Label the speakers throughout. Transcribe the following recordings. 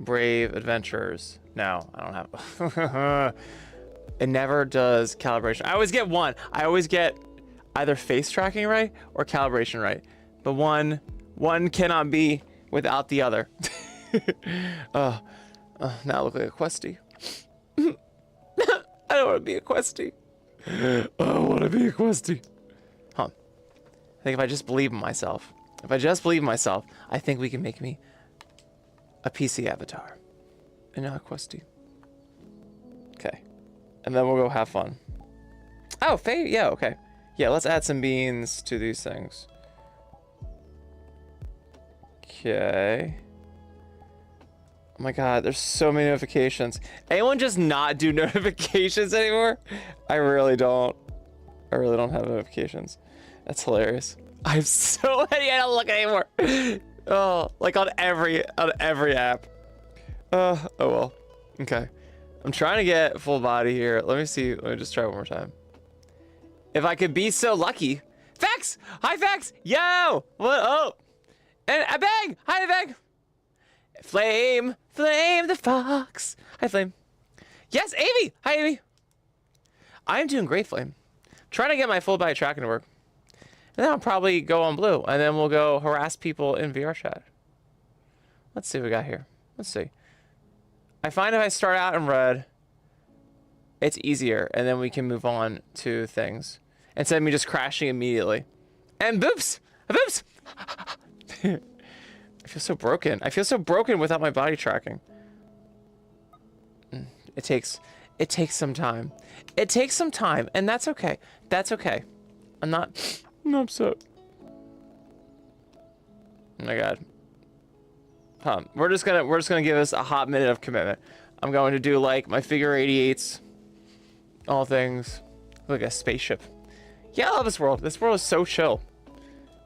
Speaker 1: Brave adventurers. No, I don't have. It never does calibration. I always get one. I always get either face tracking right or calibration right. But one cannot be without the other. Now I look like a questie. I don't want to be a questie. I don't want to be a questie. Huh. I think if I just believe in myself, I think we can make me a PC avatar and not a questie. Okay. And then we'll go have fun. Oh, Faye, yeah, okay. Yeah, let's add some beans to these things. Okay. Oh my god, there's so many notifications. Anyone just not do notifications anymore? I really don't have notifications. That's hilarious. I have so many, I don't look anymore. Oh, like on every app. Oh well. Okay. I'm trying to get full body here. Let me see. Let me just try one more time. If I could be so lucky. Vex! Hi, Vex! Yo! What? Oh! And a bang! Hi, bang! Flame! Flame the fox! Hi, Flame. Yes, Amy! Hi, Amy! I'm doing great, Flame. Trying to get my full body tracking to work. And then I'll probably go on blue. And then we'll go harass people in VR chat. Let's see what we got here. Let's see. I find if I start out in red, it's easier, and then we can move on to things instead of me just crashing immediately. And boops! Boops! I feel so broken. I feel so broken without my body tracking. It takes some time. It takes some time, and that's okay. That's okay. I'm not upset. Oh my god. Huh. We're just gonna give us a hot minute of commitment. I'm going to do like my figure 88s, all things, like a spaceship. Yeah, I love this world. This world is so chill.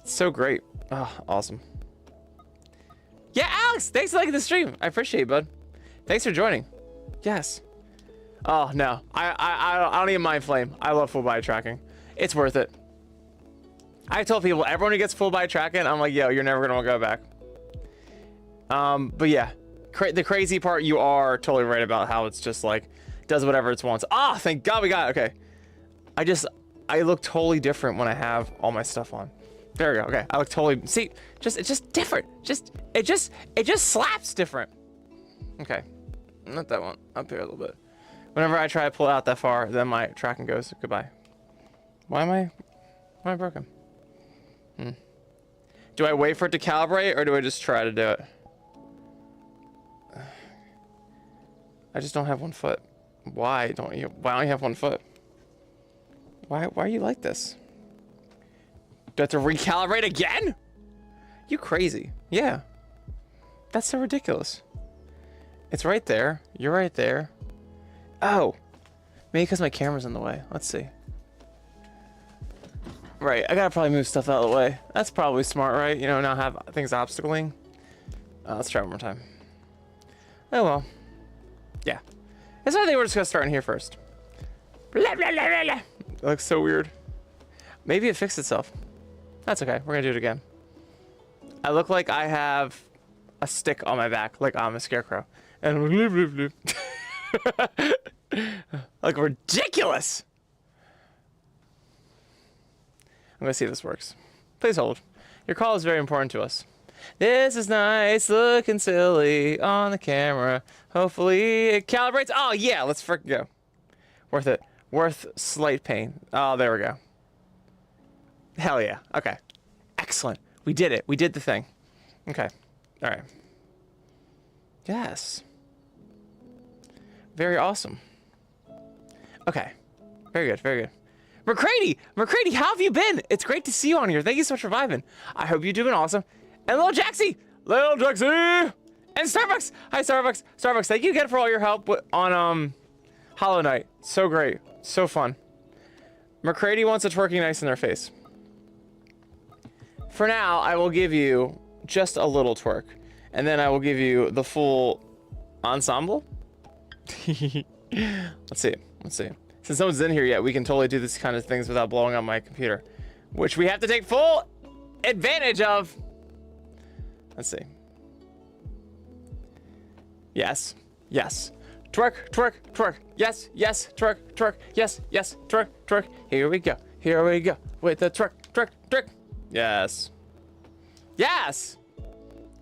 Speaker 1: It's so great. Oh, awesome. Yeah, Alex, thanks for liking the stream. I appreciate it, bud. Thanks for joining. Yes. Oh no, I don't even mind Flame. I love full body tracking. It's worth it. I told people everyone who gets full body tracking, I'm like, yo, you're never gonna go back. But yeah, the crazy part, you are totally right about how it's just like does whatever it wants. Ah, thank God we got it. Okay. I look totally different when I have all my stuff on. There we go. Okay, I look totally, see, it's just different. It just slaps different. Okay, not that one. Up here a little bit. Whenever I try to pull it out that far, then my tracking goes goodbye. Why am I broken? Do I wait for it to calibrate or do I just try to do it? I just don't have one foot. Why don't you have one foot? Why are you like this? Do I have to recalibrate again? You crazy. Yeah. That's so ridiculous. It's right there. You're right there. Oh. Maybe because my camera's in the way. Let's see. Right, I gotta probably move stuff out of the way. That's probably smart, right? You know, not have things obstacling. Let's try one more time. Oh well. Yeah. That's why I think we're just gonna start in here first. Blah, blah, blah, blah. It looks so weird. Maybe it fixed itself. That's okay, we're gonna do it again. I look like I have a stick on my back, like I'm a scarecrow. And bloop, bloop, bloop. Like ridiculous! I'm gonna see if this works. Please hold. Your call is very important to us. This is nice, looking silly on the camera. Hopefully it calibrates. Oh yeah, let's frickin' go. Worth it. Worth slight pain. Oh, there we go. Hell yeah. Okay. Excellent. We did it. We did the thing. Okay. All right. Yes. Very awesome. Okay. Very good. Very good. McCready, how have you been? It's great to see you on here. Thank you so much for vibing. I hope you're doing awesome. And Little Jaxie! And Starbucks! Hi, Starbucks. Starbucks, thank you again for all your help on Hollow Knight. So great. So fun. McCready wants a twerking nice in their face. For now, I will give you just a little twerk. And then I will give you the full ensemble. Let's see. Let's see. Since no one's in here yet, we can totally do this kind of things without blowing up my computer. Which we have to take full advantage of. Let's see. Yes. Yes. Twerk, twerk, twerk. Yes, yes, twerk, twerk. Yes, yes, twerk, twerk. Here we go. Here we go. With the twerk, twerk, twerk. Yes. Yes!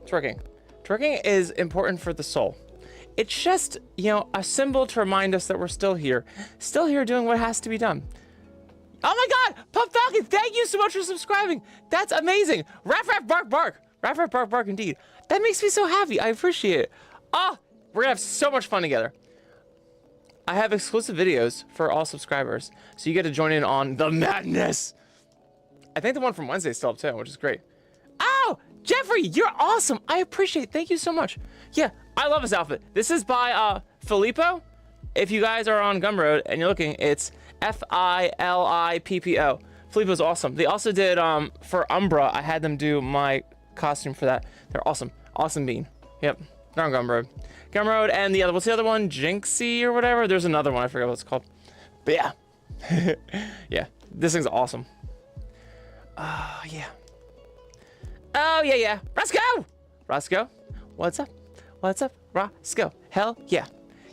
Speaker 1: Twerking. Twerking is important for the soul. It's just, you know, a symbol to remind us that we're still here doing what has to be done. Oh my God, Pup Falcon, thank you so much for subscribing. That's amazing. Raff, raff, bark, bark. Raff, raff, bark, bark, indeed. That makes me so happy. I appreciate it. Oh, we're gonna have so much fun together. I have exclusive videos for all subscribers, so you get to join in on the madness. I think the one from Wednesday is still up too, which is great. Oh, Jeffrey, you're awesome. I appreciate it. Thank you so much. Yeah, I love this outfit. This is by Filippo. If you guys are on Gumroad and you're looking, it's Filippo. Filippo's awesome. They also did, for Umbra, I had them do my costume for that. They're awesome. Awesome bean. Yep, they're on Gumroad. Gumroad and the other, what's the other one? Jinxie or whatever? There's another one, I forget what it's called. But yeah. Yeah, this thing's awesome. Oh, yeah. Oh, yeah, yeah. Roscoe! Roscoe, what's up? What's up, Roscoe? Hell yeah.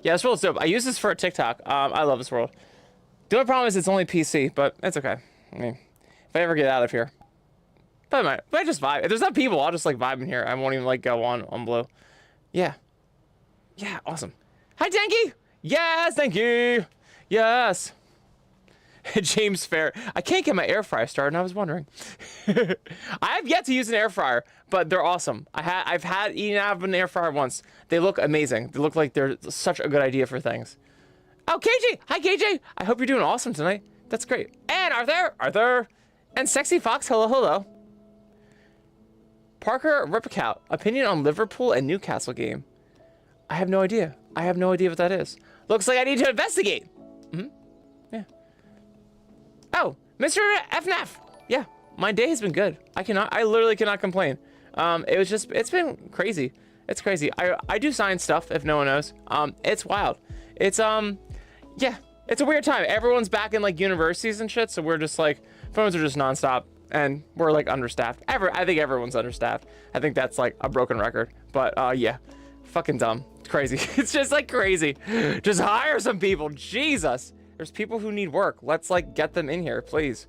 Speaker 1: Yeah, this world's dope. I use this for a TikTok. I love this world. The only problem is it's only PC, but it's okay. I mean, if I ever get out of here. But I might just vibe. If there's not people, I'll just like vibe in here. I won't even like go on blue. Yeah. Yeah, awesome. Hi, Denki! Yes, thank you! Yes! James Fair. I can't get my air fryer started, and I was wondering. I have yet to use an air fryer, but they're awesome. I've had eaten out of an air fryer once. They look amazing. They look like they're such a good idea for things. Oh, KJ! Hi, KJ! I hope you're doing awesome tonight. That's great. And Arthur! And Sexy Fox, hello, hello. Parker Ripicout, opinion on Liverpool and Newcastle game. I have no idea. I have no idea what that is. Looks like I need to investigate. Yeah. Oh, Mr. FNAF. Yeah, my day has been good. I literally cannot complain. It's been crazy. It's crazy. I do science stuff, if no one knows. It's wild. It's, yeah, it's a weird time. Everyone's back in like universities and shit, so we're just like, phones are just nonstop, and we're like understaffed. I think everyone's understaffed. I think that's like a broken record, but yeah, fucking dumb. It's crazy. It's just like crazy. Just hire some people, Jesus. There's people who need work. Let's like get them in here, please.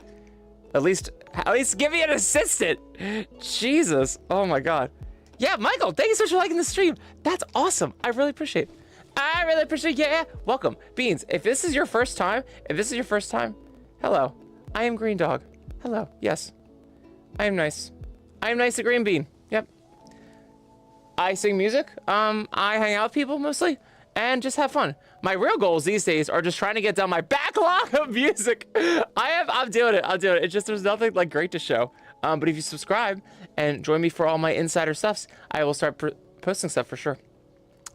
Speaker 1: At least give me an assistant. Jesus. Oh my God. Yeah, Michael, thank you so much for liking the stream. That's awesome. I really appreciate it. I really appreciate it. Yeah. Welcome. Beans, if this is your first time, hello. I am Green Dog. Hello. Yes. I am nice. I am nice at Green Bean. Yep. I sing music. I hang out with people mostly and just have fun. My real goals these days are just trying to get down my backlog of music. I'm doing it. It's just, there's nothing like great to show. But if you subscribe and join me for all my insider stuffs, I will start posting stuff for sure.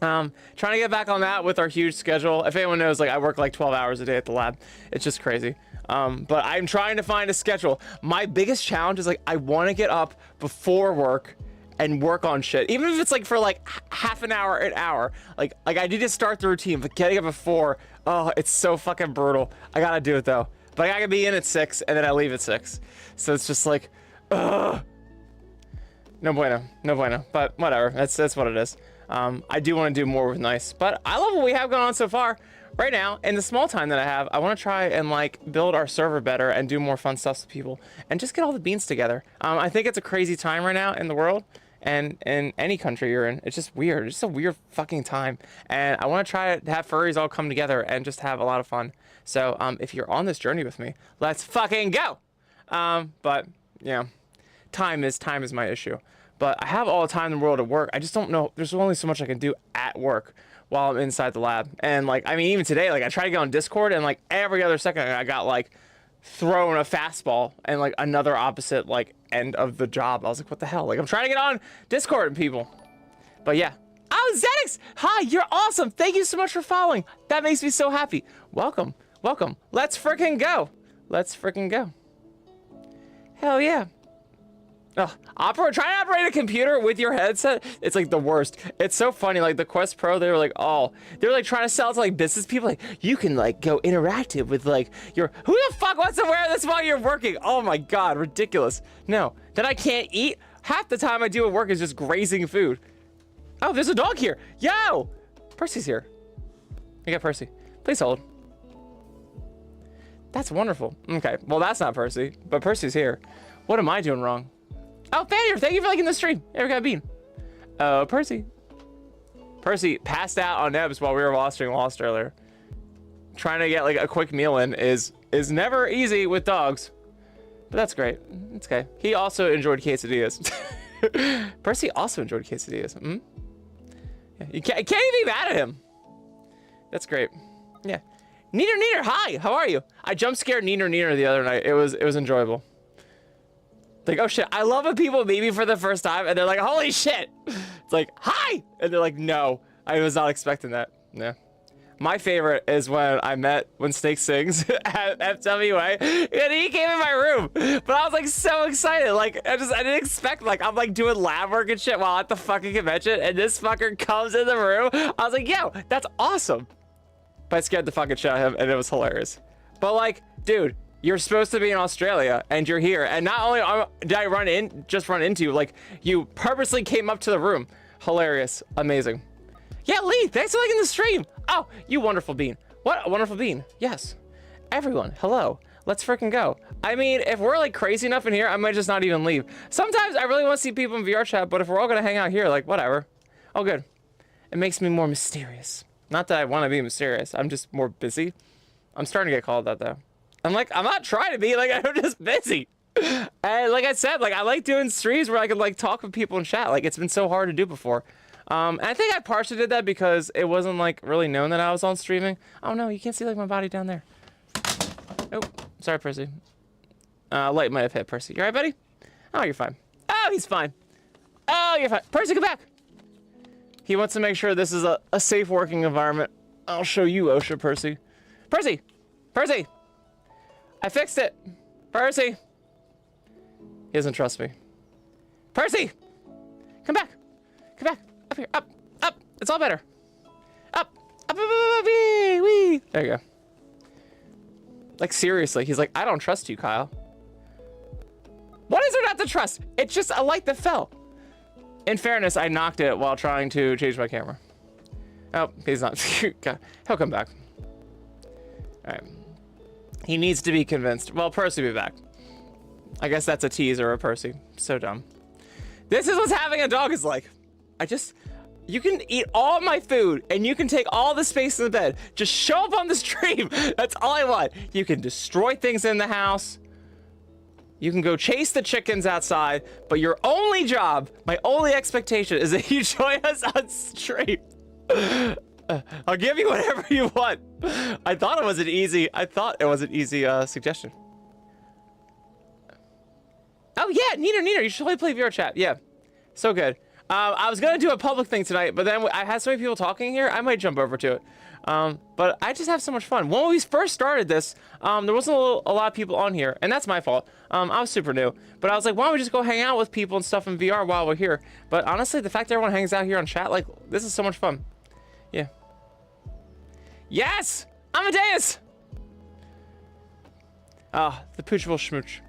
Speaker 1: Trying to get back on that with our huge schedule. If anyone knows, like I work like 12 hours a day at the lab. It's just crazy. But I'm trying to find a schedule. My biggest challenge is like, I want to get up before work and work on shit, even if it's like for like half an hour, an hour. Like I need to start the routine, but getting up at 4, oh, it's so fucking brutal. I gotta do it though. But I gotta be in at 6 and then I leave at 6. So it's just like, ugh. No bueno, no bueno. But whatever, that's what it is. I do want to do more with NIIC, but I love what we have going on so far. Right now, in the small time that I have, I want to try and like build our server better and do more fun stuff with people and just get all the beans together. I think it's a crazy time right now in the world. And in any country you're in, it's just weird. It's just a weird fucking time. And I want to try to have furries all come together and just have a lot of fun. So if you're on this journey with me, let's fucking go. But yeah, time is my issue. But I have all the time in the world at work. I just don't know. There's only so much I can do at work while I'm inside the lab. And like, I mean, even today, like I tried to get on Discord and like every other second I got like thrown a fastball and like another opposite like end of the job. I was like, what the hell? Like I'm trying to get on Discord and people. But yeah. Oh, Zenix! Hi, you're awesome. Thank you so much for following. That makes me so happy. Welcome. Welcome. Let's freaking go. Let's freaking go. Hell yeah. Oh, trying to operate a computer with your headset, it's like the worst. It's so funny, like the Quest Pro, they were like trying to sell it to like business people, like you can like go interactive with like your, who the fuck wants to wear this while you're working? Oh my God, ridiculous. No, then I can't eat. Half the time I do at work is just grazing food. Oh, there's a dog here. Yo, Percy's here. We got Percy. Please hold. That's wonderful. Okay, well that's not Percy, but Percy's here. What am I doing wrong? Oh, Fanny, thank you for liking the stream. Ever got a bean? Oh, Percy. Percy passed out on Nebs while we were watching Lost earlier. Trying to get like a quick meal in is never easy with dogs. But that's great. It's okay. He also enjoyed quesadillas. Percy also enjoyed quesadillas. Mm? Yeah, you can't even be mad at him. That's great. Yeah. Neener, hi, how are you? I jump scared Neener the other night. It was enjoyable. Like, oh shit, I love when people meet me for the first time and they're like, holy shit. It's like, hi! And they're like, no, I was not expecting that. Yeah. My favorite is when Snake sings at FWA, and he came in my room. But I was like so excited. Like, I didn't expect, like, I'm like doing lab work and shit while at the fucking convention, and this fucker comes in the room. I was like, yo, that's awesome. But I scared the fucking shit out of him, and it was hilarious. But like, dude, you're supposed to be in Australia, and you're here. And not only did I run into you, like, you purposely came up to the room. Hilarious. Amazing. Yeah, Lee, thanks for liking the stream. Oh, you wonderful bean. What a wonderful bean. Yes. Everyone, hello. Let's freaking go. I mean, if we're like crazy enough in here, I might just not even leave. Sometimes I really want to see people in VR chat, but if we're all gonna hang out here, like, whatever. Oh, good. It makes me more mysterious. Not that I want to be mysterious. I'm just more busy. I'm starting to get called that, though. I'm not trying to be, like, I'm just busy. And like I said, like, I like doing streams where I can, like, talk with people in chat. Like, it's been so hard to do before. And I think I partially did that because it wasn't, like, really known that I was on streaming. Oh, no, you can't see, like, my body down there. Oh, sorry, Percy. Light might have hit Percy. You all right, buddy? Oh, you're fine. Oh, he's fine. Oh, you're fine. Percy, come back. He wants to make sure this is a safe working environment. I'll show you, OSHA, Percy. Percy! Percy! I fixed it! Percy! He doesn't trust me. Percy! Come back! Come back! Up here! Up! Up! It's all better! Up! Up! Up! Up! Up! Wee! Wee! There you go. Like, seriously, he's like, I don't trust you, Kyle. What is there not to trust? It's just a light that fell. In fairness, I knocked it while trying to change my camera. Oh, he's not. He'll come back. All right. He needs to be convinced. Well, Percy will be back. I guess that's a teaser of Percy. So dumb. This is what having a dog is like. You can eat all my food and you can take all the space in the bed. Just show up on the stream. That's all I want. You can destroy things in the house. You can go chase the chickens outside, but your only job, my only expectation is that you join us on stream. I'll give you whatever you want. I thought it was an easy suggestion. Oh yeah, Neener, you should totally play VR chat. Yeah, so good. I was gonna do a public thing tonight, but then I had so many people talking here, I might jump over to it. But I just have so much fun. When we first started this, there wasn't a lot of people on here, and that's my fault. I was super new, but I was like, why don't we just go hang out with people and stuff in VR while we're here? But honestly, the fact that everyone hangs out here on chat, like, this is so much fun. Yeah. Yes! Amadeus! Ah, the poochable schmooch.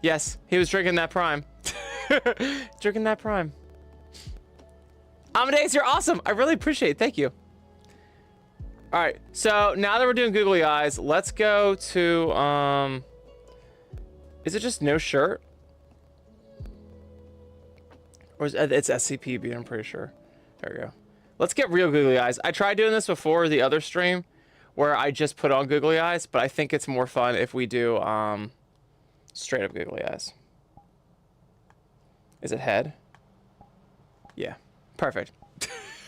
Speaker 1: Yes, he was drinking that prime. Drinking that prime. Amadeus, you're awesome. I really appreciate it. Thank you. All right, so now that we're doing googly eyes, let's go to, is it just no shirt? Or it's SCPB, I'm pretty sure. There we go. Let's get real googly eyes. I tried doing this before the other stream where I just put on googly eyes, but I think it's more fun if we do, straight up googly eyes. Is it head? Yeah, perfect.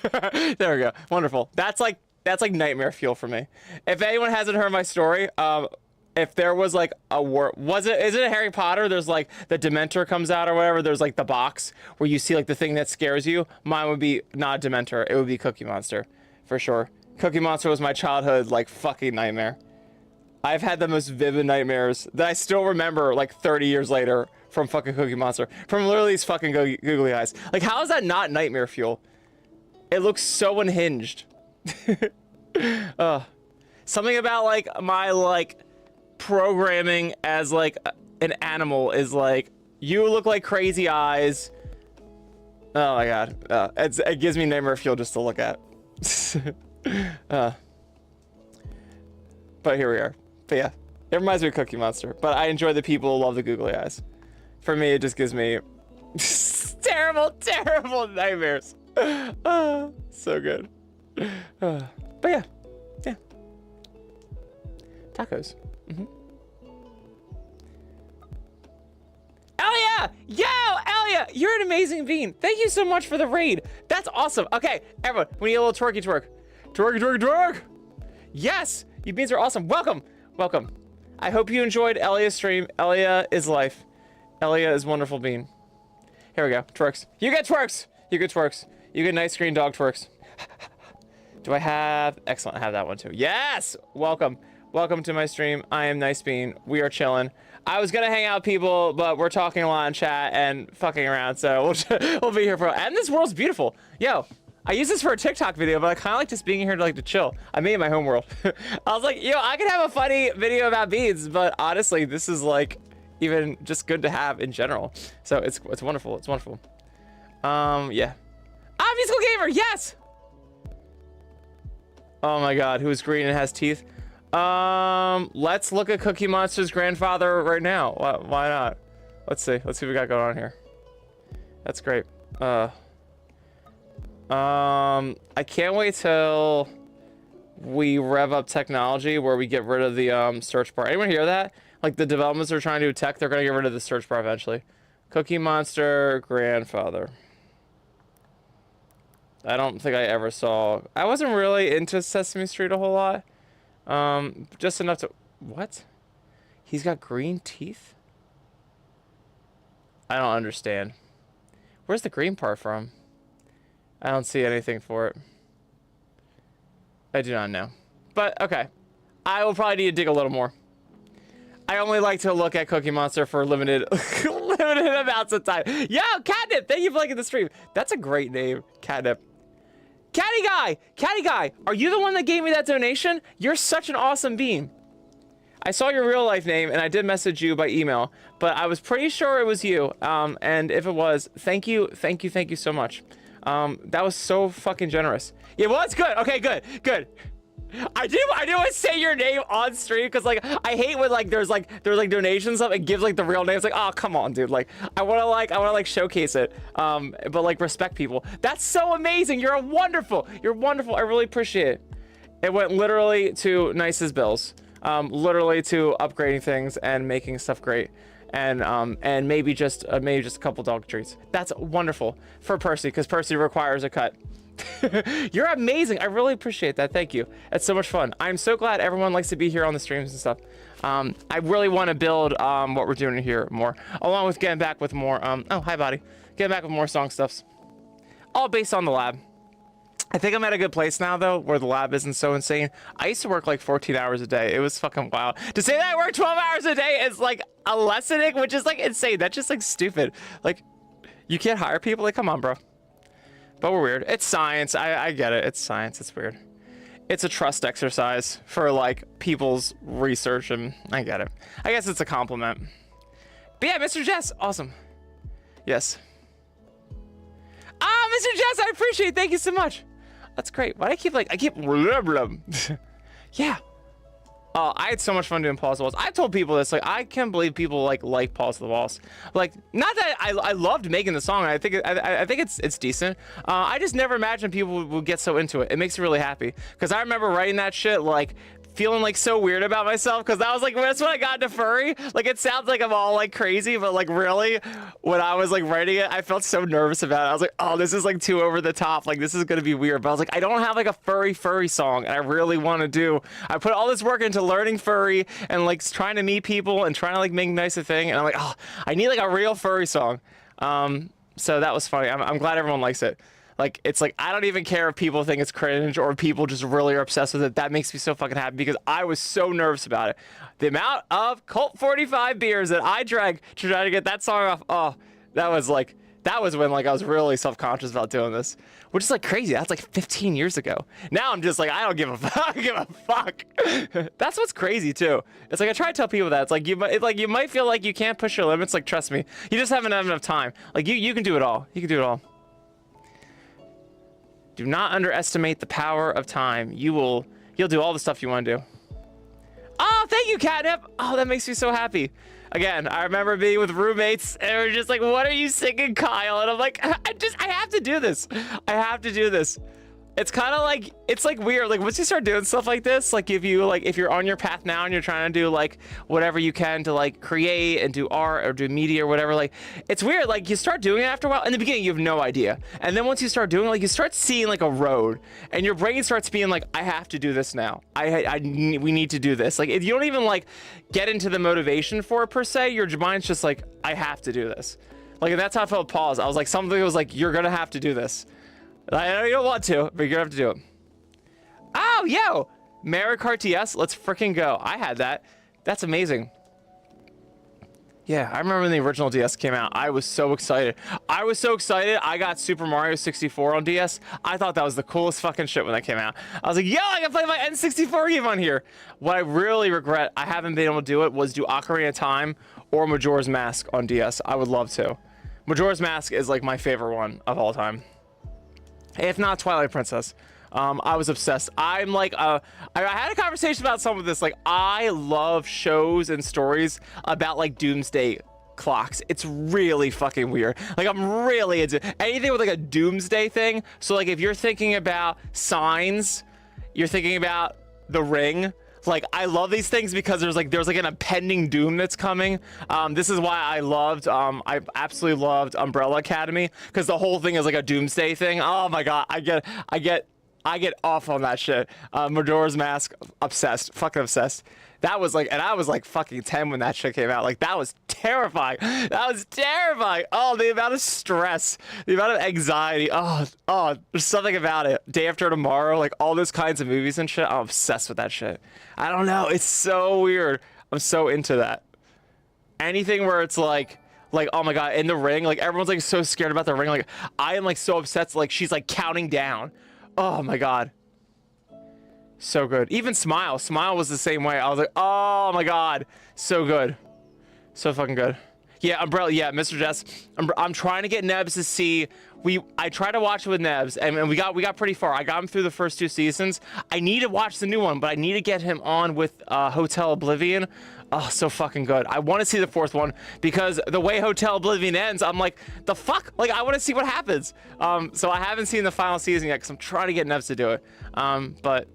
Speaker 1: There we go, wonderful. That's like nightmare fuel for me. If anyone hasn't heard my story, if there was like a is it a Harry Potter? There's like the Dementor comes out or whatever. There's like the box where you see like the thing that scares you. Mine would be not a Dementor. It would be Cookie Monster for sure. Cookie Monster was my childhood like fucking nightmare. I've had the most vivid nightmares that I still remember like 30 years later from fucking Cookie Monster. From literally these fucking googly eyes. Like, how is that not nightmare fuel? It looks so unhinged. Something about like my like programming as like an animal is like, you look like crazy eyes, Oh my god. It gives me nightmare fuel just to look at. But here we are. But yeah, it reminds me of Cookie Monster. But I enjoy the people who love the googly eyes. For me, it just gives me terrible, terrible nightmares. So good. But yeah. Yeah. Tacos. Elia! Yo, Elia! You're an amazing bean. Thank you so much for the raid. That's awesome. Okay, everyone, we need a little twerky twerk. Twerky twerky twerk! Yes! You beans are awesome. Welcome. Welcome. I hope you enjoyed Elia's stream. Elia is life. Elia is wonderful bean. Here we go. Twerks. You get twerks! You get twerks. You get nice green dog twerks. Do I have... Excellent. I have that one too. Yes! Welcome. Welcome to my stream. I am Nice Bean. We are chilling. I was gonna hang out with people, but we're talking a lot in chat and fucking around, so we'll be here for... And this world's beautiful. Yo, I use this for a TikTok video, but I kind of like just being here to chill. I made my home world. I was like, yo, I could have a funny video about beads, but honestly, this is like even just good to have in general. So it's wonderful. It's wonderful. Yeah. Ah, Musical Gamer, yes! Oh my god, who's green and has teeth? Let's look at Cookie Monster's grandfather right now. Why not? Let's see what we got going on here. That's great. I can't wait till we rev up technology where we get rid of the search bar. Anyone hear that? Like the developments are trying to do tech, they're gonna get rid of the search bar eventually. Cookie Monster grandfather. I don't think I ever saw... I wasn't really into Sesame Street a whole lot. Just enough to... What? He's got green teeth? I don't understand. Where's the green part from? I don't see anything for it. I do not know. But, okay. I will probably need to dig a little more. I only like to look at Cookie Monster for limited limited amounts of time. Yo, Catnip! Thank you for liking the stream. That's a great name, Catnip. Catty Guy, are you the one that gave me that donation? You're such an awesome bean. I saw your real life name and I did message you by email, but I was pretty sure it was you. And if it was, thank you so much. That was so fucking generous. Yeah, well, that's good. Okay, good. I do want to say your name on stream because like I hate when like there's donations up and gives like the real name. It's like, oh come on, dude. Like I wanna showcase it. But like respect people. That's so amazing. You're wonderful. I really appreciate it. It went literally to Nice's bills. Literally to upgrading things and making stuff great. And maybe just a couple dog treats. That's wonderful for Percy because Percy requires a cut. You're amazing. I really appreciate that. Thank you. It's so much fun. I'm so glad everyone likes to be here on the streams and stuff. I really want to build what we're doing here more, along with getting back with more oh hi buddy, getting back with more song stuffs, all based on the lab. I think I'm at a good place now though where the lab isn't so insane. I used to work like 14 hours a day. It was fucking wild. To say that I work 12 hours a day is like a lessening, which is like insane. That's just like stupid. Like you can't hire people. Like come on, bro. But we're weird. It's science. I get it. It's science. It's weird. It's a trust exercise for like people's research and I get it. I guess it's a compliment. But yeah, Mr. Jess, awesome. Yes. Ah, Mr. Jess, I appreciate it. Thank you so much. That's great. Why do I keep yeah. Oh, I had so much fun doing Pause the Walls. I told people this, like, I can't believe people like Pause the Walls. Like, not that I loved making the song. I think it's decent. I just never imagined people would get so into it. It makes me really happy because I remember writing that shit like feeling like so weird about myself because I was like, that's when I got into furry. Like it sounds like I'm all like crazy, but like really when I was like writing it, I felt so nervous about it. I was like, oh, this is like too over the top. Like this is gonna be weird. But I was like, I don't have like a furry song and I really want to do. I put all this work into learning furry and like trying to meet people and trying to like make nice a thing. And I'm like, oh, I need like a real furry song. So that was funny. I'm glad everyone likes it. Like, it's like, I don't even care if people think it's cringe or people just really are obsessed with it. That makes me so fucking happy because I was so nervous about it. The amount of Colt 45 beers that I drank to try to get that song off. Oh, that was when like I was really self-conscious about doing this, which is like crazy. That's like 15 years ago. Now I'm just like, I don't give a fuck. That's what's crazy too. It's like I try to tell people that it's like you might feel like you can't push your limits. Like trust me, you just haven't had enough time. Like you can do it all. You can do it all. Do not underestimate the power of time. You'll do all the stuff you want to do. Oh, thank you, Catnip. Oh, that makes me so happy. Again, I remember being with roommates and we're just like, what are you singing, Kyle? And I'm like, I have to do this. I have to do this. It's kind of like, it's like weird. Like once you start doing stuff like this, like if you're on your path now and you're trying to do like whatever you can to like create and do art or do media or whatever, like it's weird. Like you start doing it after a while. In the beginning, you have no idea. And then once you start doing it, like you start seeing like a road and your brain starts being like, I have to do this now. We need to do this. Like if you don't even like get into the motivation for it per se, your mind's just like, I have to do this. Like, and that's how I felt pause. I was like, something was like, you're going to have to do this. I know you don't want to, but you're gonna have to do it. Oh, yo! Mario Kart DS, let's freaking go. I had that. That's amazing. Yeah, I remember when the original DS came out. I was so excited. I got Super Mario 64 on DS. I thought that was the coolest fucking shit when that came out. I was like, yo, I can play my N64 game on here. What I really regret I haven't been able to do it was do Ocarina of Time or Majora's Mask on DS. I would love to. Majora's Mask is like my favorite one of all time. If not Twilight Princess. I was obsessed. I'm like, I had a conversation about some of this. Like, I love shows and stories about like doomsday clocks. It's really fucking weird. Like, I'm really into anything with like a doomsday thing. So like, if you're thinking about signs, you're thinking about The Ring. Like, I love these things because there's like an impending doom that's coming. This is why I absolutely loved Umbrella Academy, because the whole thing is like a doomsday thing. Oh my god, I get off on that shit. Majora's Mask, obsessed, fucking obsessed. That was like, and I was like fucking 10 when that shit came out. Like, that was terrifying. That was terrifying. Oh, the amount of stress, the amount of anxiety. Oh, there's something about it. Day After Tomorrow, like all those kinds of movies and shit. I'm obsessed with that shit. I don't know. It's so weird. I'm so into that. Anything where it's like, oh my god, in The Ring, like everyone's like so scared about The Ring. Like, I am like so obsessed. Like, she's like counting down. Oh my god. So good. Even Smile was the same way. I was like, oh my god, so good, so fucking good. Yeah, Umbrella. Yeah, Mr. Jess. I'm trying to get Nebs to see. I tried to watch it with Nebs, and we got pretty far. I got him through the first 2 seasons. I need to watch the new one, but I need to get him on with Hotel Oblivion. Oh, so fucking good. I want to see the 4th one because the way Hotel Oblivion ends, I'm like, the fuck? Like, I want to see what happens. So I haven't seen the final season yet because I'm trying to get Nebs to do it. But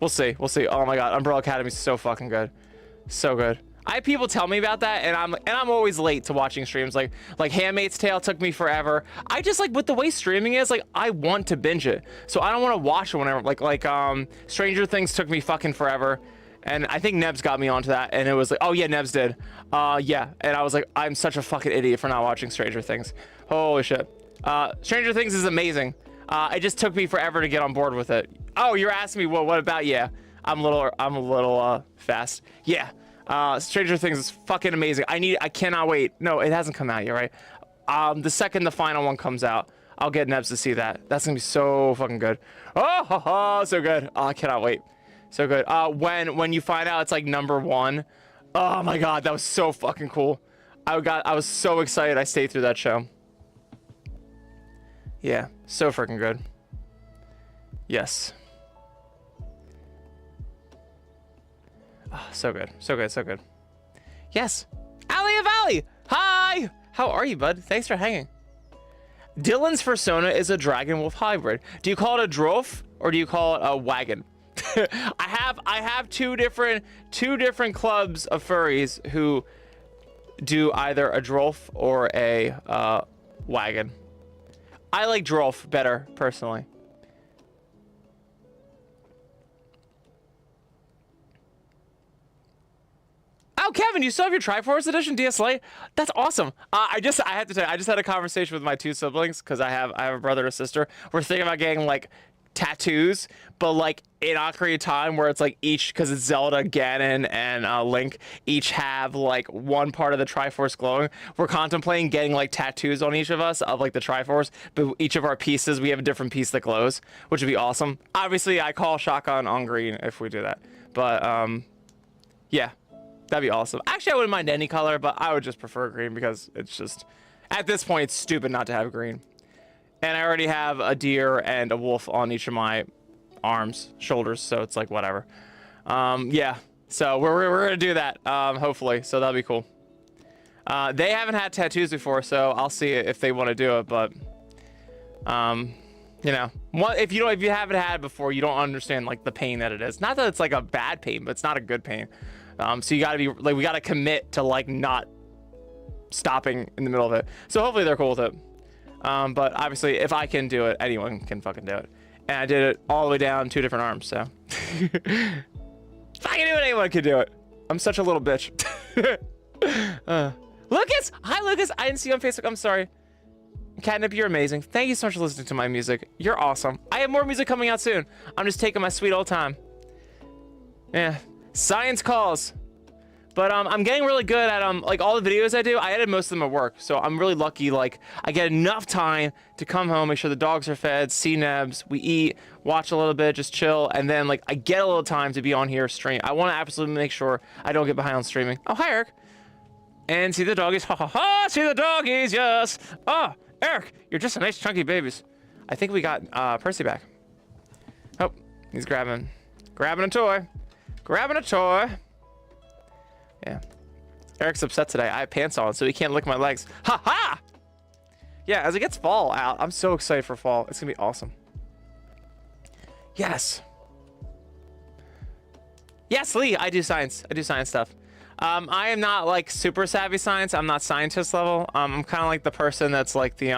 Speaker 1: we'll see. Oh my god, Umbrella Academy is so fucking good, so good. I have people tell me about that, and I'm always late to watching streams. Like Handmaid's Tale took me forever. I just like, with the way streaming is, like, I want to binge it, so I don't want to watch it whenever. Like Stranger Things took me fucking forever, and I think Nebs got me onto that, and it was like, oh yeah, Nebs did. Yeah, and I was like, I'm such a fucking idiot for not watching Stranger Things. Holy shit. Stranger Things is amazing. It just took me forever to get on board with it. Oh, you're asking me what about? Yeah, I'm a little fast. Yeah. Stranger Things is fucking amazing. I cannot wait. No, it hasn't come out yet, right? The second the final one comes out, I'll get Nebs to see that. That's gonna be so fucking good. Oh, so good. Oh, I cannot wait. So good. When you find out it's like #1, oh my god, that was so fucking cool. I was so excited. I stayed through that show. Yeah, so freaking good. Yes. Oh, so good. Yes. Ali Valley. Hi. How are you, bud? Thanks for hanging. Dylan's persona is a dragon wolf hybrid. Do you call it a drof or do you call it a wagon? I have two different clubs of furries who do either a drof or a wagon. I like drof better personally. Oh, Kevin, you still have your Triforce Edition DS Lite? That's awesome. I have to tell you, I just had a conversation with my 2 siblings because I have a brother and a sister. We're thinking about getting like tattoos, but like in Ocarina of Time, where it's like each, because it's Zelda, Ganon, and Link, each have like one part of the Triforce glowing. We're contemplating getting like tattoos on each of us of like the Triforce, but each of our pieces, we have a different piece that glows, which would be awesome. Obviously, I call shotgun on green if we do that, but yeah. That'd be awesome. Actually, I wouldn't mind any color, but I would just prefer green because it's just, at this point, it's stupid not to have green. And I already have a deer and a wolf on each of my arms, shoulders, so it's like whatever. Yeah, so we're gonna do that, hopefully, so that'll be cool. They haven't had tattoos before, so I'll see if they want to do it, but you know, if you haven't had it before, you don't understand like the pain that it is. Not that it's like a bad pain, but it's not a good pain. So you gotta be like, we gotta commit to like not stopping in the middle of it. So hopefully they're cool with it. But obviously if I can do it, anyone can fucking do it. And I did it all the way down 2 different arms, so. If I can do it, anyone can do it. I'm such a little bitch. Lucas! Hi, Lucas! I didn't see you on Facebook. I'm sorry. Catnip, you're amazing. Thank you so much for listening to my music. You're awesome. I have more music coming out soon. I'm just taking my sweet old time. Yeah. Science calls. But I'm getting really good at like all the videos I do. I edit most of them at work, so I'm really lucky. Like I get enough time to come home, make sure the dogs are fed, see Nebs, we eat, watch a little bit, just chill, and then like I get a little time to be on here stream. I want to absolutely make sure I don't get behind on streaming. Oh, hi Eric. And see the doggies. Ha ha ha! See the doggies, yes. Oh, Eric, you're just a nice chunky babies. I think we got Percy back. Oh, he's grabbing a toy. Grabbing a toy. Yeah. Eric's upset today. I have pants on, so he can't lick my legs. Ha ha! Yeah, as it gets fall out, I'm so excited for fall. It's gonna be awesome. Yes. Yes, Lee, I do science. I do science stuff. I am not like super savvy science. I'm not scientist level. I'm kind of like the person that's like the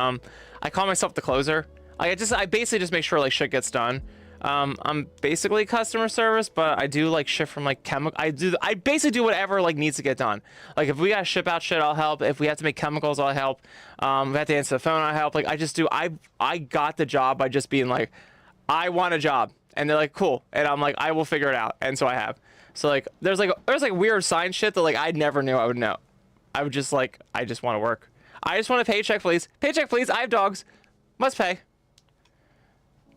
Speaker 1: I call myself the closer. I basically just make sure like shit gets done. I'm basically customer service, but I do like shit from like chemical. I basically do whatever like needs to get done. Like if we gotta ship out shit, I'll help. If we have to make chemicals, I'll help. We have to answer the phone, I'll help. Like I got the job by just being like, I want a job, and they're like, cool, and I'm like, I will figure it out, and so I have. So like there's like weird science shit that like I never knew I would know. I would just like, I just want to work. I just want a paycheck, please. Paycheck, please. I have dogs. Must pay.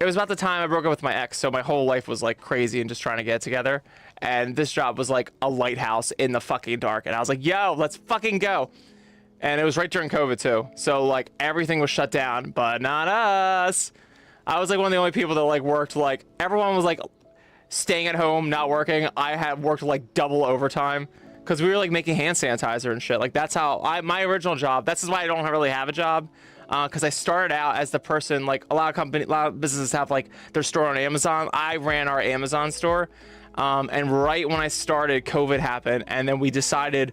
Speaker 1: It was about the time I broke up with my ex, so my whole life was like crazy and just trying to get it together. And this job was like a lighthouse in the fucking dark. And I was like, yo, let's fucking go. And it was right during COVID too. So like everything was shut down, but not us. I was like one of the only people that like worked, like everyone was like staying at home, not working. I had worked like double overtime because we were like making hand sanitizer and shit. Like that's how my original job, that's why I don't really have a job. Because I started out as the person, like a lot of businesses have like their store on Amazon. I ran our Amazon store, and right when I started, COVID happened, and then we decided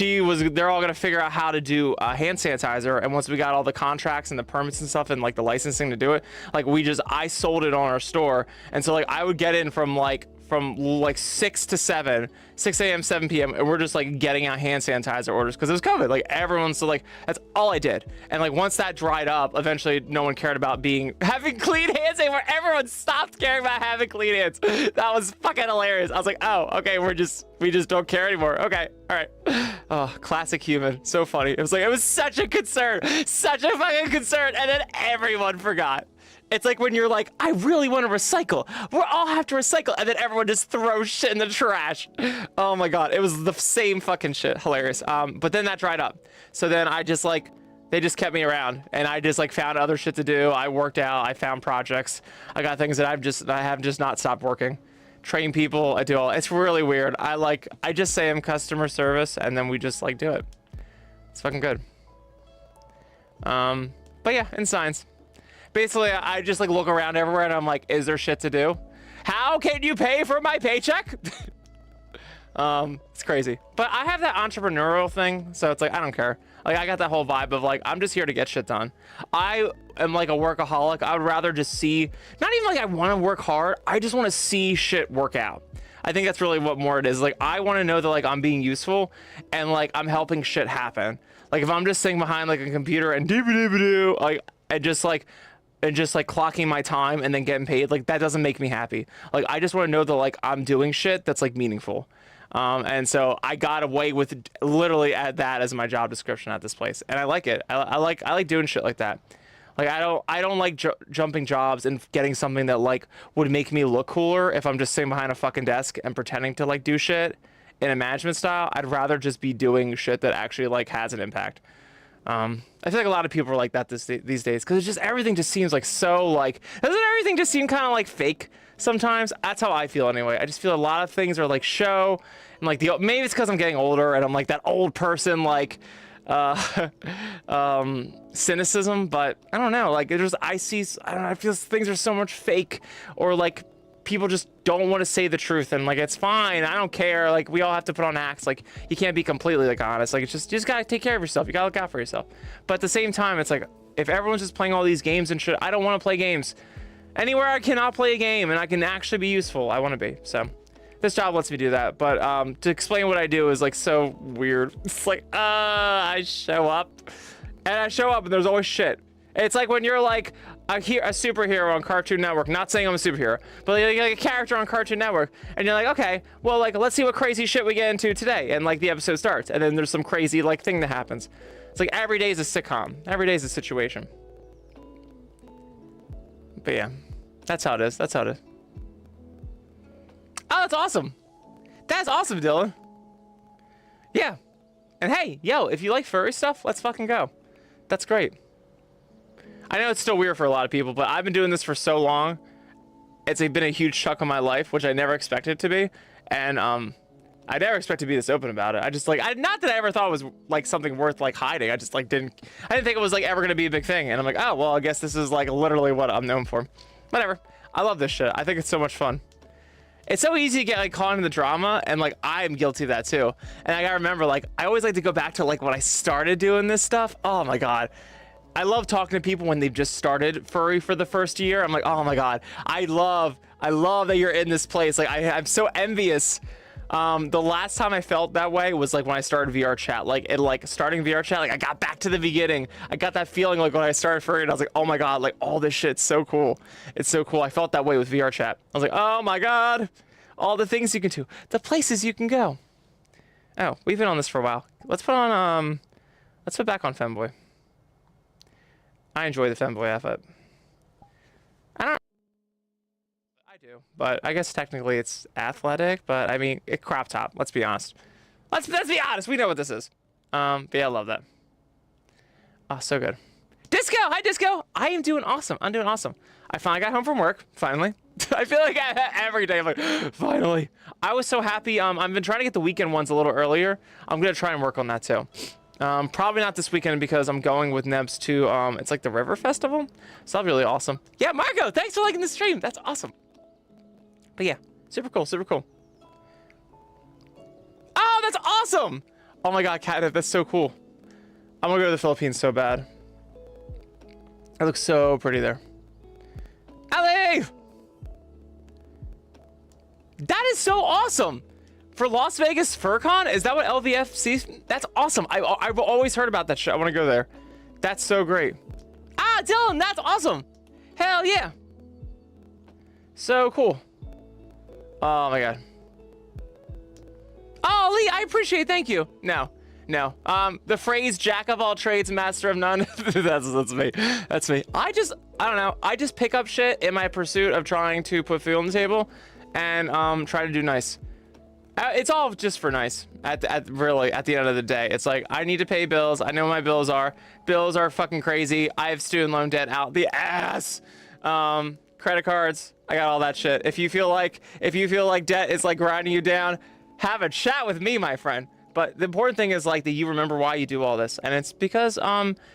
Speaker 1: they're all gonna figure out how to do hand sanitizer. And once we got all the contracts and the permits and stuff and like the licensing to do it, like I sold it on our store. And so like I would get in from like 6 to 7, 6 a.m., 7 p.m. and we're just like getting out hand sanitizer orders because it was COVID. Like everyone's so like, that's all I did. And like once that dried up, eventually no one cared about having clean hands anymore. Everyone stopped caring about having clean hands. That was fucking hilarious. I was like, oh, okay, we just don't care anymore. Okay, all right. Oh, classic human. So funny. It was such a concern, such a fucking concern, and then everyone forgot. It's like when you're like, I really want to recycle. We'll all have to recycle. And then everyone just throws shit in the trash. Oh my God. It was the same fucking shit. Hilarious. But then that dried up. So then they just kept me around and I just like found other shit to do. I worked out. I found projects. I got things that I have just not stopped working. Train people. I do all. It's really weird. I just say I'm customer service and then we just like do it. It's fucking good. But yeah, in science. Basically, I just like look around everywhere and I'm like, is there shit to do? How can you pay for my paycheck? It's crazy. But I have that entrepreneurial thing, so it's like, I don't care. Like, I got that whole vibe of like, I'm just here to get shit done. I am like a workaholic. I would rather just see, not even like I want to work hard. I just want to see shit work out. I think that's really what more it is. Like, I want to know that like I'm being useful and like I'm helping shit happen. Like, if I'm just sitting behind like a computer and like, and just like clocking my time and then getting paid, like that doesn't make me happy. Like I just want to know that like I'm doing shit that's like meaningful. And so I got away with literally at that as my job description at this place, and I like it. I like doing shit like that. Like I don't like jumping jobs and getting something that like would make me look cooler if I'm just sitting behind a fucking desk and pretending to like do shit in a management style. I'd rather just be doing shit that actually like has an impact. I feel like a lot of people are like that these days because it's just everything just seems like so like, doesn't everything just seem kind of like fake sometimes? That's how I feel anyway. I just feel a lot of things are like show and like maybe it's because I'm getting older and I'm like that old person like cynicism, but I don't know, like I don't know, I feel things are so much fake, or like people just don't want to say the truth, and like it's fine, I don't care, like we all have to put on acts, like you can't be completely like honest, like it's just you just gotta take care of yourself, you gotta look out for yourself. But at the same time, it's like if everyone's just playing all these games and shit, I don't want to play games. Anywhere I cannot play a game and I can actually be useful, I want to be. So this job lets me do that, but to explain what I do is like so weird. It's like I show up and there's always shit. It's like when you're like a superhero on Cartoon Network, not saying I'm a superhero, but like a character on Cartoon Network, and you're like, okay, well, like let's see what crazy shit we get into today, and like the episode starts, and then there's some crazy like thing that happens. It's like every day is a sitcom, every day is a situation. But yeah, that's how it is. That's how it is. Oh, that's awesome. That's awesome, Dylan. Yeah. And hey, yo, if you like furry stuff, let's fucking go. That's great. I know it's still weird for a lot of people, but I've been doing this for so long. It's been a huge chunk of my life, which I never expected it to be. And I never expected to be this open about it. I just like, not that I ever thought it was like something worth like hiding. I just like I didn't think it was like ever gonna be a big thing. And I'm like, oh, well, I guess this is like literally what I'm known for. Whatever. I love this shit. I think it's so much fun. It's so easy to get like caught in the drama, and like I'm guilty of that too. And I gotta remember, like I always like to go back to like when I started doing this stuff. Oh my god, I love talking to people when they've just started furry for the first year. I'm like, oh my god, I love that you're in this place. Like I'm so envious. The last time I felt that way was like when I started VR chat. Like starting VR chat, like I got back to the beginning. I got that feeling like when I started furry, and I was like, oh my god, like all this shit's so cool. It's so cool. I felt that way with VR chat. I was like, oh my god, all the things you can do, the places you can go. Oh, we've been on this for a while. Let's put back on Femboy. I enjoy the Femboy outfit. I do, but I guess technically it's athletic, but I mean, it crop top, let's be honest. Let's be honest, we know what this is. But yeah, I love that. Oh, so good. Disco, hi Disco! I am doing awesome, I'm doing awesome. I finally got home from work, finally. I feel like every day I'm like, finally. I was so happy, I've been trying to get the weekend ones a little earlier. I'm gonna try and work on that too. Probably not this weekend because I'm going with Nebs to, it's like the River Festival. So that'll be really awesome. Yeah, Marco, thanks for liking the stream, that's awesome. But yeah, super cool, super cool. Oh, that's awesome! Oh my god, Catnip, that's so cool. I'm gonna go to the Philippines so bad. It looks so pretty there. Ali! That is so awesome! For Las Vegas FurCon, is that what LVFC? That's awesome. I've always heard about that shit. I want to go there. That's so great. Ah, Dylan, that's awesome. Hell yeah. So cool. Oh my god. Oh, Lee, I appreciate it. Thank you. No. The phrase "jack of all trades, master of none." that's me. That's me. I don't know. I just pick up shit in my pursuit of trying to put food on the table, and try to do nice. It's all just for nice. Really, at the end of the day, it's like I need to pay bills. I know what my bills are. Bills are fucking crazy. I have student loan debt out the ass. Credit cards. I got all that shit. If you feel like debt is like grinding you down, have a chat with me, my friend. But the important thing is like that you remember why you do all this, and it's because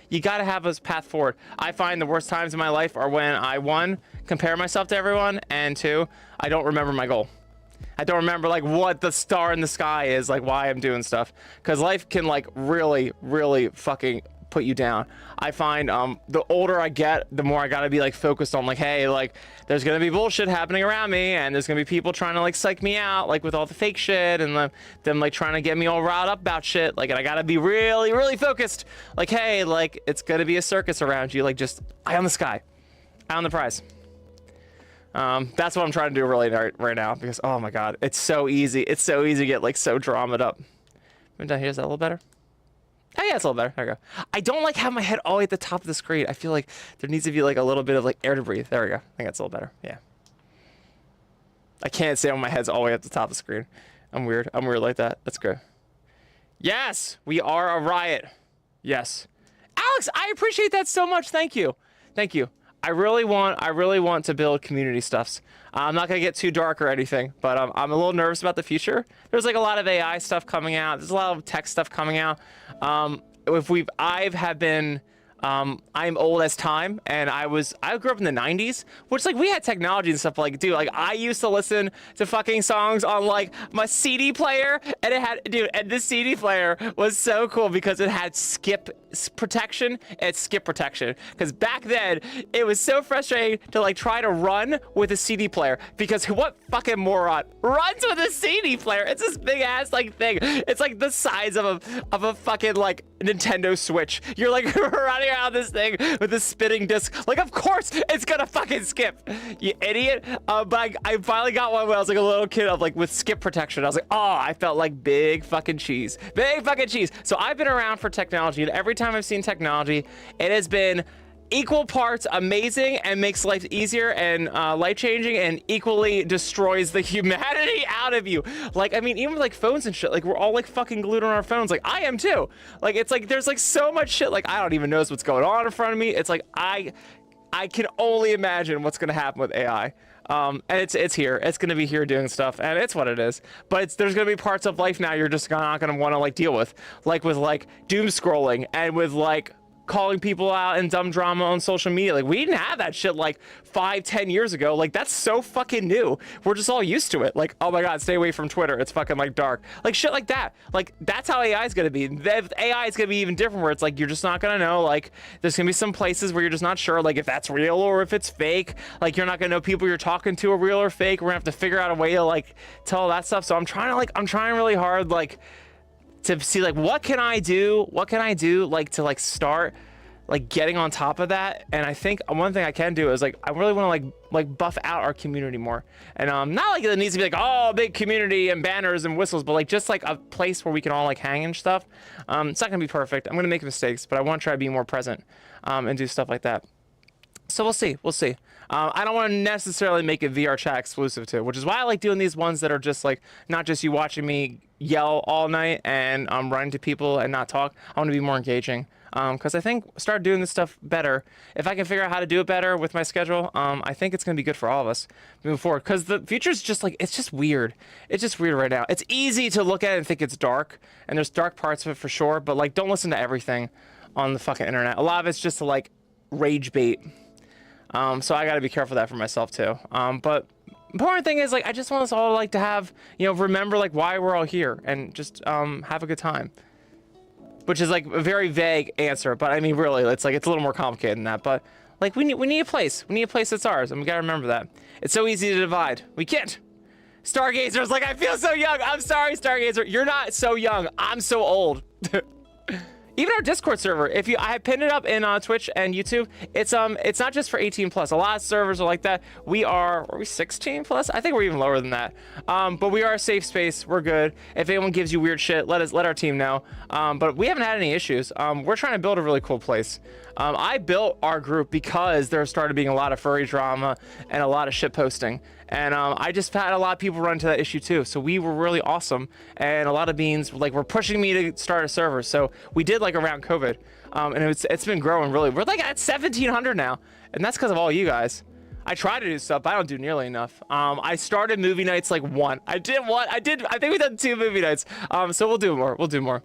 Speaker 1: you got to have a path forward. I find the worst times in my life are when I, one, compare myself to everyone, and two, I don't remember my goal. I don't remember like what the star in the sky is, like why I'm doing stuff, because life can like really fucking put you down. I find the older I get, the more I gotta be like focused on like, hey, like there's gonna be bullshit happening around me, and there's gonna be people trying to like psych me out, like with all the fake shit, and them like trying to get me all riled up about shit, like, and I gotta be really focused, like, hey, like it's gonna be a circus around you, like just eye on the sky, eye on the prize. That's what I'm trying to do really right now, because oh my god, it's so easy to get like so dramaed up. Maybe down here, is that a little better? Oh yeah, it's a little better. There we go. I don't like having my head all the way at the top of the screen. I feel like there needs to be like a little bit of like air to breathe. There we go. I think that's a little better. Yeah. I can't say when my head's all the way at the top of the screen. I'm weird like that. That's good. Yes, we are a riot. Yes. Alex, I appreciate that so much. Thank you. Thank you. I really want to build community stuffs. I'm not gonna get too dark or anything, but I'm a little nervous about the future. There's like a lot of AI stuff coming out. There's a lot of tech stuff coming out. I'm old as time, and I grew up in the 90s, which like we had technology and stuff. Like, dude, like I used to listen to fucking songs on like my CD player, and and this CD player was so cool because it had skip protection and skip protection. Because back then it was so frustrating to like try to run with a CD player, because what fucking moron runs with a CD player? It's this big ass like thing. It's like the size of a fucking like Nintendo Switch. You're like running around this thing with a spinning disc. Like, of course it's gonna fucking skip, you idiot. But I finally got one when I was like a little kid of like with skip protection. I was like, oh, I felt like big fucking cheese. Big fucking cheese. So I've been around for technology, and every time I've seen technology, it has been equal parts amazing and makes life easier and life-changing, and equally destroys the humanity out of you. Like, I mean, even with like phones and shit, like we're all like fucking glued on our phones. Like I am too. Like it's like there's like so much shit like I don't even know what's going on in front of me. It's like I can only imagine what's gonna happen with AI. And it's here. It's gonna be here doing stuff, and it's what it is. But there's gonna be parts of life now you're just not gonna want to like deal with, like with like doom scrolling and with like calling people out in dumb drama on social media. Like we didn't have that shit like 5-10 years ago. Like that's so fucking new. We're just all used to it. Like, oh my god, stay away from Twitter, it's fucking like dark, like shit like that. Like that's how AI is gonna be. AI is gonna be even different, where it's like you're just not gonna know. Like there's gonna be some places where you're just not sure like if that's real or if it's fake. Like you're not gonna know people you're talking to are real or fake. We're gonna have to figure out a way to like tell all that stuff. So I'm trying really hard like to see like what can I do like to like start like getting on top of that. And I think one thing I can do is like I really want to like buff out our community more, and not like it needs to be like oh big community and banners and whistles, but like just like a place where we can all like hang and stuff. It's not gonna be perfect, I'm gonna make mistakes, but I want to try to be more present and do stuff like that. So we'll see. I don't want to necessarily make it VR chat exclusive too, which is why I like doing these ones that are just like not just you watching me yell all night and run to people and not talk. I want to be more engaging, because I think start doing this stuff better. If I can figure out how to do it better with my schedule, I think it's gonna be good for all of us moving forward. Because the future's just like it's just weird. It's just weird right now. It's easy to look at it and think it's dark, and there's dark parts of it for sure. But like, don't listen to everything on the fucking internet. A lot of it's just to like rage bait. So I got to be careful of that for myself too. But important thing is like I just want us all like to have, you know, remember like why we're all here and just have a good time. Which is like a very vague answer, but I mean really it's like it's a little more complicated than that. But like we need a place. We need a place that's ours, and we got to remember that. It's so easy to divide. We can't. Stargazer's like, I feel so young. I'm sorry, Stargazer. You're not so young. I'm so old. Even our Discord server, I pinned it up in Twitch and YouTube. It's not just for 18 plus. A lot of servers are like that. Are we 16 plus? I think we're even lower than that. But we are a safe space. We're good. If anyone gives you weird shit, let our team know. But we haven't had any issues. We're trying to build a really cool place. I built our group because there started being a lot of furry drama and a lot of shit posting. And I just had a lot of people run into that issue too. So we were really awesome. And a lot of beans like were pushing me to start a server. So we did like around COVID. And it's been growing really. We're like at 1,700 now. And that's because of all you guys. I try to do stuff, but I don't do nearly enough. I started movie nights like one. I think we've done 2 movie nights. So we'll do more.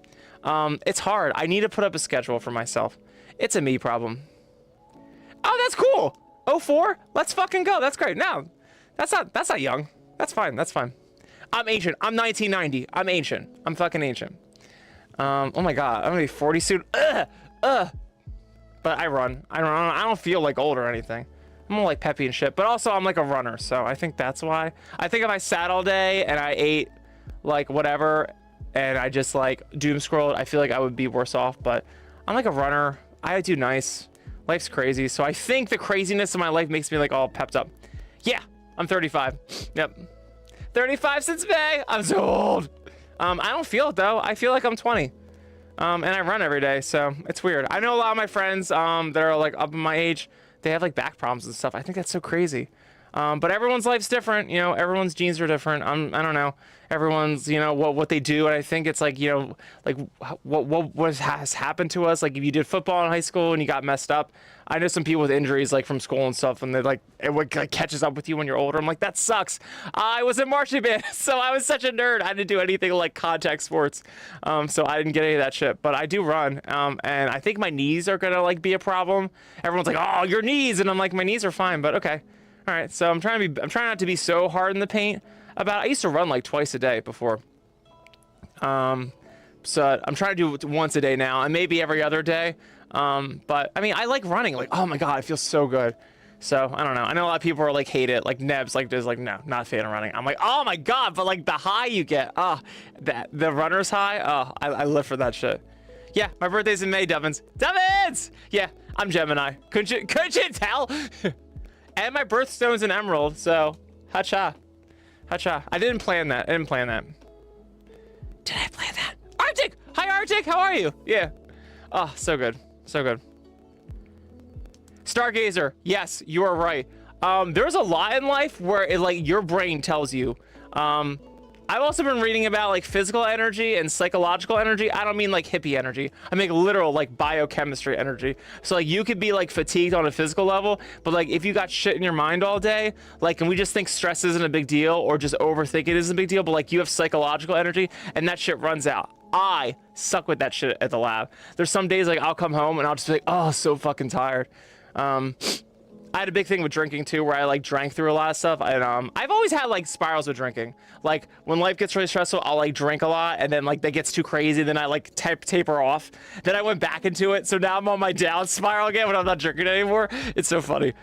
Speaker 1: It's hard. I need to put up a schedule for myself. It's a me problem. Oh, that's cool. 04? Let's fucking go. That's great. No. That's not young. That's fine. I'm ancient. I'm 1990. I'm ancient. I'm fucking ancient. Oh my god. I'm gonna be 40 soon. But I run. I don't feel like old or anything. I'm more like peppy and shit. But also I'm like a runner, so I think that's why. I think if I sat all day and I ate like whatever and I just like doom scrolled, I feel like I would be worse off. But I'm like a runner. I do nice. Life's crazy. So I think the craziness of my life makes me like all pepped up. Yeah. I'm 35. Yep. 35 since May. I'm so old. I don't feel it though. I feel like I'm 20. And I run every day, so it's weird. I know a lot of my friends that are like up in my age, they have like back problems and stuff. I think that's so crazy. But everyone's life's different, you know, everyone's genes are different. I don't know. Everyone's, you know, what they do. And I think it's like, you know, like what has happened to us. Like if you did football in high school and you got messed up, I know some people with injuries like from school and stuff, and they like, it like catches up with you when you're older. I'm like, that sucks. I was in marching band, so I was such a nerd. I didn't do anything like contact sports. So I didn't get any of that shit, but I do run. And I think my knees are gonna like be a problem. Everyone's like, oh, your knees. And I'm like, my knees are fine, but okay. All right, so I'm trying not to be so hard in the paint about. I used to run like twice a day before. So I'm trying to do it once a day now, and maybe every other day. But I mean, I like running. Like, oh my god, it feels so good. So I don't know. I know a lot of people are like hate it. Like Nebs, like there's like no, not a fan of running. I'm like, oh my god, but like the high you get, the runner's high. Oh, I live for that shit. Yeah, my birthday's in May, Dubbins. Dubbins! Yeah, I'm Gemini. Couldn't you tell? And my birthstone's an emerald, so hacha. Hacha. I didn't plan that. Did I plan that? Arctic! Hi, Arctic! How are you? Yeah. Oh, so good. So good. Stargazer. Yes, you are right. There's a lot in life where it, like, your brain tells you. I've also been reading about like physical energy and psychological energy. I don't mean like hippie energy. I mean literal like biochemistry energy. So like you could be like fatigued on a physical level, but like if you got shit in your mind all day, like, and we just think stress isn't a big deal or just overthink it isn't a big deal, but like you have psychological energy and that shit runs out. I suck with that shit at the lab. There's some days like I'll come home and I'll just be like, oh, so fucking tired. I had a big thing with drinking too, where I like drank through a lot of stuff. And I've always had like spirals with drinking. Like when life gets really stressful, I'll like drink a lot, and then like that gets too crazy, then I like taper off. Then I went back into it, so now I'm on my down spiral again when I'm not drinking anymore. It's so funny.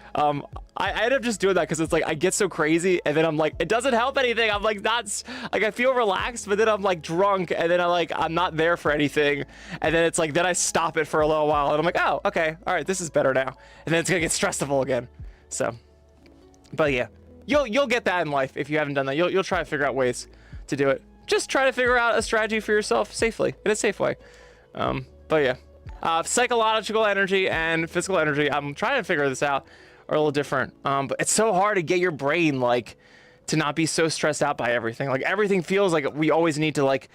Speaker 1: I end up just doing that because it's like I get so crazy, and then I'm like, it doesn't help anything. I'm like not like I feel relaxed, but then I'm like drunk, and then I'm not there for anything, and then it's like then I stop it for a little while, and I'm like, oh, okay, all right, this is better now, and then it's gonna get stressful again. So, but yeah, you'll get that in life if you haven't done that. You'll try to figure out ways to do it. Just try to figure out a strategy for yourself safely in a safe way. But yeah, psychological energy and physical energy. I'm trying to figure this out. Are a little different. But it's so hard to get your brain like to not be so stressed out by everything. Like everything feels like we always need to like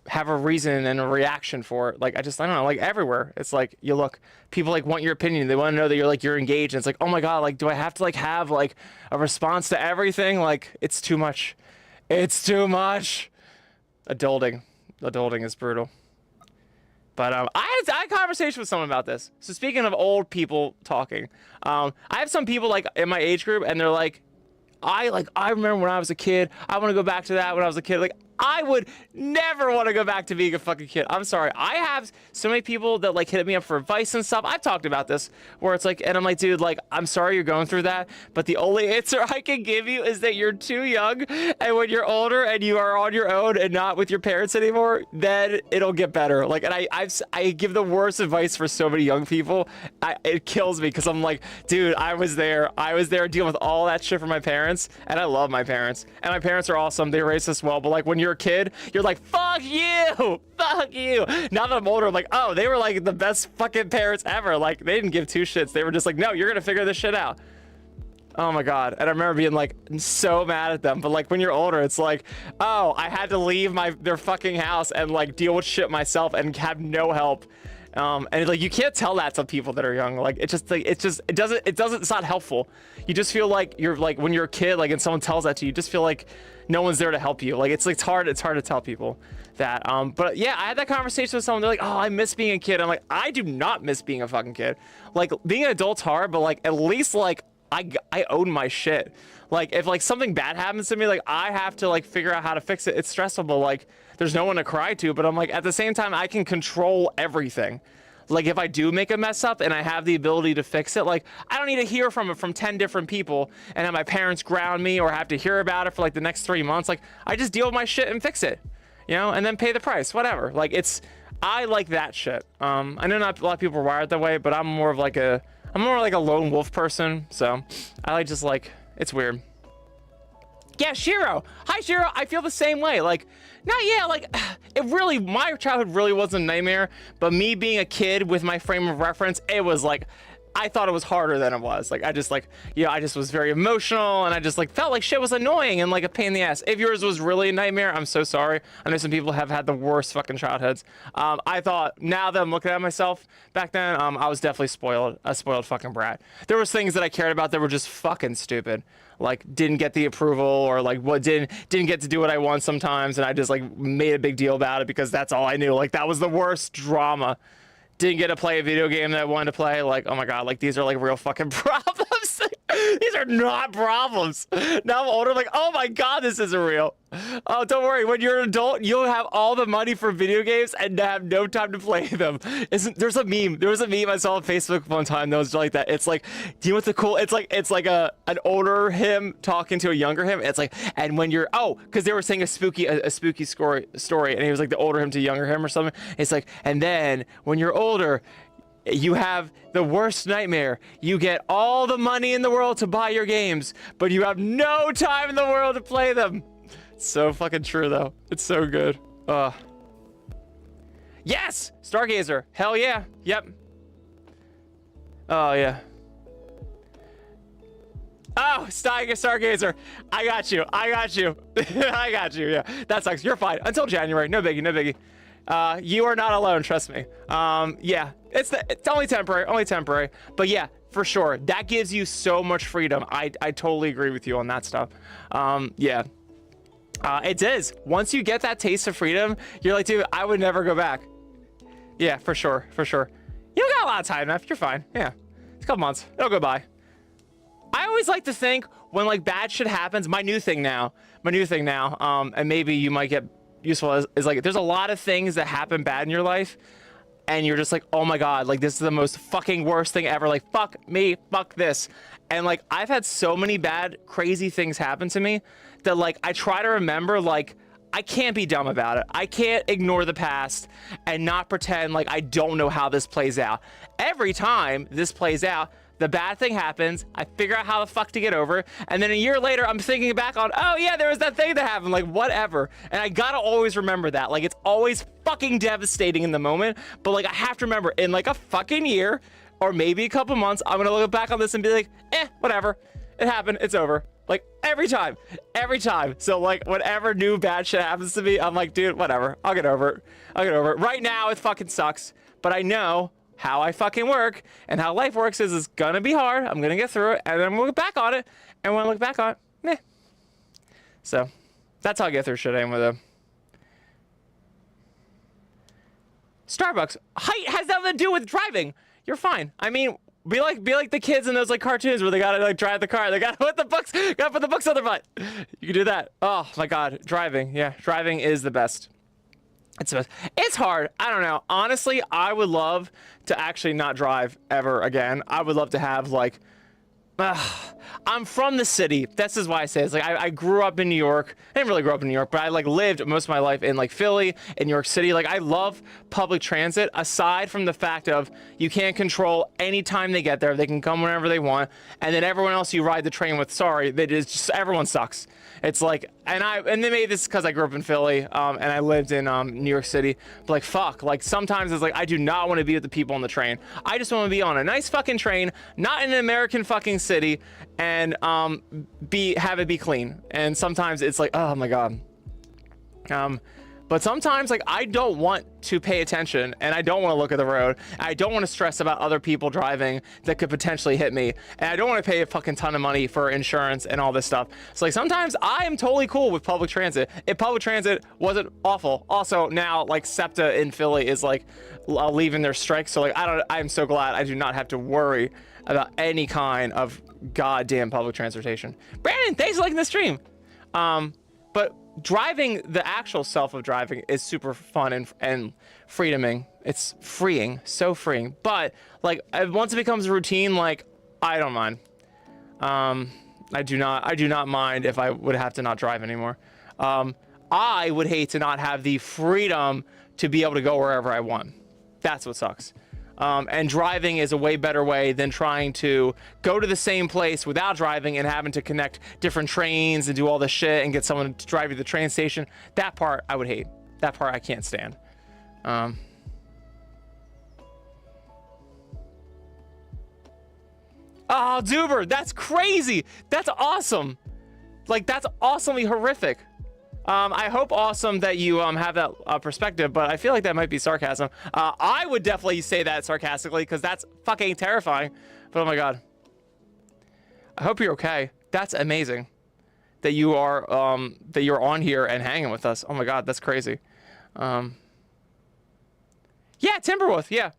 Speaker 1: have a reason and a reaction for it. Like I don't know, like everywhere it's like you look, people like want your opinion, they want to know that you're engaged, and it's like, oh my god, like do I have to like have like a response to everything? Like it's too much. Adulting is brutal. But I had a conversation with someone about this. So speaking of old people talking, I have some people like in my age group, and they're like, I remember when I was a kid, I want to go back to that when I was a kid. Like I would never want to go back to being a fucking kid. I'm sorry. I have so many people that like hit me up for advice and stuff. I've talked about this where it's like, and I'm like, dude, like, I'm sorry you're going through that, but the only answer I can give you is that you're too young, and when you're older and you are on your own and not with your parents anymore, then it'll get better. Like, and I give the worst advice for so many young people. It kills me because I'm like, dude, I was there dealing with all that shit for my parents, and I love my parents, and my parents are awesome. They raised us well, but like when you're a kid, you're like, fuck you. Now that I'm older, I'm like, oh, they were like the best fucking parents ever. Like they didn't give two shits. They were just like, no, you're gonna figure this shit out. Oh my god. And I remember being like so mad at them, but like when you're older, it's like, oh, I had to leave their fucking house and like deal with shit myself and have no help. And like you can't tell that to people that are young. Like it's not helpful. You just feel like you're like when you're a kid, like, and someone tells that to you, you just feel like no one's there to help you. Like it's hard to tell people that. But yeah, I had that conversation with someone. They're like, oh, I miss being a kid. I'm like, I do not miss being a fucking kid. Like being an adult's hard, but like at least like I own my shit. Like if like something bad happens to me, like I have to like figure out how to fix it. It's stressful, but like there's no one to cry to. But I'm like, at the same time, I can control everything. Like if I do make a mess up and I have the ability to fix it, like I don't need to hear from 10 different people and have my parents ground me or have to hear about it for like the next 3 months. Like I just deal with my shit and fix it, you know, and then pay the price, whatever. Like I like that shit. I know not a lot of people are wired that way, but I'm more like a lone wolf person. So I like just like, it's weird. Yeah, Shiro. Hi, Shiro. I feel the same way. Like, my childhood really wasn't a nightmare, but me being a kid with my frame of reference, it was like I thought it was harder than it was. Like, I just like, you know, I just was very emotional, and I just like felt like shit was annoying and like a pain in the ass. If yours was really a nightmare, I'm so sorry. I know some people have had the worst fucking childhoods. I thought, now that I'm looking at myself, back then, I was definitely spoiled, a spoiled fucking brat. There was things that I cared about that were just fucking stupid. Like, didn't get the approval, or like what didn't get to do what I want sometimes, and I just like made a big deal about it because that's all I knew. Like, that was the worst drama. Didn't get to play a video game that I wanted to play. Like, oh my god, like these are like real fucking problems. These are not problems. Now I'm older, like, oh my god, this isn't real. Oh, don't worry, when you're an adult, you'll have all the money for video games and have no time to play them. There's a meme. There was a meme I saw on Facebook one time that was like that. It's like, do you know what the cool, it's like an older him talking to a younger him. It's like, and when you're, oh, because they were saying a spooky story, and he was like the older him to younger him or something. It's like, and then when you're older, you have the worst nightmare. You get all the money in the world to buy your games, but you have no time in the world to play them. It's so fucking true, though. It's so good. Yes! Stargazer. Hell yeah. Yep. Oh, yeah. Oh, Stargazer. I got you. I got you. I got you. Yeah. That sucks. You're fine. Until January. No biggie. No biggie. You are not alone, trust me. Yeah, it's only temporary, but yeah, for sure, that gives you so much freedom. I totally agree with you on that stuff. Yeah, it is. Once you get that taste of freedom, you're like, dude, I would never go back. Yeah, for sure. You got a lot of time left. You're fine. Yeah, it's a couple months. It'll go by. I always like to think when like bad shit happens, my new thing now, and maybe you might get useful is like, there's a lot of things that happen bad in your life and you're just like, oh my god, like this is the most fucking worst thing ever, like fuck me, fuck this. And like, I've had so many bad crazy things happen to me that like I try to remember, like, I can't be dumb about it. I can't ignore the past and not pretend like I don't know how this plays out. Every time this plays out, the bad thing happens, I figure out how the fuck to get over it, and then a year later, I'm thinking back on, oh yeah, there was that thing that happened, like whatever. And I gotta always remember that. Like, it's always fucking devastating in the moment, but like I have to remember, in like a fucking year, or maybe a couple months, I'm gonna look back on this and be like, whatever. It happened, it's over. Like, every time. So like, whenever new bad shit happens to me, I'm like, dude, whatever. I'll get over it. Right now, it fucking sucks, but I know how I fucking work and how life works is it's gonna be hard. I'm gonna get through it, and then we'll look back on it. And when I look back on it, meh. So that's how I get through shit anyway, though. Starbucks. Height has nothing to do with driving. You're fine. I mean, be like the kids in those like cartoons where they gotta like drive the car. They gotta put the books on their butt. You can do that. Oh my god, driving. Yeah, driving is the best. It's hard. I don't know. Honestly, I would love to actually not drive ever again. I would love to have like, I'm from the city. This is why I say it's like I grew up in New York. I didn't really grow up in New York, but I like lived most of my life in like Philly, in New York City. Like, I love public transit, aside from the fact of you can't control any time they get there. They can come whenever they want, and then everyone else you ride the train with, sorry, that is just, everyone sucks. It's like, and they made this because I grew up in Philly, and I lived in New York City. But like, fuck, like sometimes it's like I do not want to be with the people on the train. I just want to be on a nice fucking train, not in an American fucking city, and have it be clean. And sometimes it's like, oh my god. But sometimes, like, I don't want to pay attention, and I don't want to look at the road. I don't want to stress about other people driving that could potentially hit me, and I don't want to pay a fucking ton of money for insurance and all this stuff. So like, sometimes I am totally cool with public transit if public transit wasn't awful. Also, now like SEPTA in Philly is like leaving their strike, so like I'm so glad I do not have to worry about any kind of goddamn public transportation. Brandon, thanks for liking the stream. But driving, the actual self of driving, is super fun and freedoming. It's freeing, so freeing. But like, once it becomes a routine, like, I don't mind. I do not mind if I would have to not drive anymore. I would hate to not have the freedom to be able to go wherever I want. That's what sucks. And driving is a way better way than trying to go to the same place without driving and having to connect different trains and do all this shit and get someone to drive you to the train station. That part I would hate. That part I can't stand. Oh, Duber, that's crazy. That's awesome. Like, that's awesomely horrific. I hope awesome that you have that perspective, but I feel like that might be sarcasm. I would definitely say that sarcastically because that's fucking terrifying. But oh my god. I hope you're okay. That's amazing that you are that you're on here and hanging with us. Oh my god, that's crazy. Yeah, Timberwolf, yeah.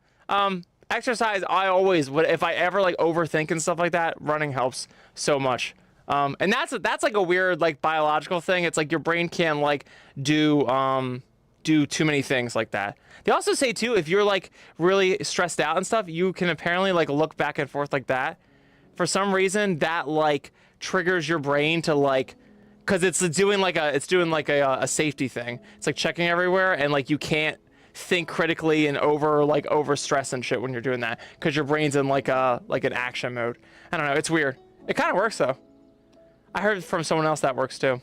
Speaker 1: Exercise, I always would, if I ever like overthink and stuff like that, running helps so much. And that's like a weird like biological thing. It's like your brain can't like do too many things like that. They also say too, if you're like really stressed out and stuff, you can apparently like look back and forth like that. For some reason, that like triggers your brain to like, cause it's doing like a safety thing. It's like checking everywhere, and like you can't think critically and over stress and shit when you're doing that, because your brain's in like an action mode. I don't know, it's weird. It kind of works though. I heard from someone else that works too.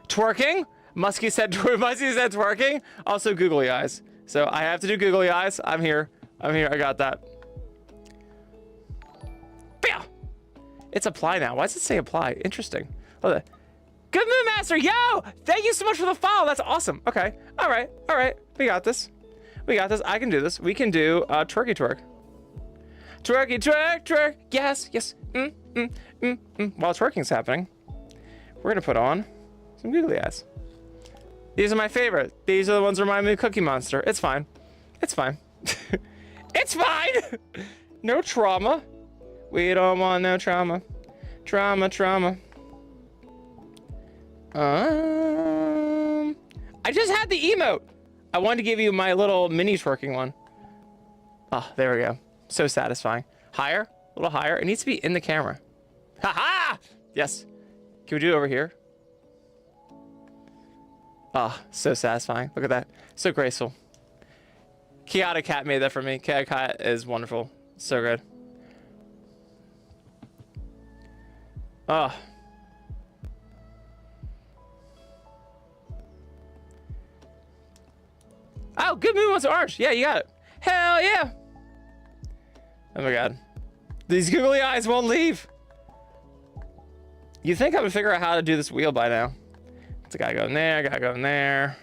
Speaker 1: Twerking? Muskie said twerking. Also googly eyes. So I have to do googly eyes. I'm here. I got that. Bam! It's apply now. Why does it say apply? Interesting. Hold on. Good Moon Master, yo! Thank you so much for the follow. That's awesome. Okay. All right. We got this. I can do this. We can do twerky twerk. Twerky twerk. Yes. While twerking's happening, we're gonna put on some googly eyes. These are my favorite. These are the ones that remind me of Cookie Monster. It's fine. It's fine. No trauma. We don't want no trauma. Trauma. I just had the emote. I wanted to give you my little mini twerking one. Oh, there we go. So satisfying. Higher, a little higher. It needs to be in the camera. Haha! Yes. Can we do it over here? Oh, so satisfying. Look at that. So graceful. Kiata Cat made that for me. Kiata Cat is wonderful. So good. Oh. Oh, Good Moon wants orange. Yeah, you got it. Hell yeah. Oh my god. These googly eyes won't leave. You think I would figure out how to do this wheel by now. It's a gotta go in there, gotta go in there.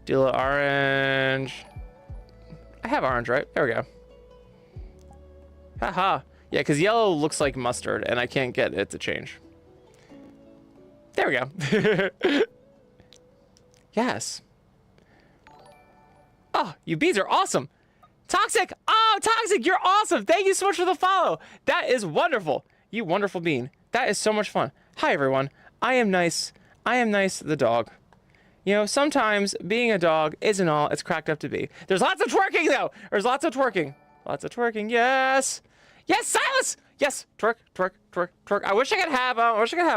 Speaker 1: Do a little orange. I have orange, right? There we go. Haha. Yeah, because yellow looks like mustard, and I can't get it to change. There we go. Yes. Oh, you beads are awesome. Toxic. Oh, Toxic, you're awesome. Thank you so much for the follow. That is wonderful. You wonderful bean. That is so much fun. Hi, everyone. I am Nice. I am Nice the dog. You know, sometimes being a dog isn't all it's cracked up to be. There's lots of twerking, though. There's lots of twerking. Lots of twerking. Yes. Yes, Silas. Yes. Twerk, twerk, twerk, twerk. I wish I could have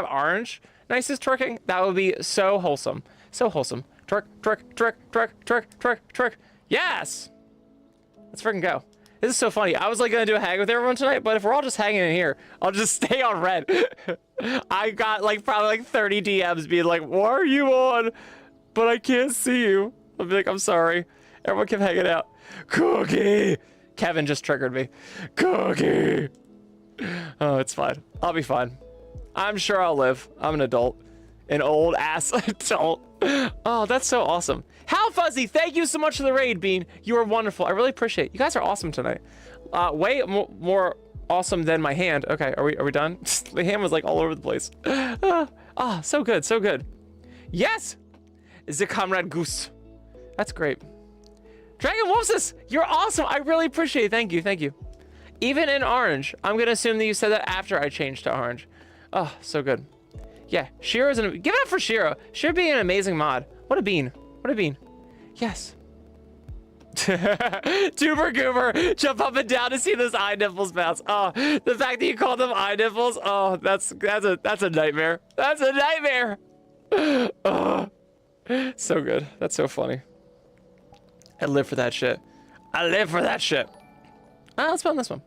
Speaker 1: orange. Nice's twerking. That would be so wholesome. So wholesome. Twerk, twerk, twerk, twerk, twerk, twerk, twerk. Yes. Let's freaking go. This is so funny. I was like gonna do a hang with everyone tonight, but if we're all just hanging in here, I'll just stay on red. I got like probably like 30 DMs being like, "Why are you on? But I can't see you." I'll be like, "I'm sorry." Everyone kept hanging out. Cookie. Kevin just triggered me. Cookie. Oh, it's fine. I'll be fine. I'm sure I'll live. I'm an adult. An old ass adult. Oh, that's so awesome. How Fuzzy, thank you so much for the raid, Bean. You are wonderful. I really appreciate it. You guys are awesome tonight. Way more awesome than my hand. Okay, are we done? The hand was like all over the place. So good, so good. Yes! The Comrade Goose. That's great. Dragon Wolfsus, you're awesome. I really appreciate it. Thank you, thank you. Even in orange, I'm gonna assume that you said that after I changed to orange. Oh, so good. Yeah, Shiro's give it up for Shiro. Shiro being an amazing mod. What a bean. What a bean. Yes. Tuber Goober, jump up and down to see those eye nipples bounce. Oh, the fact that you called them eye nipples. Oh, that's a nightmare. That's a nightmare. Oh, so good. That's so funny. I live for that shit. I live for that shit. Let's put on this one.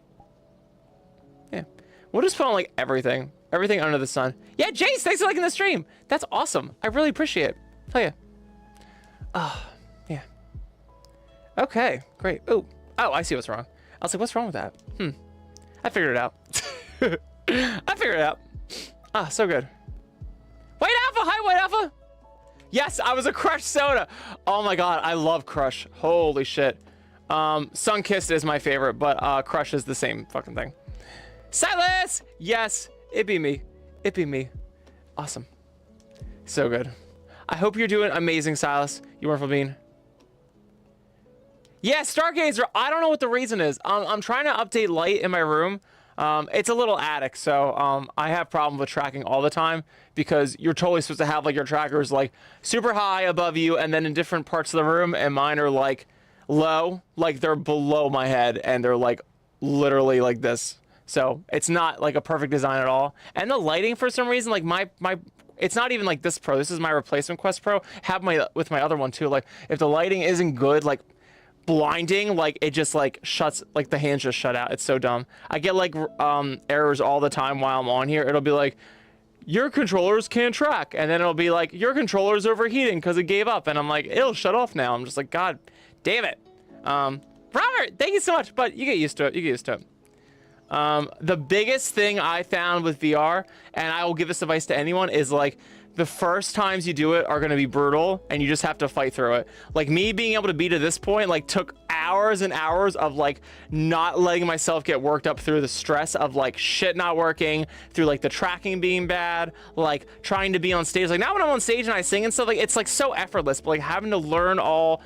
Speaker 1: Yeah, we'll just put on like everything. Everything under the sun. Yeah, Jace, thanks for liking the stream. That's awesome. I really appreciate it. Tell ya. Oh, yeah. Okay, great. Oh, I see what's wrong. I was like, what's wrong with that? I figured it out. I figured it out. Ah, so good. White Alpha, hi White Alpha. Yes, I was a Crush soda. Oh my God, I love Crush. Holy shit. Sunkissed is my favorite, but Crush is the same fucking thing. Silas, yes, it be me. It be me. Awesome. So good. I hope you're doing amazing, Silas. You wonderful bean. Yeah, Stargazer, I don't know what the reason is. I'm trying to update light in my room. It's a little attic, so I have problems with tracking all the time because you're totally supposed to have like your trackers like super high above you and then in different parts of the room, and mine are like low, like they're below my head and they're like literally like this. So it's not like a perfect design at all. And the lighting for some reason, like my it's not even like this Pro. This is my replacement Quest Pro. Have my with my other one too. Like if the lighting isn't good, like blinding, like it just like shuts, like the hands just shut out. It's so dumb. I get like errors all the time while I'm on here. It'll be like your controllers can't track, and then it'll be like your controller's overheating because it gave up, and I'm like it'll shut off now. I'm just like, God damn it. Robert, thank you so much, but you get used to it. You get used to it. The biggest thing I found with VR, and I will give this advice to anyone, is like the first times you do it are going to be brutal and you just have to fight through it. Like me being able to be to this point, like took hours and hours of like not letting myself get worked up through the stress of like shit not working, through like the tracking being bad, like trying to be on stage. Like now when I'm on stage and I sing and stuff, like it's like so effortless, but like having to learn all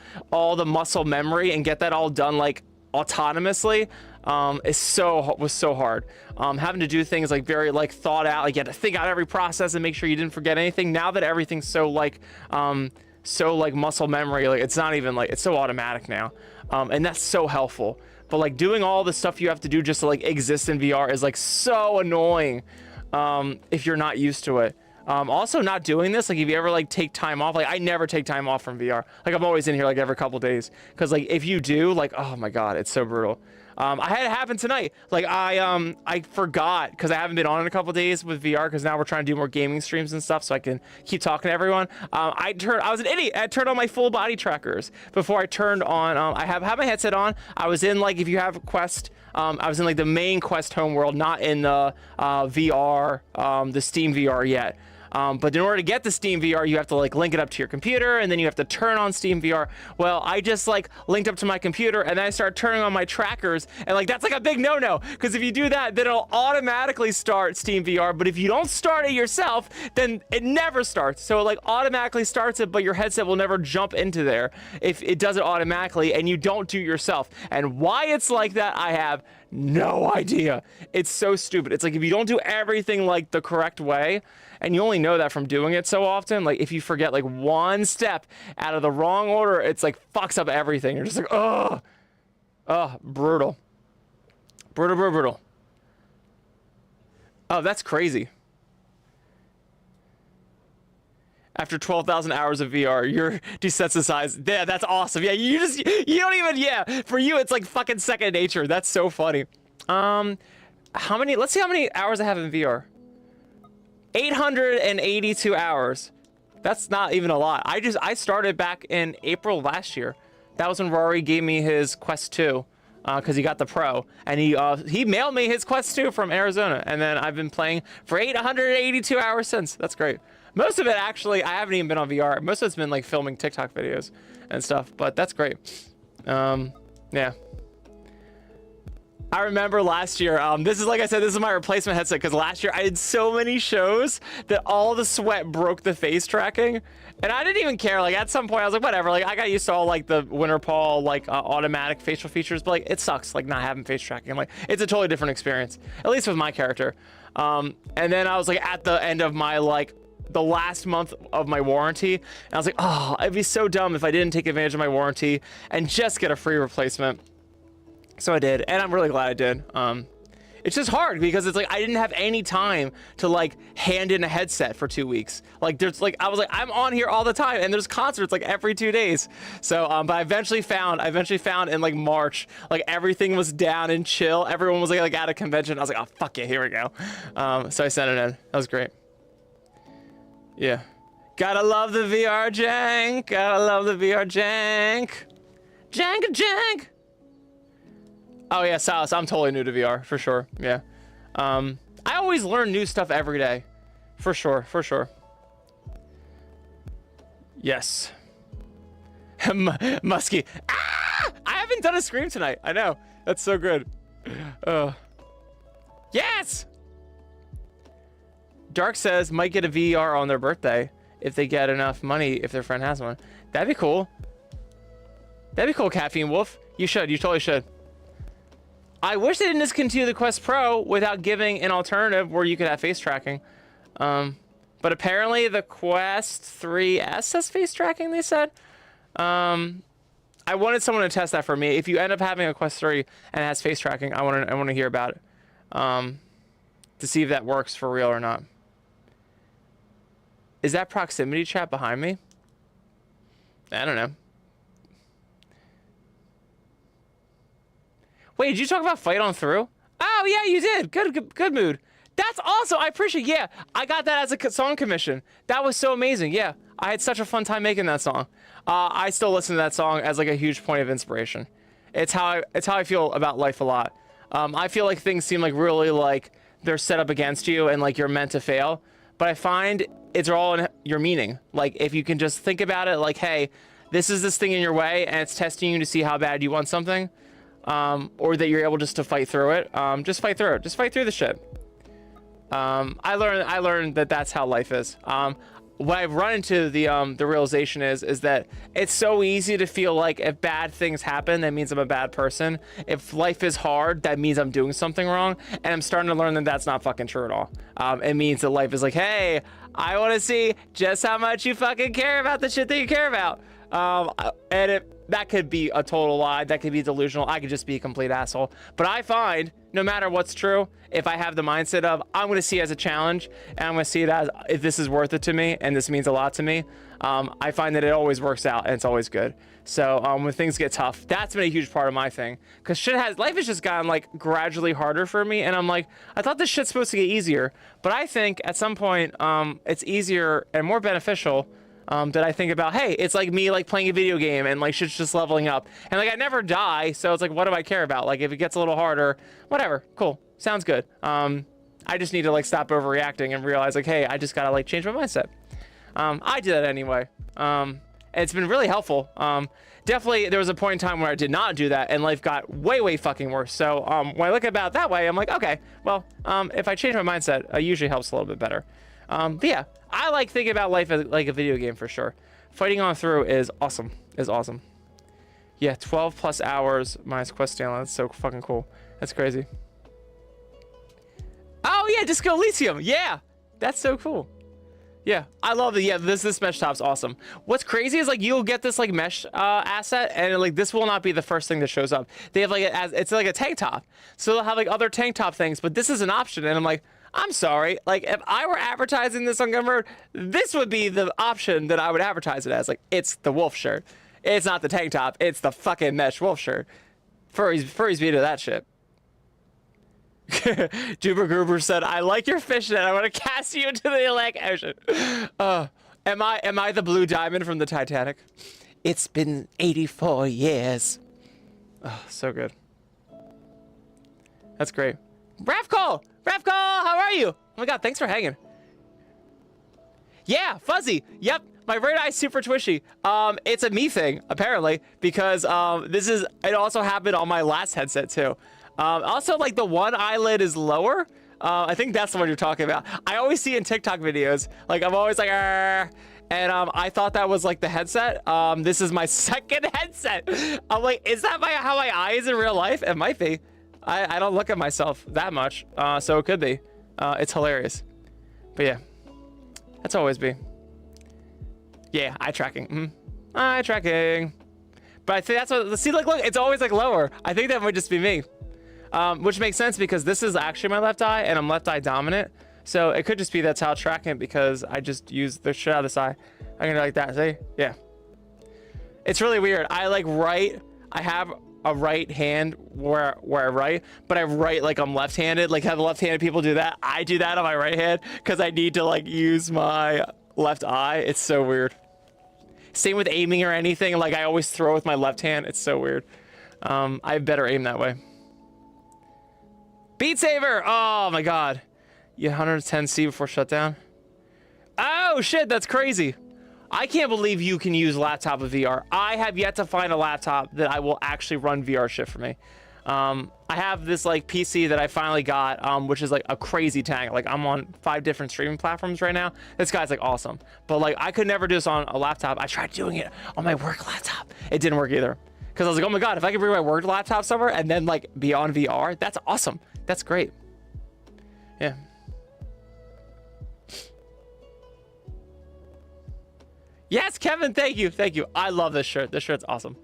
Speaker 1: the muscle memory and get that all done like autonomously was so hard. Having to do things like very like thought out, like you had to think out every process and make sure you didn't forget anything. Now that everything's so like muscle memory, like it's not even like, it's so automatic now, and that's so helpful. But like doing all the stuff you have to do just to like exist in VR is like so annoying if you're not used to it. Also not doing this, like if you ever like take time off, like I never take time off from VR. Like I'm always in here like every couple days, because like if you do, like oh my God, it's so brutal. I had it happen tonight. Like I forgot, because I haven't been on in a couple days with VR, because now we're trying to do more gaming streams and stuff so I can keep talking to everyone. I was an idiot. I turned on my full body trackers before I turned on. I have my headset on. I was in like, if you have a Quest, I was in like the main Quest home world, not in the VR, the Steam VR yet. But in order to get the Steam VR, you have to like link it up to your computer, and then you have to turn on Steam VR. Well, I just like linked up to my computer, and then I started turning on my trackers, and like that's like a big no-no, because if you do that, then it'll automatically start Steam VR. But if you don't start it yourself, then it never starts. So it like automatically starts it, but your headset will never jump into there if it does it automatically and you don't do it yourself. And why it's like that, I have no idea. It's so stupid. It's like if you don't do everything like the correct way, and you only know that from doing it so often, like if you forget like one step out of the wrong order, it's like fucks up everything. You're just like, oh, brutal. Brutal. Oh, that's crazy. After 12,000 hours of VR, you're desensitized. Yeah, that's awesome. Yeah, you don't even, yeah, for you, it's like fucking second nature. That's so funny. Let's see how many hours I have in VR. 882 hours. That's not even a lot. I started back in April last year. That was when Rory gave me his Quest 2, because he got the Pro, and he mailed me his Quest 2 from Arizona, and then I've been playing for 882 hours since. That's great. Most of it, actually, I haven't even been on VR. Most of it's been like filming TikTok videos and stuff, but that's great. Yeah. I remember last year, this is, like I said, this is my replacement headset, because last year I did so many shows that all the sweat broke the face tracking, and I didn't even care. Like at some point I was like, whatever, like I got used to all like the Winterpall like automatic facial features, but like it sucks like not having face tracking. Like it's a totally different experience, at least with my character. And then I was like at the end of my like the last month of my warranty, and I was like, oh, it'd be so dumb if I didn't take advantage of my warranty and just get a free replacement. So I did, and I'm really glad I did. It's just hard because it's like I didn't have any time to like hand in a headset for 2 weeks. Like there's like, I was like, I'm on here all the time, and there's concerts like every 2 days. So but I eventually found in like March, like everything was down and chill. Everyone was like at a convention. I was like, oh fuck yeah, here we go. So I sent it in. That was great. Yeah, gotta love the VR jank. Gotta love the VR jank. Jank. Oh yeah, Silas, I'm totally new to VR for sure. Yeah, I always learn new stuff every day. For sure, for sure. Yes. Muskie. Ah! I haven't done a scream tonight. I know. That's so good. Yes! Dark says might get a VR on their birthday if they get enough money if their friend has one. That'd be cool. That'd be cool, Caffeine Wolf. You should. You totally should. I wish they didn't discontinue the Quest Pro without giving an alternative where you could have face tracking. But apparently the Quest 3S has face tracking, they said. I wanted someone to test that for me. If you end up having a Quest 3 and it has face tracking, I want to hear about it. To see if that works for real or not. Is that proximity chat behind me? I don't know. Wait, did you talk about Fight On Through? Oh, yeah, you did. Good mood. That's awesome. I appreciate it. Yeah, I got that as a song commission. That was so amazing. Yeah, I had such a fun time making that song. I still listen to that song as like a huge point of inspiration. It's how I feel about life a lot. I feel like things seem like really like they're set up against you and like you're meant to fail. But I find it's all in your meaning. Like if you can just think about it like, hey, this is this thing in your way and it's testing you to see how bad you want something. Or that you're able just to fight through it. Just fight through it. Just fight through the shit. I learned that that's how life is. What I've run into the realization is that it's so easy to feel like if bad things happen, that means I'm a bad person. If life is hard, that means I'm doing something wrong. And I'm starting to learn that that's not fucking true at all. It means that life is like, hey, I want to see just how much you fucking care about the shit that you care about. And that could be a total lie. That could be delusional. I could just be a complete asshole. But I find no matter what's true, if I have the mindset of I'm going to see it as a challenge and I'm going to see it as if this is worth it to me and this means a lot to me, I find that it always works out and it's always good. So when things get tough, that's been a huge part of my thing because life has just gotten like gradually harder for me. And I'm like, I thought this shit's supposed to get easier, but I think at some point it's easier and more beneficial that I think about, hey, it's like me like playing a video game and like shit's just leveling up and like I never die, so it's like what do I care about? Like if it gets a little harder, whatever, cool, sounds good. I just need to like stop overreacting and realize like, hey, I just gotta like change my mindset. I did that anyway. It's been really helpful. Definitely there was a point in time where I did not do that and life got way fucking worse. So when I look about it that way, I'm like, okay, well, if I change my mindset, it usually helps a little bit better. But yeah, I like thinking about life as like a video game for sure. Fighting On Through is awesome. Yeah, 12 plus hours minus quest download. That's so fucking cool. That's crazy. Oh yeah, Disco Elysium. Yeah, that's so cool. Yeah, I love it. Yeah, this mesh top's awesome. What's crazy is like you'll get this like mesh asset, and like this will not be the first thing that shows up. They have like it's like a tank top, so they'll have like other tank top things, but this is an option, and I'm like, I'm sorry, like if I were advertising this on Gumroad, this would be the option that I would advertise it as. Like it's the wolf shirt, it's not the tank top, it's the fucking mesh wolf shirt. Furries be to that shit. Juber Gruber said, I like your fishnet. I want to cast you into the Atlantic Ocean. Am I the blue diamond from the Titanic? It's been 84 years. Oh, so good. That's great. Rafcall, how are you? Oh my god, thanks for hanging. Yeah, fuzzy. Yep, my right eye's super twitchy. It's a me thing apparently because it also happened on my last headset too. Also, like the one eyelid is lower. I think that's the one you're talking about. I always see in TikTok videos, like I'm always like, Arr! And I thought that was like the headset. This is my second headset. I'm like, is that how my eye is in real life? It might be. I don't look at myself that much, so it could be. It's hilarious. But yeah, that's always be. Yeah, eye tracking. Eye tracking. But I think that's what. See, like, look, it's always like lower. I think that might just be me. Which makes sense because this is actually my left eye and I'm left eye dominant. So it could just be that's how it's tracking it because I just use the shit out of this eye. I can do like that, see? Yeah. It's really weird. I have a right hand where I write, but I write like I'm left-handed. Like how the left-handed people do that. I do that on my right hand because I need to like use my left eye. It's so weird. Same with aiming or anything. Like I always throw with my left hand. It's so weird. I have better aim that way. Beat Saber. Oh my God. You 110C before shutdown. Oh shit, that's crazy. I can't believe you can use laptop with VR. I have yet to find a laptop that I will actually run VR shit for me. I have this like PC that I finally got, which is like a crazy tank. Like I'm on 5 different streaming platforms right now. This guy's like awesome. But like I could never do this on a laptop. I tried doing it on my work laptop. It didn't work either. Cause I was like, oh my God, if I could bring my work laptop somewhere and then like be on VR, that's awesome. That's great. Yeah. Yes, Kevin, thank you. Thank you. I love this shirt. This shirt's awesome.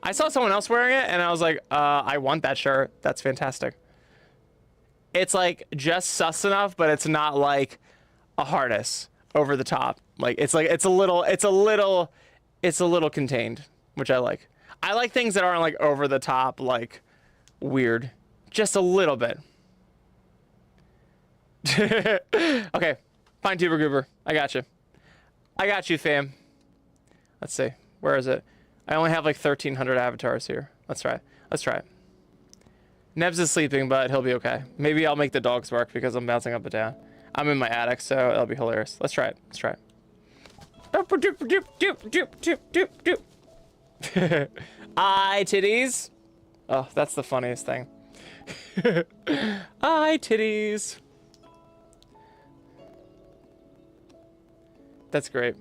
Speaker 1: I saw someone else wearing it and I was like, I want that shirt. That's fantastic. It's like just sus enough, but it's not like a harness over the top. Like it's a little contained, which I like. I like things that aren't like over the top, like weird. Just a little bit. Okay, fine, Tuber Goober. I got you. I got you, fam. Let's see. Where is it? I only have like 1,300 avatars here. Let's try it. Let's try it. Nebs is sleeping, but he'll be okay. Maybe I'll make the dogs bark because I'm bouncing up and down. I'm in my attic, so it'll be hilarious. Let's try it. Let's try it. Eye titties. Oh, that's the funniest thing. Eye titties. That's great.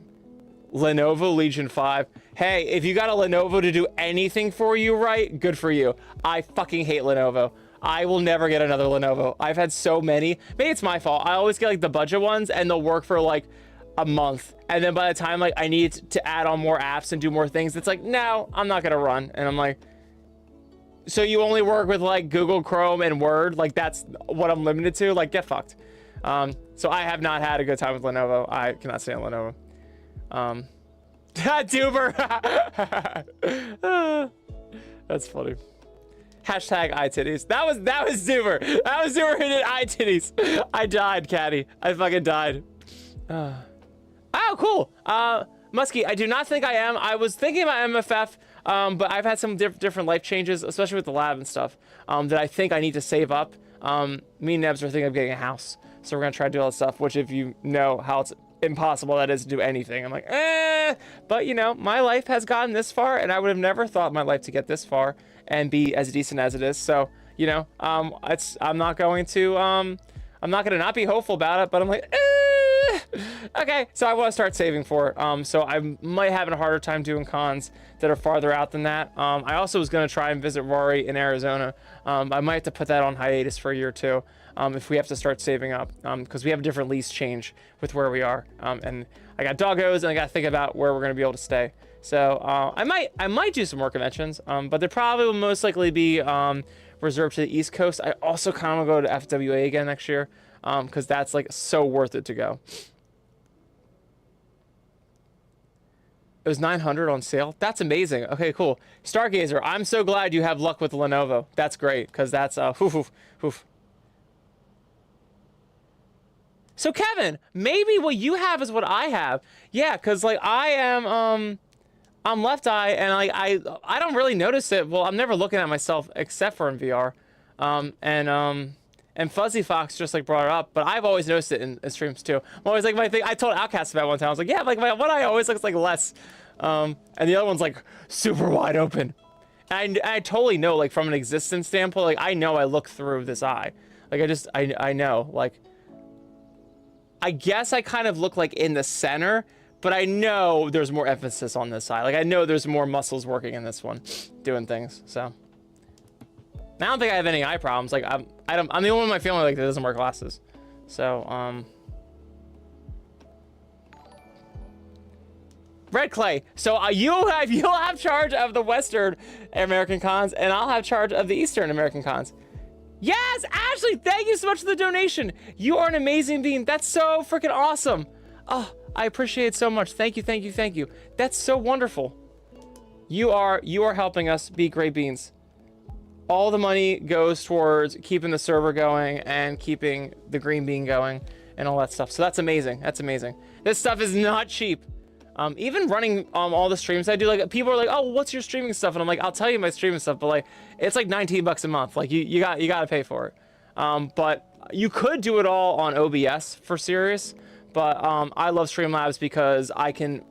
Speaker 1: Lenovo Legion 5. Hey, if you got a Lenovo to do anything for you right, good for you. I fucking hate Lenovo. I will never get another Lenovo. I've had so many. Maybe it's my fault. I always get like the budget ones and they'll work for like a month. And then by the time like I need to add on more apps and do more things, it's like, no, I'm not gonna run. And I'm like, so you only work with like Google Chrome and Word? Like that's what I'm limited to? Like get fucked. So I have not had a good time with Lenovo. I cannot stand Lenovo. Duber. That's funny. Hashtag eye titties. That was Duber. That was Duber who did eye titties. I died, Caddy. I fucking died. Oh, cool. Muskie, I do not think I am. I was thinking about MFF, but I've had some different life changes, especially with the lab and stuff, that I think I need to save up. Me and Nebs are thinking of getting a house. So we're gonna try to do all that stuff, which if you know how it's impossible that is to do anything, I'm like, but you know, my life has gotten this far and I would have never thought my life to get this far and be as decent as it is. So, you know, I'm not going to not be hopeful about it, but I'm like, okay, so I want to start saving for it. So I might have a harder time doing cons that are farther out than that. I also was going to try and visit Rory in Arizona. I might have to put that on hiatus for a year or two if we have to start saving up, because we have a different lease change with where we are. And I got doggos and I got to think about where we're going to be able to stay. So I might do some more conventions, but they probably will most likely be reserved to the East Coast. I also kind of want to go to FWA again next year, because that's like so worth it to go. It was 900 on sale. That's amazing. Okay, cool. Stargazer, I'm so glad you have luck with Lenovo. That's great, because that's hoof. So Kevin, maybe what you have is what I have. Yeah, because like I am I'm left eye and like I don't really notice it. Well, I'm never looking at myself except for in VR. And Fuzzy Fox just like brought it up, but I've always noticed it in streams too. I'm always like my thing. I told Outcast about it one time. I was like, yeah, like my one eye always looks like less, and the other one's like super wide open. And I totally know, like from an existence standpoint, like I know I look through this eye. Like I know, like I guess I kind of look like in the center, but I know there's more emphasis on this side. Like I know there's more muscles working in this one, doing things. So I don't think I have any eye problems. Like I'm the only one in my family like that doesn't wear glasses. So Red Clay. So you'll have charge of the Western American cons, and I'll have charge of the Eastern American cons. Yes, Ashley, thank you so much for the donation. You are an amazing being. That's so freaking awesome. Oh, I appreciate it so much. Thank you. That's so wonderful. You are helping us be great beans. All the money goes towards keeping the server going and keeping the green bean going and all that stuff. So that's amazing. That's amazing. This stuff is not cheap. Even running all the streams I do, like people are like, oh, what's your streaming stuff? And I'm like, I'll tell you my streaming stuff, but like it's like 19 bucks a month. Like you got to pay for it. But you could do it all on OBS for serious, but I love Streamlabs because I can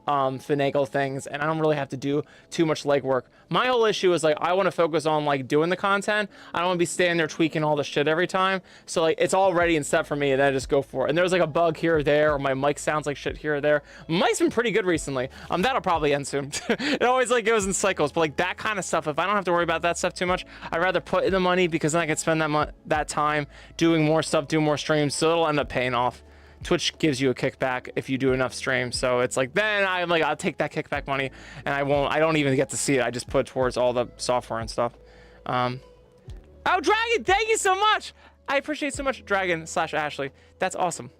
Speaker 1: finagle things and I don't really have to do too much legwork. My whole issue is like I want to focus on like doing the content. I don't want to be standing there tweaking all the shit every time. So like it's all ready and set for me and then I just go for it. And there's like a bug here or there, or my mic sounds like shit here or there. Mic's been pretty good recently. That'll probably end soon. It always like goes in cycles, but like that kind of stuff, if I don't have to worry about that stuff too much, I'd rather put in the money because then I can spend that time doing more stuff, do more streams, so it'll end up paying off. Twitch gives you a kickback if you do enough streams, so it's like then I'm like I'll take that kickback money and I don't even get to see it. I just put it towards all the software and stuff. Oh, Dragon, thank you so much. I appreciate so much, Dragon/Ashley. That's awesome.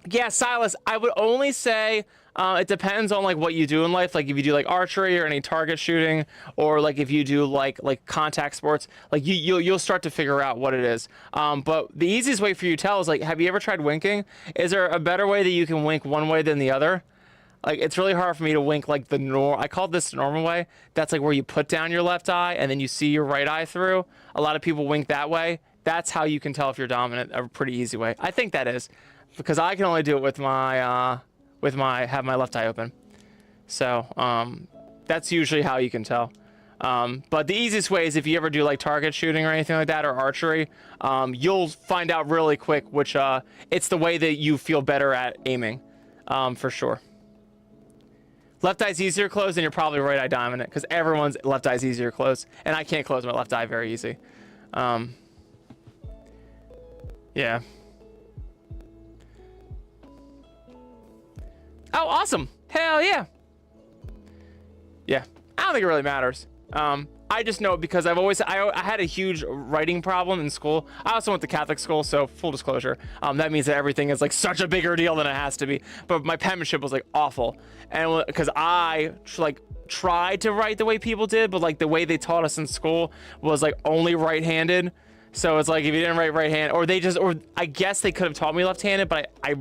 Speaker 1: Yeah, Silas, I would only say it depends on like what you do in life. Like if you do like archery or any target shooting, or like if you do like contact sports, like you'll start to figure out what it is. But the easiest way for you to tell is like, have you ever tried winking? Is there a better way that you can wink one way than the other? Like it's really hard for me to wink like I call this the normal way. That's like where you put down your left eye and then you see your right eye through. A lot of people wink that way. That's how you can tell if you're dominant. A pretty easy way. I think that is, because I can only do it with my have my left eye open. So that's usually how you can tell. But the easiest way is if you ever do like target shooting or anything like that, or archery, you'll find out really quick which it's the way that you feel better at aiming, for sure. Left eye's easier to close, and you're probably right eye dominant, because everyone's left eye's easier to close, and I can't close my left eye very easy. Yeah. Oh, awesome. Hell yeah. Yeah. I don't think it really matters. I just know it because I had a huge writing problem in school. I also went to Catholic school, so full disclosure. That means that everything is like such a bigger deal than it has to be. But my penmanship was like awful. And because I like tried to write the way people did, but like the way they taught us in school was like only right-handed. So it's like if you didn't write right-handed, or I guess they could have taught me left-handed, but I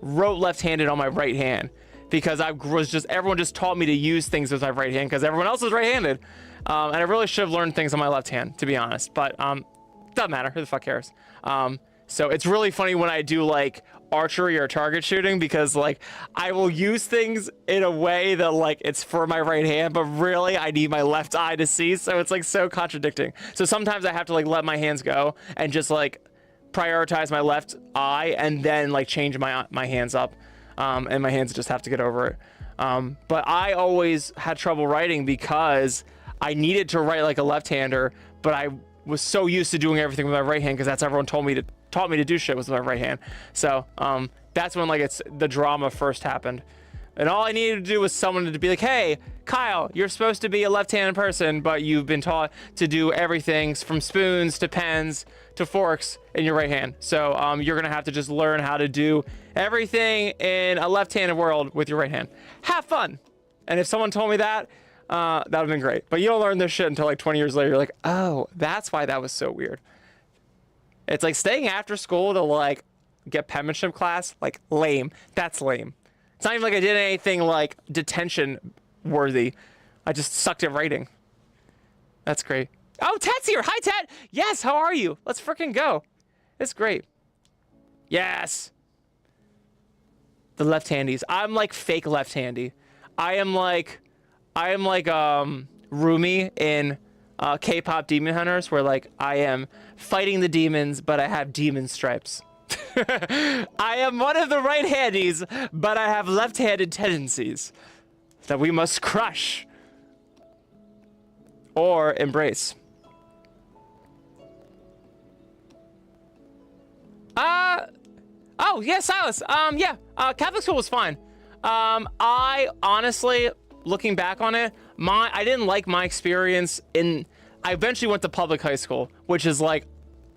Speaker 1: wrote left-handed on my right hand because everyone just taught me to use things with my right hand because everyone else was right-handed. And I really should have learned things on my left hand, to be honest, but doesn't matter. Who the fuck cares? So it's really funny when I do like archery or target shooting, because like I will use things in a way that like it's for my right hand, but really I need my left eye to see. So it's like so contradicting. So sometimes I have to like let my hands go and just like prioritize my left eye and then like change my hands up. And my hands just have to get over it. But I always had trouble writing because I needed to write like a left-hander, but I was so used to doing everything with my right hand because that's everyone taught me to do shit with my right hand. So that's when like the drama first happened. And all I needed to do was someone to be like, hey, Kyle, you're supposed to be a left-handed person, but you've been taught to do everything from spoons to pens to forks in your right hand. So you're gonna have to just learn how to do everything in a left-handed world with your right hand. Have fun. And if someone told me that, that would have been great. But you don't learn this shit until like 20 years later. You're like, oh, that's why that was so weird. It's like staying after school to like get penmanship class, like lame. That's lame. It's not even like I did anything like detention worthy. I just sucked at writing. That's great. Oh, Tet's here. Hi, Tet. Yes, how are you? Let's freaking go. It's great. Yes. The left-handies. I'm like fake left-handy. I am like Rumi in K-pop Demon Hunters, where like I am fighting the demons, but I have demon stripes. I am one of the right-handies, but I have left-handed tendencies that we must crush or embrace. Oh yeah, Silas. Yeah. Catholic school was fine. I honestly, looking back on it, I didn't like my experience I eventually went to public high school, which is like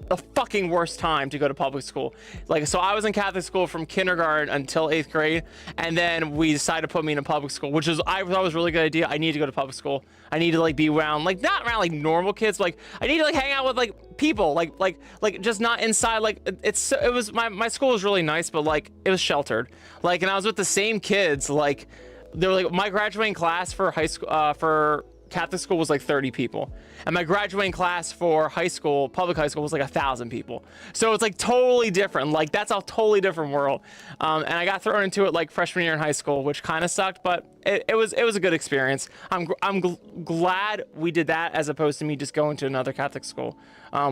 Speaker 1: the fucking worst time to go to public school. Like, so I was in Catholic school from kindergarten until 8th grade, and then we decided to put me in a public school, which is, I thought was a really good idea. I need to go to public school. I need to like be around, like not around like normal kids, like I need to like hang out with like people, like just not inside. Like it was my school was really nice, but like it was sheltered. Like, and I was with the same kids. Like they were like my graduating class for high school, for Catholic school was like 30 people. And my graduating class for high school, public high school, was like 1,000 people. So it's like totally different. Like that's a totally different world. And I got thrown into it like freshman year in high school, which kind of sucked, but it was a good experience. I'm glad we did that as opposed to me just going to another Catholic school,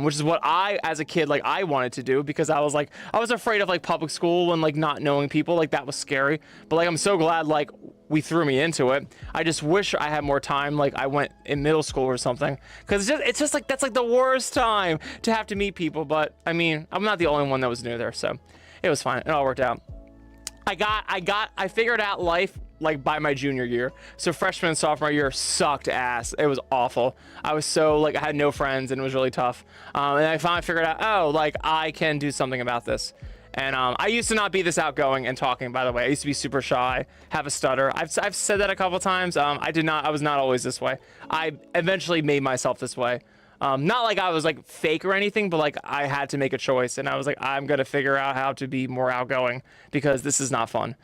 Speaker 1: which is what I, as a kid, like I wanted to do, because I was afraid of like public school and like not knowing people. Like that was scary. But like I'm so glad like we threw me into it. I just wish I had more time. Like I went in middle school or something, because it's just like that's like the worst time to have to meet people. But I mean, I'm not the only one that was new there, so it was fine. It all worked out. I figured out life like by my junior year. So freshman and sophomore year sucked ass. It was awful. I was so like, I had no friends and it was really tough. And I finally figured out, oh, like I can do something about this. And I used to not be this outgoing and talking, by the way. I used to be super shy, have a stutter. I've said that a couple times. I was not always this way. I eventually made myself this way. Not like I was like fake or anything, but like I had to make a choice, and I was like, I'm gonna figure out how to be more outgoing, because this is not fun.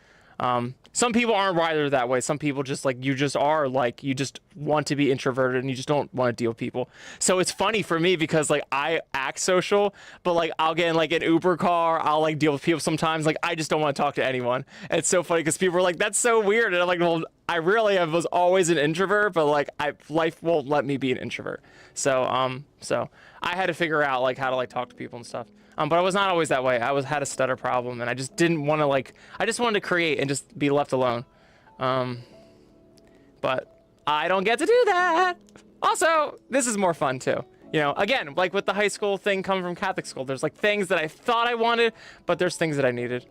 Speaker 1: Some people aren't wired that way. Some people just like, you just are like, you just want to be introverted and you just don't want to deal with people. So it's funny for me because like I act social, but like I'll get in like an Uber car, I'll like deal with people sometimes. Like I just don't want to talk to anyone. And it's so funny because people are like, that's so weird. And I'm like, well, I was always an introvert, but like life won't let me be an introvert. So, so I had to figure out like how to like talk to people and stuff. But I was not always that way. I had a stutter problem, and I just didn't want to like, I just wanted to create and just be left alone. But I don't get to do that. Also, this is more fun too. You know, again, like with the high school thing coming from Catholic school, there's like things that I thought I wanted, but there's things that I needed.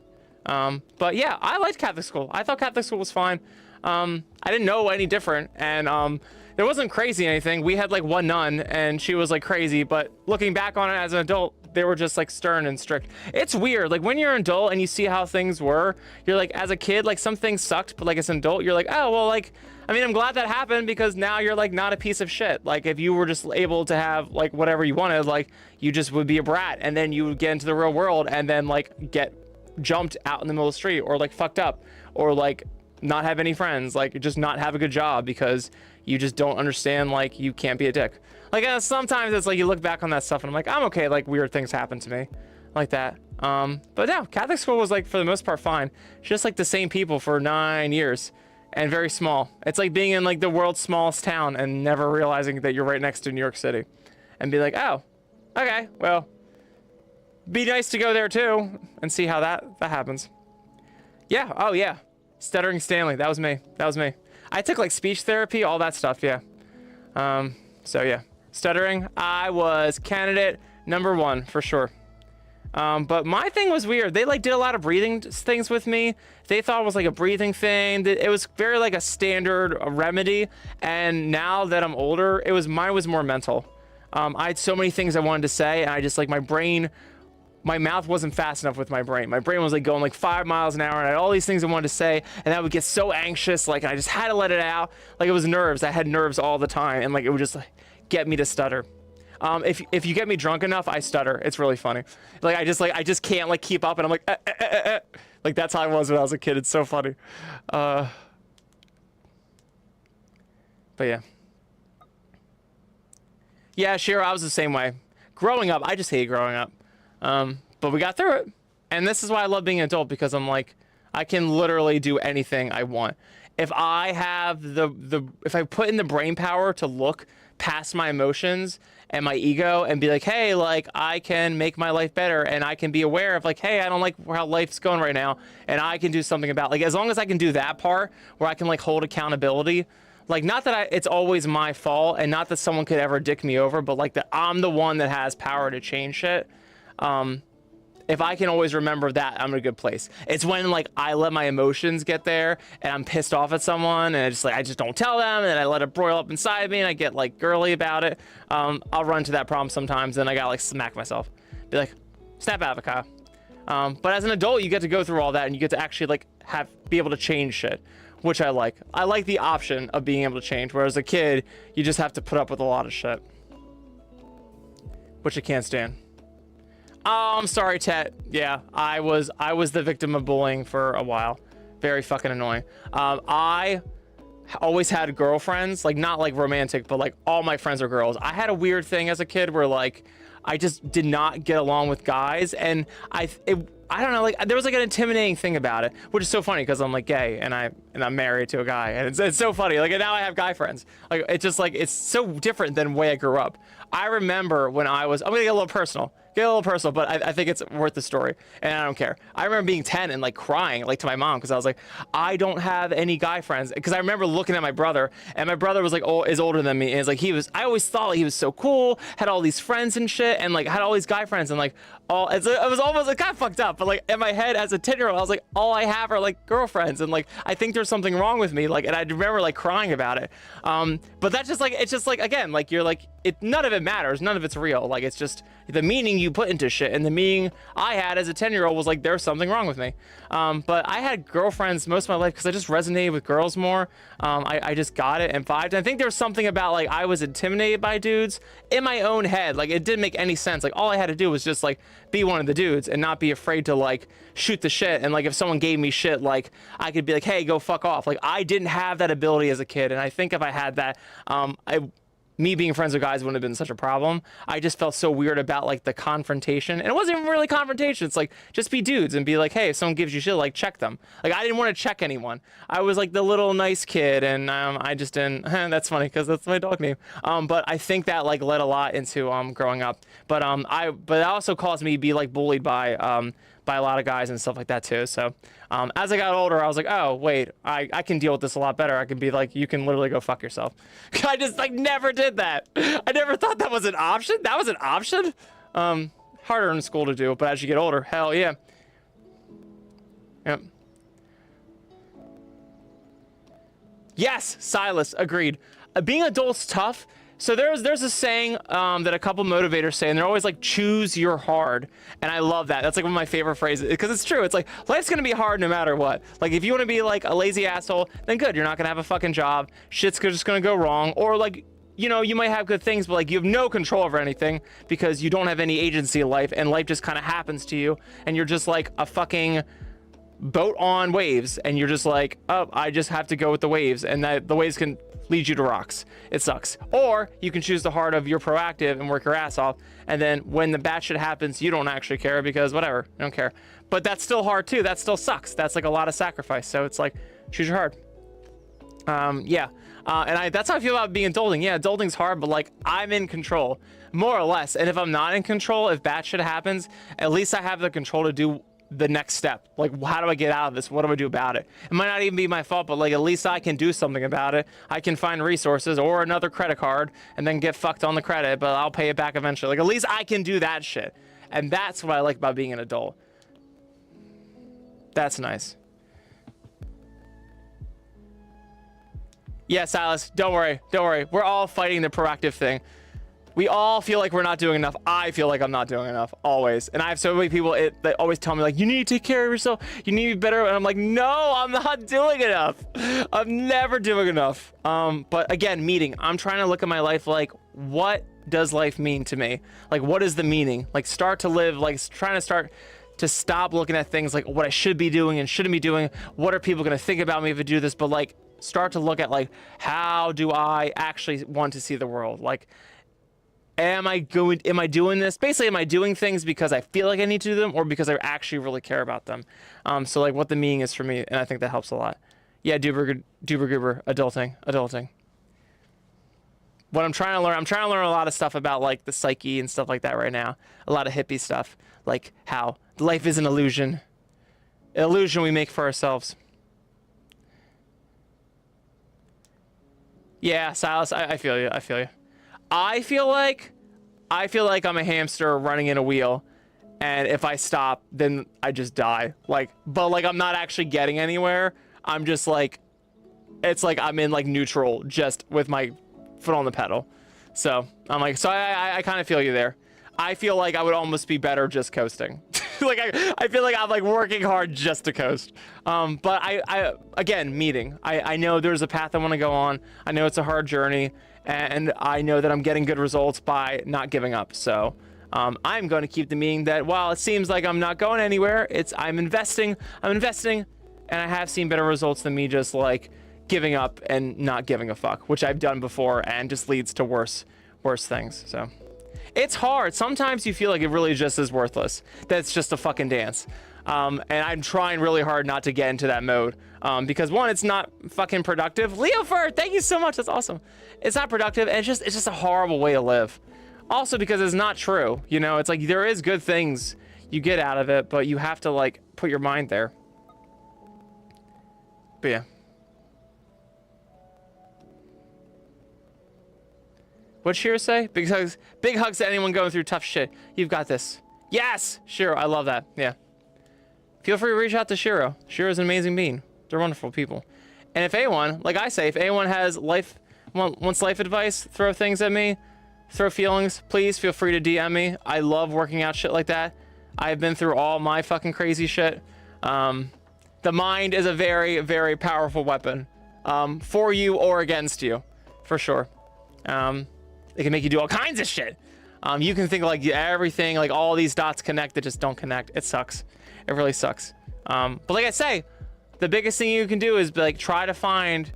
Speaker 1: But yeah, I liked Catholic school. I thought Catholic school was fine. I didn't know any different, and there wasn't crazy anything. We had like one nun, and she was like crazy, but looking back on it as an adult, they were just like stern and strict. It's weird, like when you're an adult and you see how things were, you're like, as a kid, like some things sucked, but like as an adult, you're like, oh, well, like, I mean, I'm glad that happened, because now you're like not a piece of shit. Like if you were just able to have like whatever you wanted, like you just would be a brat, and then you would get into the real world and then like get jumped out in the middle of the street, or like fucked up, or like not have any friends, like just not have a good job because you just don't understand, like you can't be a dick. Like sometimes it's like you look back on that stuff and I'm like, I'm okay, like weird things happen to me like that. But yeah, Catholic school was like for the most part fine. Just like the same people for 9 years, and very small. It's like being in like the world's smallest town and never realizing that you're right next to New York City, and be like, oh, okay, well, be nice to go there too and see how that happens. Yeah, oh yeah, Stuttering Stanley, that was me. I took like speech therapy, all that stuff, yeah. So yeah, stuttering, I was candidate #1 for sure. But my thing was weird. They like did a lot of breathing things with me. They thought it was like a breathing thing. It was very like a standard remedy. And now that I'm older, mine was more mental. I had so many things I wanted to say, and I just like my mouth wasn't fast enough with my brain. My brain was like going like 5 miles an hour, and I had all these things I wanted to say, and I would get so anxious, like I just had to let it out. Like it was nerves. I had nerves all the time, and like it would just like get me to stutter. If you get me drunk enough, I stutter. It's really funny. Like I just can't like keep up, and I'm like like that's how I was when I was a kid. It's so funny. But yeah. Yeah, Shiro, I was the same way. Growing up, I just hated growing up. But we got through it. And this is why I love being an adult, because I'm like, I can literally do anything I want. If I have if I put in the brain power to look past my emotions and my ego and be like, hey, like I can make my life better, and I can be aware of like, hey, I don't like how life's going right now, and I can do something about, like, as long as I can do that part where I can like hold accountability, like not that it's always my fault, and not that someone could ever dick me over, but like that I'm the one that has power to change shit. If I can always remember that, I'm in a good place. It's when like I let my emotions get there and I'm pissed off at someone, and I just don't tell them, and then I let it broil up inside me and I get like girly about it. I'll run to that problem sometimes, and I gotta like smack myself, be like, snap out of it, Kyle. But as an adult, you get to go through all that, and you get to actually like be able to change shit, which I like. I like the option of being able to change, whereas a kid, you just have to put up with a lot of shit, which I can't stand. Oh, I'm sorry, Tet. Yeah, I was the victim of bullying for a while. Very fucking annoying. I always had girlfriends, like not like romantic, but like all my friends are girls. I had a weird thing as a kid where like I just did not get along with guys, and I don't know, like there was like an intimidating thing about it, which is so funny because I'm like gay and I'm married to a guy, and it's so funny. Like now I have guy friends. Like it's just like it's so different than the way I grew up. I remember when I'm gonna get a little personal. But I think it's worth the story, and I don't care. I remember being 10 and like crying like to my mom because I was like, I don't have any guy friends. Because I remember looking at my brother, and my brother was like, is older than me, and it's like I always thought like, he was so cool, had all these friends and shit, and like had all these guy friends, and like it was almost like kind of fucked up. But like in my head as a 10-year-old, I was like, all I have are like girlfriends, and like I think there's something wrong with me. Like, and I remember like crying about it. But that's just like it's just like again like you're like none of it matters, none of it's real. Like it's just the meaning you put into shit, and the meaning I had as a 10-year-old was like there's something wrong with me. But I had girlfriends most of my life because I just resonated with girls more. I just got it and vibed. And I think there was something about like I was intimidated by dudes in my own head. Like it didn't make any sense. Like all I had to do was just like be one of the dudes and not be afraid to like shoot the shit. And like if someone gave me shit, like I could be like, hey, go fuck off. Like I didn't have that ability as a kid, and I think if I had that, me being friends with guys wouldn't have been such a problem. I just felt so weird about like the confrontation, and it wasn't even really confrontation. It's like just be dudes and be like, hey, if someone gives you shit, like check them. Like I didn't want to check anyone. I was like the little nice kid, and I just didn't. That's funny because that's my dog name. But I think that like led a lot into growing up. But it also caused me to be like bullied by a lot of guys and stuff like that too. So as I got older, I was like, oh wait, I can deal with this a lot better. I can be like, you can literally go fuck yourself. I just like never did that. I never thought that was an option. That was an option. Harder in school to do, but as you get older, hell yeah. Yep. Yes, Silas, agreed. Being adult's tough. So there's a saying that a couple motivators say, and they're always like, choose your hard. And I love that. That's like one of my favorite phrases because it's true. It's like life's going to be hard no matter what. Like if you want to be like a lazy asshole, then good. You're not going to have a fucking job. Shit's just going to go wrong. Or like, you know, you might have good things, but like you have no control over anything because you don't have any agency in life, and life just kind of happens to you. And you're just like a fucking boat on waves, and you're just like, oh, I just have to go with the waves, and the waves can lead you to rocks. It sucks. Or you can choose the heart of you're proactive and work your ass off, and then when the bad shit happens, you don't actually care because whatever, I don't care. But that's still hard too. That still sucks. That's like a lot of sacrifice. So it's like, choose your heart. Yeah. And that's how I feel about being adulting. Yeah, adulting's hard, but like I'm in control more or less. And if I'm not in control, if bad shit happens, at least I have the control to do the next step. Like, how do I get out of this? What do I do about it? It might not even be my fault, but like at least I can do something about it. I can find resources or another credit card and then get fucked on the credit, but I'll pay it back eventually. Like at least I can do that shit. And that's what I like about being an adult. That's nice. Yeah, Silas, don't worry. We're all fighting the proactive thing. We all feel like we're not doing enough. I feel like I'm not doing enough, always. And I have so many people that always tell me, like, you need to take care of yourself. You need to be better. And I'm like, no, I'm not doing enough. I'm never doing enough. But again, I'm trying to look at my life like, what does life mean to me? Like, what is the meaning? Like, start to live, like, trying to stop looking at things like what I should be doing and shouldn't be doing. What are people going to think about me if I do this? But, like, start to look at, like, how do I actually want to see the world? Like, am I doing this? Basically, am I doing things because I feel like I need to do them or because I actually really care about them? So like what the meaning is for me, and I think that helps a lot. Yeah, Duber Goober, adulting. What I'm trying to learn a lot of stuff about like the psyche and stuff like that right now. A lot of hippie stuff, like how life is an illusion we make for ourselves. Yeah, Silas, I feel you. I feel like I'm a hamster running in a wheel, and if I stop, then I just die. Like, but like I'm not actually getting anywhere. I'm just like, it's like I'm in like neutral, just with my foot on the pedal. So I'm like, so I kind of feel you there. I feel like I would almost be better just coasting. Like I feel like I'm like working hard just to coast. But I again, meeting. I know there's a path I want to go on. I know it's a hard journey. And I know that I'm getting good results by not giving up. So I'm going to keep the meaning that while it seems like I'm not going anywhere, I'm investing, and I have seen better results than me just like giving up and not giving a fuck, which I've done before and just leads to worse things. So it's hard. Sometimes you feel like it really just is worthless. That's just a fucking dance. And I'm trying really hard not to get into that mode. Because one, it's not fucking productive. Leo Fur, thank you so much. That's awesome. It's not productive, and it's just a horrible way to live. Also because it's not true. You know, it's like there is good things you get out of it, but you have to like put your mind there. But yeah. What'd Shiro say? Big hugs to anyone going through tough shit. You've got this. Yes, Shiro, I love that. Yeah. Feel free to reach out to Shiro. Shiro's an amazing being. They're wonderful people. And if anyone, like I say, if anyone has wants life advice, throw things at me, throw feelings, please feel free to DM me. I love working out shit like that. I've been through all my fucking crazy shit. The mind is a very, very powerful weapon, for you or against you, for sure. It can make you do all kinds of shit. You can think like everything, like all these dots connect that just don't connect. It sucks. It really sucks. But like I say, the biggest thing you can do is like try to find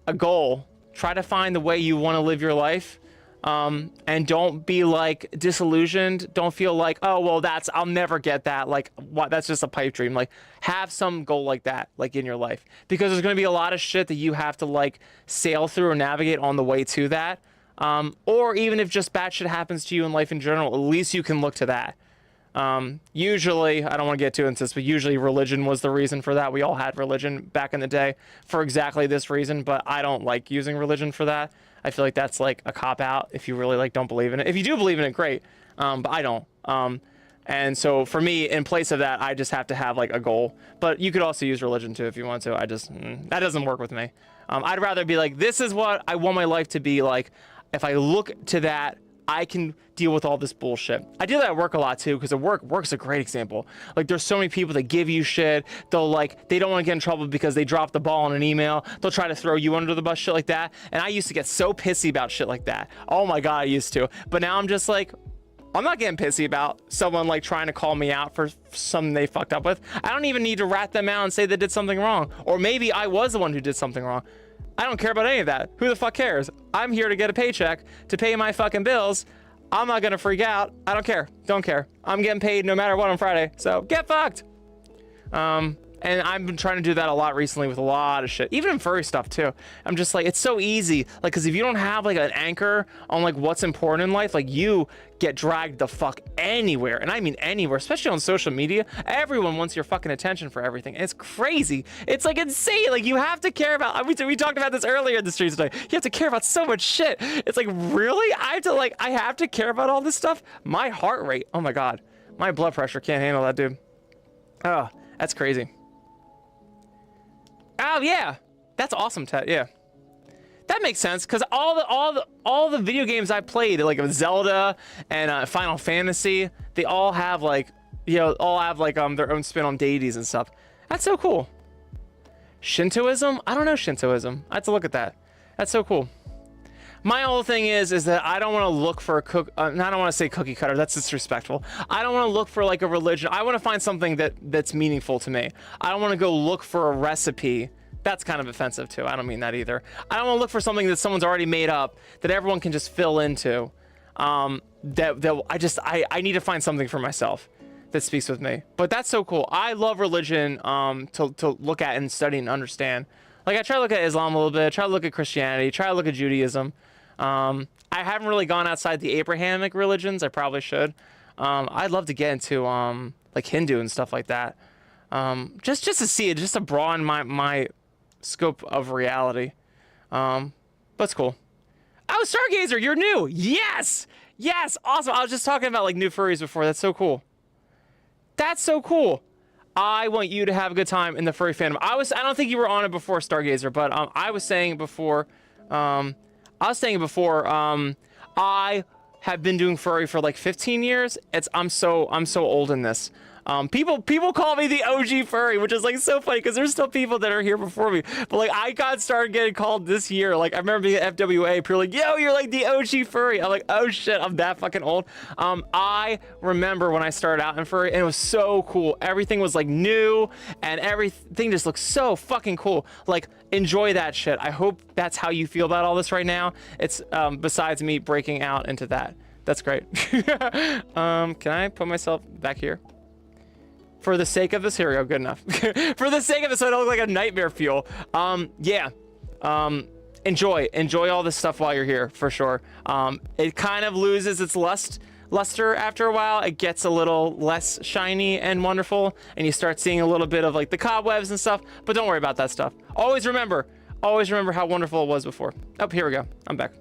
Speaker 1: a goal. Try to find the way you want to live your life. And don't be like disillusioned. Don't feel like, oh, well, I'll never get that. Like, what? That's just a pipe dream. Like, have some goal like that, like in your life, because there's going to be a lot of shit that you have to like sail through or navigate on the way to that. Or even if just bad shit happens to you in life in general, at least you can look to that. Usually, I don't want to get too into this, but usually religion was the reason for that. We all had religion back in the day for exactly this reason, but I don't like using religion for that. I feel like that's like a cop-out if you really like don't believe in it. If you do believe in it, great. But I don't. And so for me, in place of that, I just have to have like a goal. But you could also use religion too if you want to. That doesn't work with me. I'd rather be like, this is what I want my life to be like. If I look to that, I can deal with all this bullshit. I do that at work a lot too, because work's a great example. Like there's so many people that give you shit. They don't want to get in trouble because they dropped the ball on an email. They'll try to throw you under the bus, shit like that. And I used to get so pissy about shit like that. Oh my God, I used to. But now I'm just like, I'm not getting pissy about someone like trying to call me out for something they fucked up with. I don't even need to rat them out and say they did something wrong. Or maybe I was the one who did something wrong. I don't care about any of that. Who the fuck cares? I'm here to get a paycheck to pay my fucking bills. I'm not gonna freak out. I don't care. Don't care. I'm getting paid no matter what on Friday. So get fucked. And I've been trying to do that a lot recently with a lot of shit, even in furry stuff too. I'm just like, it's so easy. Like, cause if you don't have like an anchor on like what's important in life, like you get dragged the fuck anywhere. And I mean anywhere, especially on social media. Everyone wants your fucking attention for everything. It's crazy. It's like insane. Like you have to care about, we talked about this earlier in the streets today. You have to care about so much shit. It's like, really? I have to care about all this stuff? My heart rate, oh my God. My blood pressure can't handle that, dude. Oh, that's crazy. Oh yeah, that's awesome, Ted. Yeah, that makes sense because all the video games I played, like Zelda and Final Fantasy, they all have like, their own spin on deities and stuff. That's so cool. Shintoism? I don't know Shintoism. I have to look at that. That's so cool. My whole thing is that I don't want to look for I don't want to say cookie cutter. That's disrespectful. I don't want to look for like a religion. I want to find something that's meaningful to me. I don't want to go look for a recipe. That's kind of offensive too. I don't mean that either. I don't want to look for something that someone's already made up that everyone can just fill into. I need to find something for myself that speaks with me. But that's so cool. I love religion to look at and study and understand. Like I try to look at Islam a little bit, try to look at Christianity, try to look at Judaism. I haven't really gone outside the Abrahamic religions. I probably should. I'd love to get into like Hindu and stuff like that. Just to see it, just to broaden my scope of reality. But it's cool. Oh, Stargazer, you're new. Yes, awesome. I was just talking about like new furries before. That's so cool. That's so cool. I want you to have a good time in the furry fandom. I don't think you were on it before, Stargazer, but I was saying before. I have been doing furry for like 15 years. I'm so old in this. People call me the OG furry, which is like so funny because there's still people that are here before me. But like I got started getting called this year. Like I remember being at FWA, people were like, yo, you're like the OG furry. I'm like, oh shit, I'm that fucking old. I remember when I started out in furry and it was so cool. Everything was like new and everything just looked so fucking cool. Like enjoy that shit. I hope that's how you feel about all this right now. It's besides me breaking out into that. That's great. Can I put myself back here? For the sake of this, here we go, good enough. For the sake of this, so I don't look like a nightmare fuel. Yeah. Enjoy all this stuff while you're here, for sure. It kind of loses its luster after a while. It gets a little less shiny and wonderful, and you start seeing a little bit of like the cobwebs and stuff, but don't worry about that stuff. Always remember how wonderful it was before. Oh, here we go. I'm back.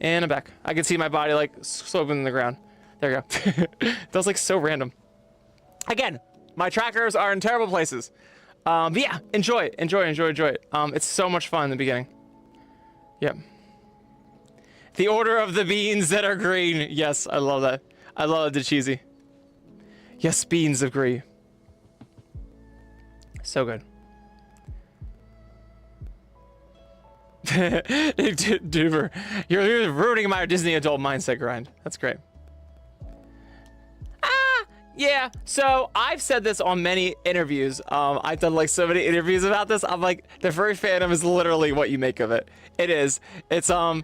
Speaker 1: And I'm back. I can see my body like sloping in the ground. There we go. That was like so random. Again, my trackers are in terrible places. But yeah, enjoy it. It's so much fun in the beginning. Yep. The order of the beans that are green. Yes, I love that. I love it, cheesy. Yes, beans of green. So good. Duber, you're ruining my Disney adult mindset grind. That's great. Yeah, so I've said this on many interviews. I've done like so many interviews about this. I'm like, the furry fandom is literally what you make of it. It is. It's one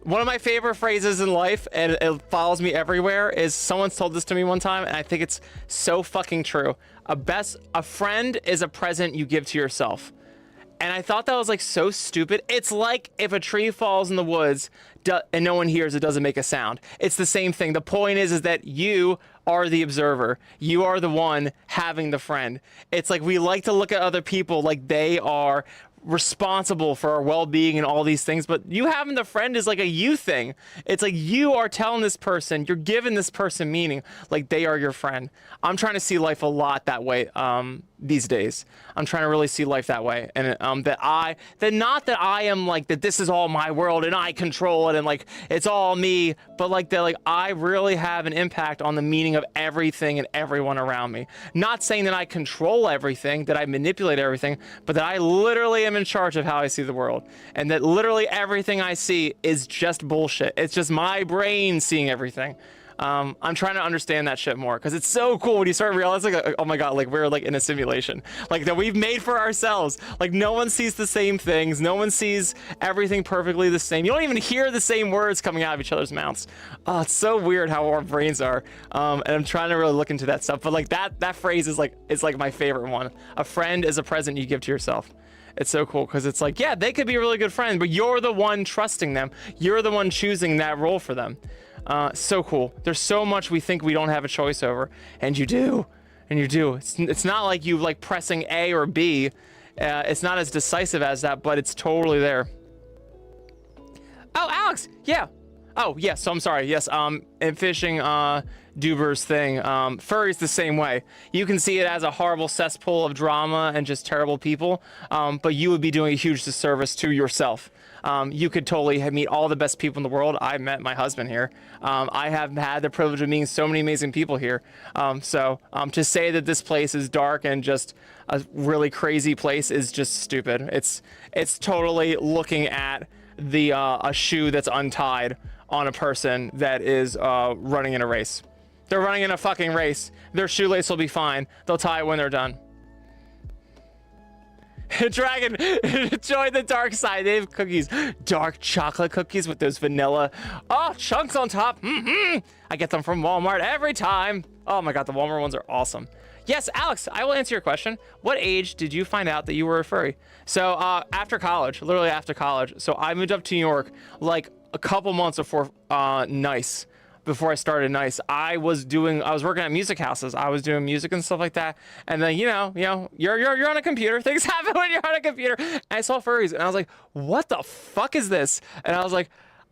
Speaker 1: of my favorite phrases in life, and it follows me everywhere, is someone's told this to me one time, and I think it's so fucking true. A friend is a present you give to yourself. And I thought that was like so stupid. It's like if a tree falls in the woods and no one hears, it doesn't make a sound. It's the same thing. The point is that you are the observer. You are the one having the friend. It's like we like to look at other people like they are responsible for our well-being and all these things, but you having the friend is like a you thing. It's like you are telling this person, you're giving this person meaning, like they are your friend. I'm trying to see life a lot that way these days. I'm trying to really see life that way, and that not that I am like that this is all my world and I control it and like it's all me, but like that like I really have an impact on the meaning of everything and everyone around me. Not saying that I control everything, that I manipulate everything, but that I literally am in charge of how I see the world, and that literally everything I see is just bullshit. It's just my brain seeing everything. I'm trying to understand that shit more because it's so cool when you start realizing, like, oh my god, like we're like in a simulation, like that we've made for ourselves. Like no one sees the same things, no one sees everything perfectly the same. You don't even hear the same words coming out of each other's mouths. Oh, it's so weird how our brains are. And I'm trying to really look into that stuff. But like that phrase is like, it's like my favorite one. A friend is a present you give to yourself. It's so cool because it's like, yeah, they could be a really good friend, but you're the one trusting them. You're the one choosing that role for them. So cool. There's so much we think we don't have a choice over, and you do, and you do. It's not like you like pressing A or B. It's not as decisive as that, but it's totally there. Oh, Alex, yeah. Oh, yes, so I'm sorry. Yes, in fishing, Duber's thing, furry's the same way. You can see it as a horrible cesspool of drama and just terrible people, but you would be doing a huge disservice to yourself. You could totally meet all the best people in the world. I met my husband here. I have had the privilege of meeting so many amazing people here. To say that this place is dark and just a really crazy place is just stupid. It's totally looking at the a shoe that's untied on a person that is running in a race. They're running in a fucking race. Their shoelace will be fine. They'll tie it when they're done. Dragon, join the dark side. They have cookies, dark chocolate cookies with those vanilla, chunks on top. I get them from Walmart every time. Oh my god, the Walmart ones are awesome. Yes, Alex, I will answer your question. What age did you find out that you were a furry? So after college, literally after college. So I moved up to New York like a couple months before NIIC. Before I started NIIC, I was working at music houses. I was doing music and stuff like that. And then, you're on a computer. Things happen when you're on a computer. And I saw furries and I was like, what the fuck is this? And I was like,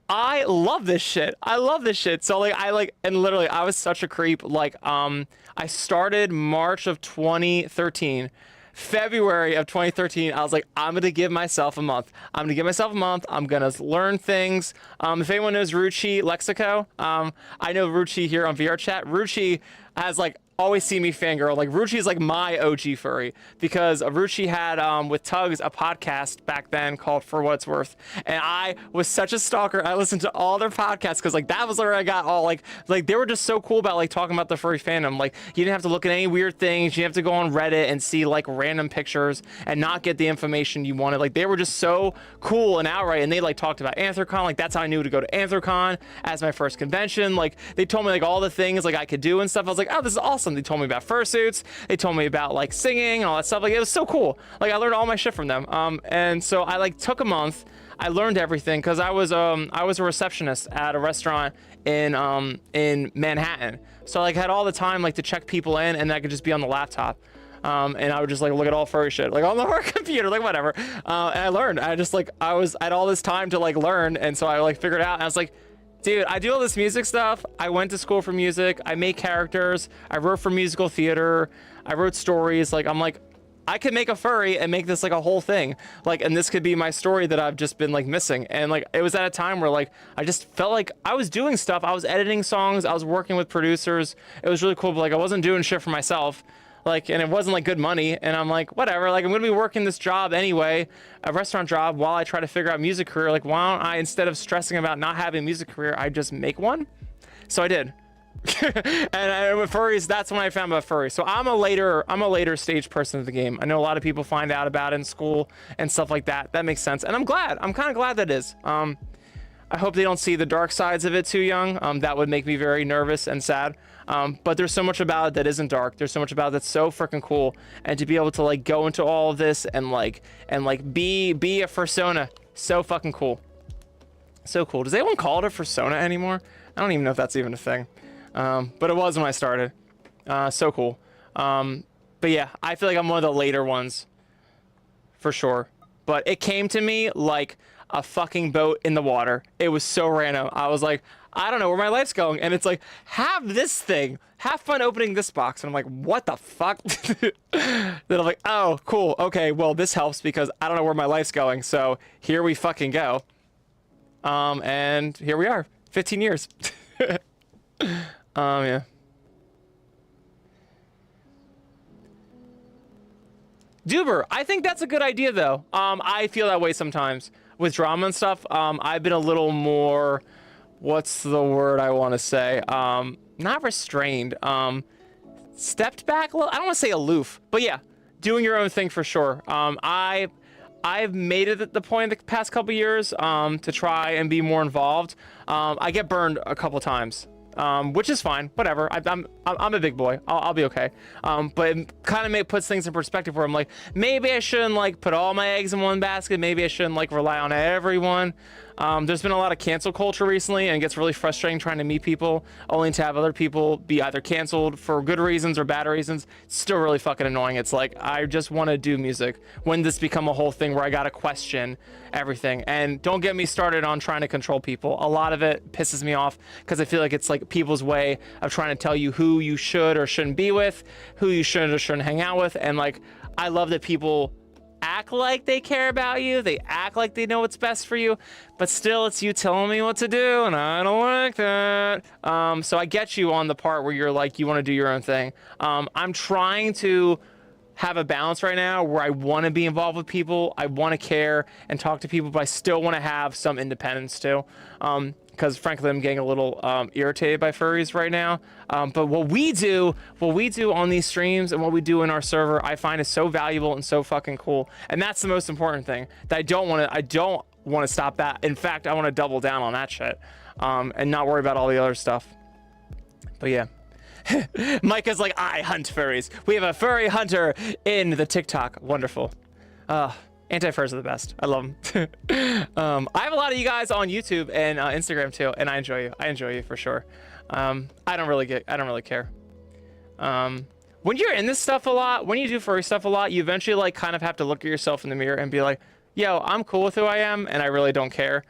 Speaker 1: I love this shit. I love this shit. So and literally I was such a creep. Like, I started March of 2013. February of 2013, I was like, I'm gonna give myself a month. I'm gonna learn things. If anyone knows Ruchi Lexico, I know Ruchi here on VR chat. Ruchi has like always see me fangirl. Like Ruchi is like my OG furry because Ruchi had with Tugs a podcast back then called For What It's Worth, and I was such a stalker. I listened to all their podcasts because like that was where I got all like they were just so cool about like talking about the furry fandom. Like you didn't have to look at any weird things. You didn't have to go on Reddit and see like random pictures and not get the information you wanted. Like they were just so cool and outright, and they like talked about Anthrocon. Like that's how I knew to go to Anthrocon as my first convention. Like they told me like all the things like I could do and stuff. I was like, oh, this is awesome. They told me about fursuits. They told me about like singing and all that stuff. Like it was so cool. Like I learned all my shit from them. And so I like took a month. I learned everything because I was a receptionist at a restaurant in Manhattan. So I like had all the time like to check people in, and I could just be on the laptop. And I would just like look at all furry shit like on the work computer, like whatever. And I learned. I just like I had all this time to like learn, and so I like figured it out. And I was like, dude, I do all this music stuff. I went to school for music. I make characters. I wrote for musical theater. I wrote stories. Like, I'm like, I could make a furry and make this like a whole thing. Like, and this could be my story that I've just been like missing. And like, it was at a time where like, I just felt like I was doing stuff. I was editing songs. I was working with producers. It was really cool. But like, I wasn't doing shit for myself. Like, and it wasn't like good money. And I'm like, whatever, like I'm gonna be working this job anyway, a restaurant job, while I try to figure out music career. Like, why don't I, instead of stressing about not having a music career, I just make one? So I did. And with furries, that's when I found about furries. So I'm a later stage person of the game. I know a lot of people find out about it in school and stuff like that. That makes sense. And I'm glad. I'm kind of glad that is. I hope they don't see the dark sides of it too young. That would make me very nervous and sad. But there's so much about it that isn't dark. There's so much about it that's so freaking cool. And to be able to like go into all of this and be a fursona, so fucking cool. So cool. Does anyone call it a fursona anymore? I don't even know if that's even a thing. But it was when I started. So cool. But yeah, I feel like I'm one of the later ones for sure. But it came to me like a fucking boat in the water. It was so random. I was like, I don't know where my life's going. And it's like, have this thing. Have fun opening this box. And I'm like, what the fuck? Then I'm like, oh, cool. Okay, well, this helps because I don't know where my life's going. So here we fucking go. And here we are. 15 years. Yeah. Duber, I think that's a good idea though. I feel that way sometimes with drama and stuff. I've been a little more, what's the word I want to say? Not restrained. Stepped back a little. I don't want to say aloof, but yeah, doing your own thing for sure. I've made it at the point in the past couple years to try and be more involved. I get burned a couple times. Which is fine, whatever. I'm a big boy. I'll be okay. But it kind of puts things in perspective where I'm like, maybe I shouldn't like put all my eggs in one basket. Maybe I shouldn't like rely on everyone. There's been a lot of cancel culture recently, and it gets really frustrating trying to meet people only to have other people be either canceled for good reasons or bad reasons. It's still really fucking annoying. It's like, I just want to do music. When this become a whole thing where I gotta question everything? And don't get me started on trying to control people. A lot of it pisses me off because I feel like it's like people's way of trying to tell you who you should or shouldn't be with, who you should or shouldn't hang out with. And like, I love that people act like they care about you, they act like they know what's best for you, but still it's you telling me what to do, and I don't like that. So I get you on the part where you're like, you want to do your own thing. I'm trying to have a balance right now where I want to be involved with people, I want to care and talk to people, but I still want to have some independence too. Because frankly, I'm getting a little irritated by furries right now. But what we do on these streams and what we do in our server, I find is so valuable and so fucking cool. And that's the most important thing. That I don't want to stop that. In fact, I want to double down on that shit and not worry about all the other stuff. But yeah. Micah's like, I hunt furries. We have a furry hunter in the TikTok. Wonderful. Anti-furs are the best. I love them. I have a lot of you guys on YouTube and Instagram too, and I enjoy you. I enjoy you for sure. I don't really care. When you're in this stuff a lot, when you do furry stuff a lot, you eventually like kind of have to look at yourself in the mirror and be like, yo, I'm cool with who I am, and I really don't care.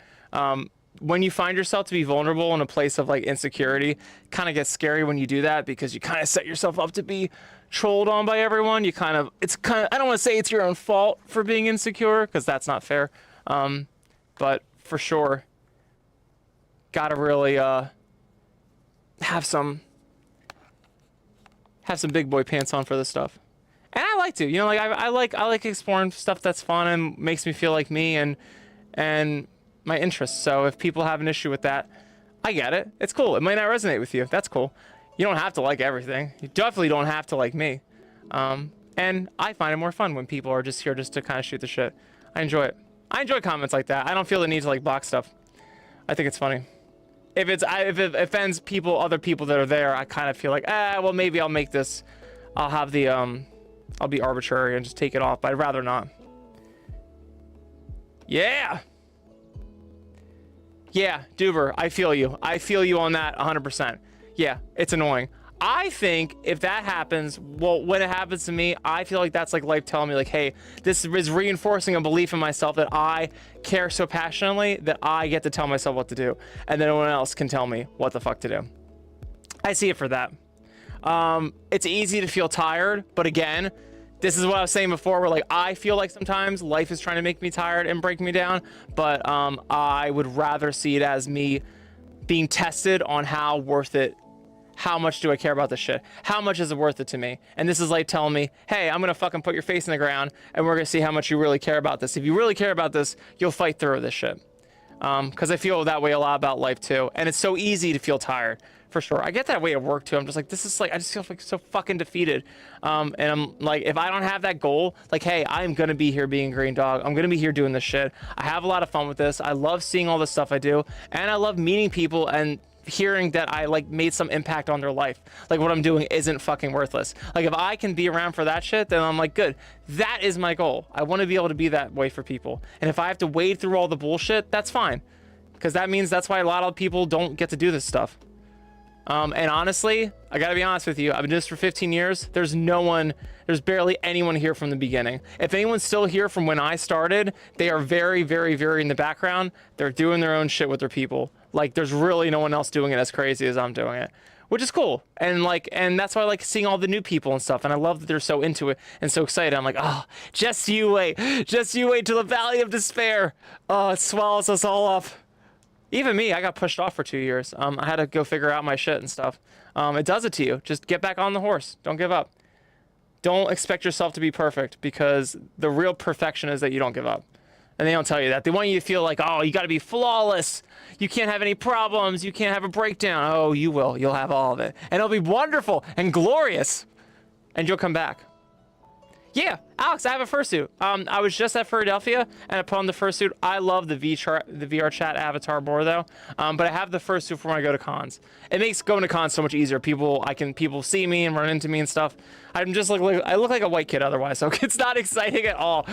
Speaker 1: When you find yourself to be vulnerable in a place of like insecurity, kind of gets scary when you do that because you kind of set yourself up to be trolled on by everyone. It's kind of, I don't want to say it's your own fault for being insecure because that's not fair. But for sure, gotta really have some have some big boy pants on for this stuff. And I like to, you know, like I like exploring stuff that's fun and makes me feel like me and my interests. So if people have an issue with that, I get it. It's cool. It might not resonate with you. That's cool. You don't have to like everything. You definitely don't have to like me. And I find it more fun when people are just here just to kind of shoot the shit. I enjoy it. I enjoy comments like that. I don't feel the need to like block stuff. I think it's funny. If it offends people, other people that are there, I kind of feel like, well, maybe I'll make this. I'll have the I'll be arbitrary and just take it off, but I'd rather not. Yeah. Yeah, Duber, I feel you. I feel you on that 100%. Yeah, it's annoying. I think if that happens, well, when it happens to me, I feel like that's like life telling me like, hey, this is reinforcing a belief in myself that I care so passionately that I get to tell myself what to do. And then no one else can tell me what the fuck to do. I see it for that. It's easy to feel tired, but again, this is what I was saying before, where like I feel like sometimes life is trying to make me tired and break me down, but I would rather see it as me being tested on how worth it. How much do I care about this shit? How much is it worth it to me? And this is like telling me, hey, I'm gonna fucking put your face in the ground and we're gonna see how much you really care about this. If you really care about this, you'll fight through this shit. Because I feel that way a lot about life too. And it's so easy to feel tired, for sure. I get that way at work too. I'm just like, this is like, I just feel like so fucking defeated. And I'm like, if I don't have that goal, like, hey, I'm gonna be here being Green Dog. I'm gonna be here doing this shit. I have a lot of fun with this. I love seeing all the stuff I do. And I love meeting people and hearing that I like made some impact on their life. Like what I'm doing isn't fucking worthless. Like if I can be around for that shit, then I'm like, good. That is my goal. I want to be able to be that way for people. And if I have to wade through all the bullshit, that's fine. Because that means that's why a lot of people don't get to do this stuff. And honestly, I gotta be honest with you, I've been doing this for 15 years. There's barely anyone here from the beginning. If anyone's still here from when I started, they are very, very, very in the background. They're doing their own shit with their people. Like there's really no one else doing it as crazy as I'm doing it, which is cool. And that's why I like seeing all the new people and stuff. And I love that they're so into it and so excited. I'm like, oh, just you wait till the valley of despair. Oh, it swallows us all up. Even me, I got pushed off for 2 years. I had to go figure out my shit and stuff. It does it to you. Just get back on the horse. Don't give up. Don't expect yourself to be perfect, because the real perfection is that you don't give up. And they don't tell you that. They want you to feel like, oh, you got to be flawless. You can't have any problems. You can't have a breakdown. Oh, you will. You'll have all of it. And it'll be wonderful and glorious. And you'll come back. Yeah, Alex, I have a fursuit. I was just at Philadelphia and I put on the fursuit. I love the VR chat avatar more though. But I have the fursuit for when I go to cons. It makes going to cons so much easier. People see me and run into me and stuff. I'm just like, I look like a white kid otherwise, so it's not exciting at all.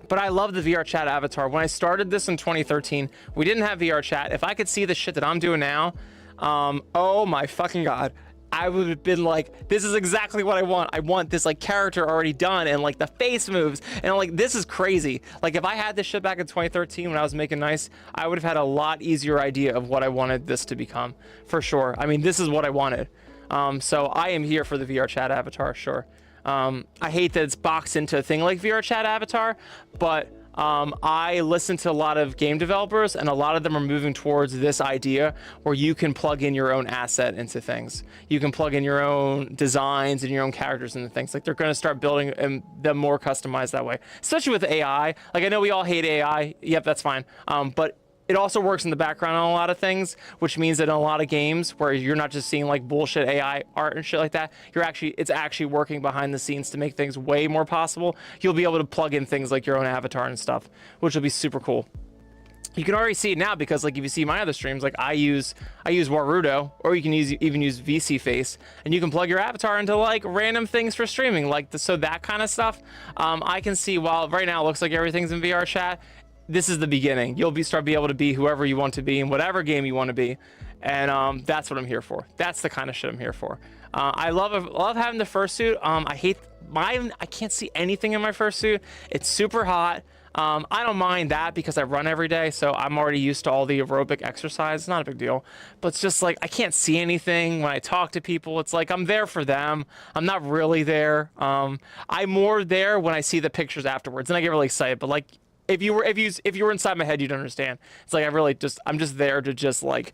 Speaker 1: But I love the VR chat avatar. When I started this in 2013, we didn't have VR chat. If I could see the shit that I'm doing now, oh my fucking God. I would have been like, this is exactly what I want. I want this like character already done and like the face moves and I'm like, this is crazy. Like if I had this shit back in 2013 when I was making NIIC, I would have had a lot easier idea of what I wanted this to become, for sure. I mean, this is what I wanted. So I am here for the VR chat avatar, sure. I hate that it's boxed into a thing like VR chat avatar, but I listen to a lot of game developers and a lot of them are moving towards this idea where you can plug in your own asset into things. You can plug in your own designs and your own characters into things. Like they're going to start building them more customized that way, especially with AI. Like I know we all hate AI. Yep, that's fine. But it also works in the background on a lot of things, which means that in a lot of games where you're not just seeing like bullshit AI art and shit like that, it's actually working behind the scenes to make things way more possible. You'll be able to plug in things like your own avatar and stuff, which will be super cool. You can already see it now because like if you see my other streams, like I use Warudo, or you can even use VC Face, and you can plug your avatar into like random things for streaming, so that kind of stuff. I can see, while right now it looks like everything's in VR chat, this is the beginning. You'll be able to be whoever you want to be in whatever game you want to be, and that's what I'm here for. That's the kind of shit I'm here for. I love having the fursuit. I hate mine. I can't see anything in my fursuit. It's super hot. I don't mind that because I run every day, so I'm already used to all the aerobic exercise. It's not a big deal, but it's just like I can't see anything when I talk to people. It's like I'm there for them. I'm not really there. I'm more there when I see the pictures afterwards, and I get really excited. But like, if you were inside my head, you'd understand. It's like I'm just there to just like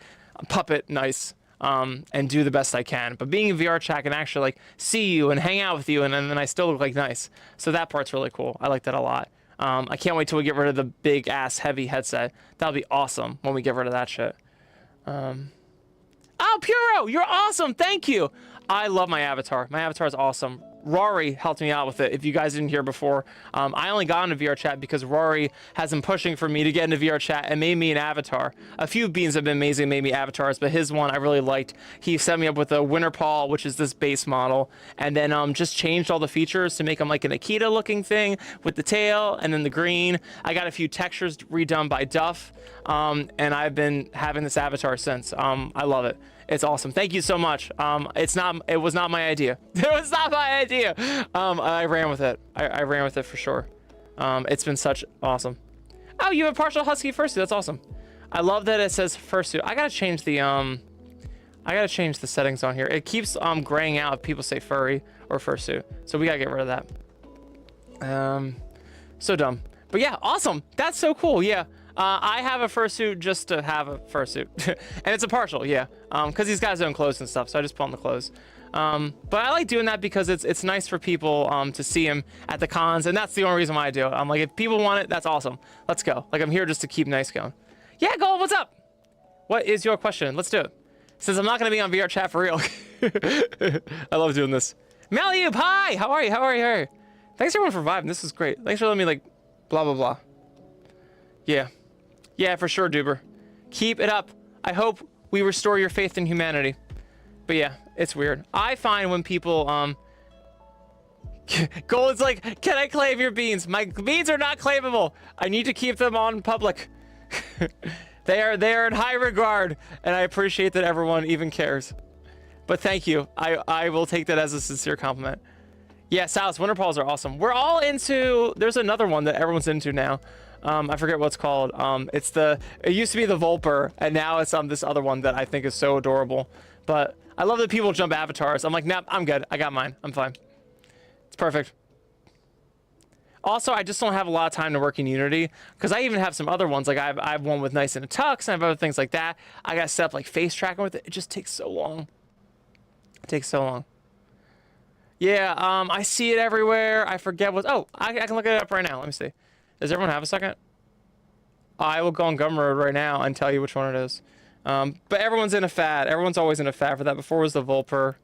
Speaker 1: puppet nice. and do the best I can. But being in VR chat can actually like see you and hang out with you, and then I still look like nice. So that part's really cool. I like that a lot. I can't wait till we get rid of the big ass heavy headset. That'll be awesome when we get rid of that shit. Oh, Puro, you're awesome. Thank you. I love my avatar. My avatar is awesome. Rory helped me out with it. If you guys didn't hear before, I only got into VR chat because Rory has been pushing for me to get into VR chat and made me an avatar. A few beans have been amazing, made me avatars, but his one I really liked. He set me up with a Winterpaw, which is this base model, and then just changed all the features to make him like an Akita looking thing with the tail and then the green. I got a few textures redone by Duff, and I've been having this avatar since. I love it. It's awesome. Thank you so much. It was not my idea. It was not my idea. I ran with it. I ran with it for sure. It's been such awesome. Oh, you have a partial husky fursuit. That's awesome. I love that it says fursuit. I gotta change the settings on here. It keeps graying out if people say furry or fursuit. So we gotta get rid of that. So dumb. But yeah, awesome. That's so cool. Yeah. I have a fursuit just to have a fursuit. And it's a partial, yeah. Because he's got his own clothes and stuff, so I just put on the clothes. But I like doing that because it's nice for people to see him at the cons, and that's the only reason why I do it. I'm like, if people want it, that's awesome. Let's go. Like, I'm here just to keep nice going. Yeah, Gold, what's up? What is your question? Let's do it. Since I'm not going to be on VR chat for real. I love doing this. Maliub, hi! How are you? How are you? How are you? Thanks everyone for vibing. This is great. Thanks for letting me, like, blah, blah, blah. Yeah. Yeah, for sure, Duber. Keep it up. I hope we restore your faith in humanity. But yeah, it's weird. I find when people, Gold's like, can I claim your beans? My beans are not claimable. I need to keep them on public. They are in high regard, and I appreciate that everyone even cares. But thank you. I will take that as a sincere compliment. Yeah, Sal's Winterpaws are awesome. We're all into, there's another one that everyone's into now. I forget what it's called. It used to be the Volper, and now it's this other one that I think is so adorable. But I love that people jump avatars. I'm like, nah, I'm good. I got mine. I'm fine. It's perfect. Also, I just don't have a lot of time to work in Unity, because I even have some other ones. Like I have one with Nice in a Tux, and I have other things like that. I got to set up like face tracking with it. It just takes so long. It takes so long. Yeah, I see it everywhere. I forget what. Oh, I can look it up right now. Let me see. Does everyone have a second? I will go on Gumroad right now and tell you which one it is. But everyone's in a fad. Everyone's always in a fad for that. Before was the Volper.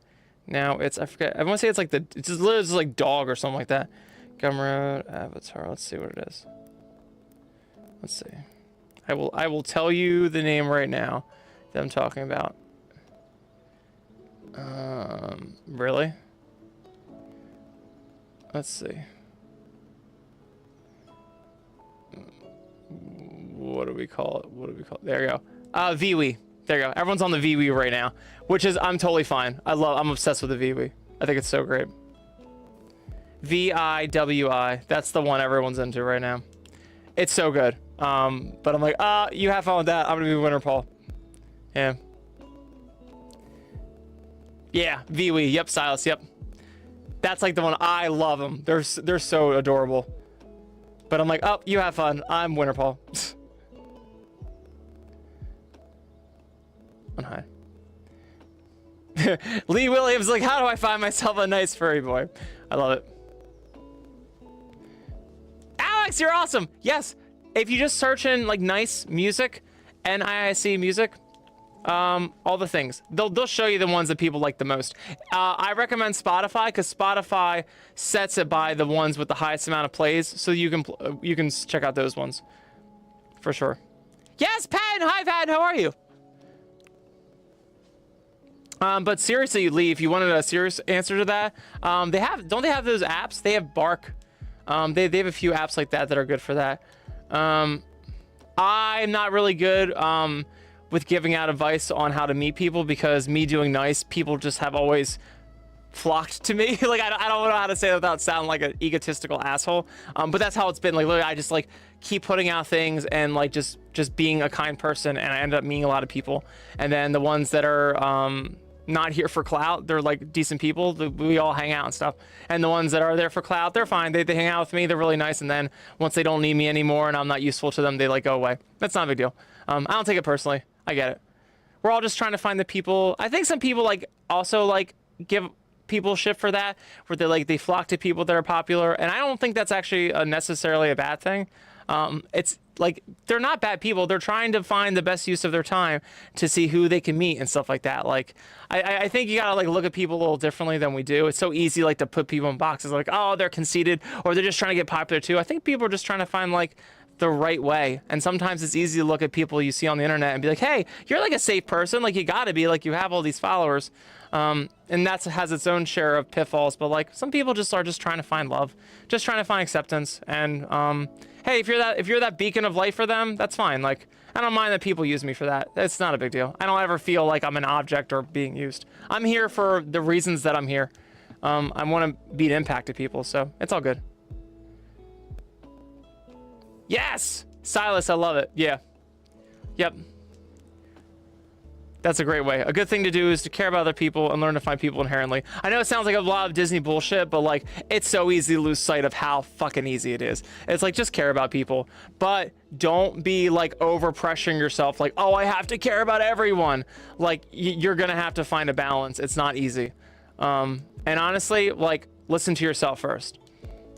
Speaker 1: Now it's, I forget. I want to say it's like it's just literally just like dog or something like that. Gumroad avatar. Let's see what it is. Let's see. I will tell you the name right now that I'm talking about. Really? Let's see. What do we call it? What do we call it? There you go. VWE. There you go. Everyone's on the VWE right now, which is, I'm totally fine. I'm obsessed with the VWE. I think it's so great. VIWI. That's the one everyone's into right now. It's so good. But I'm like, you have fun with that. I'm gonna be Winterpaw. Yeah. Yeah, VWE. Yep, Silas. Yep. That's like the one. I love them. They're so adorable. But I'm like, oh, you have fun. I'm Winterpaw. Hi. Lee Williams, like, how do I find myself a nice furry boy? I love it. Alex, you're awesome. Yes, if you just search in like nice music, NIIC music, all the things, they'll show you the ones that people like the most. I recommend Spotify because Spotify sets it by the ones with the highest amount of plays, so you can check out those ones for sure. Yes, Pen. Hi, Pen. How are you? But seriously, Lee, if you wanted a serious answer to that, don't they have those apps? They have Bark. They have a few apps like that that are good for that. I'm not really good with giving out advice on how to meet people, because me doing nice, people just have always flocked to me. Like, I don't know how to say it without sounding like an egotistical asshole. But that's how it's been. Like, literally, I just like keep putting out things and like just being a kind person, and I end up meeting a lot of people. And then the ones that are not here for clout, they're like decent people. We all hang out and stuff. And the ones that are there for clout, they're fine. They hang out with me. They're really nice. And then once they don't need me anymore and I'm not useful to them, they like go away. That's not a big deal. I don't take it personally. I get it. We're all just trying to find the people. I think some people like also like give people shit for that, where they flock to people that are popular, and I don't think that's actually necessarily a bad thing. It's like they're not bad people. They're trying to find the best use of their time to see who they can meet and stuff like that. Like I think you gotta like look at people a little differently than we do. It's so easy like to put people in boxes like, oh, they're conceited or they're just trying to get popular too. I think people are just trying to find like the right way, and sometimes it's easy to look at people you see on the internet and be like, hey, you're like a safe person, like you gotta be, like you have all these followers, and that has its own share of pitfalls, but like some people just are just trying to find love, just trying to find acceptance, and hey, if you're that beacon of light for them, that's fine. Like I don't mind that people use me for that. It's not a big deal. I don't ever feel like I'm an object or being used. I'm here for the reasons that I'm here. I want to be an impact to people, so it's all good. Yes! Silas, I love it. Yeah. Yep. That's a great way. A good thing to do is to care about other people and learn to find people inherently. I know it sounds like a lot of Disney bullshit, but like, it's so easy to lose sight of how fucking easy it is. It's like, just care about people, but don't be like over pressuring yourself. Like, oh, I have to care about everyone. Like you're going to have to find a balance. It's not easy. And honestly, like listen to yourself first.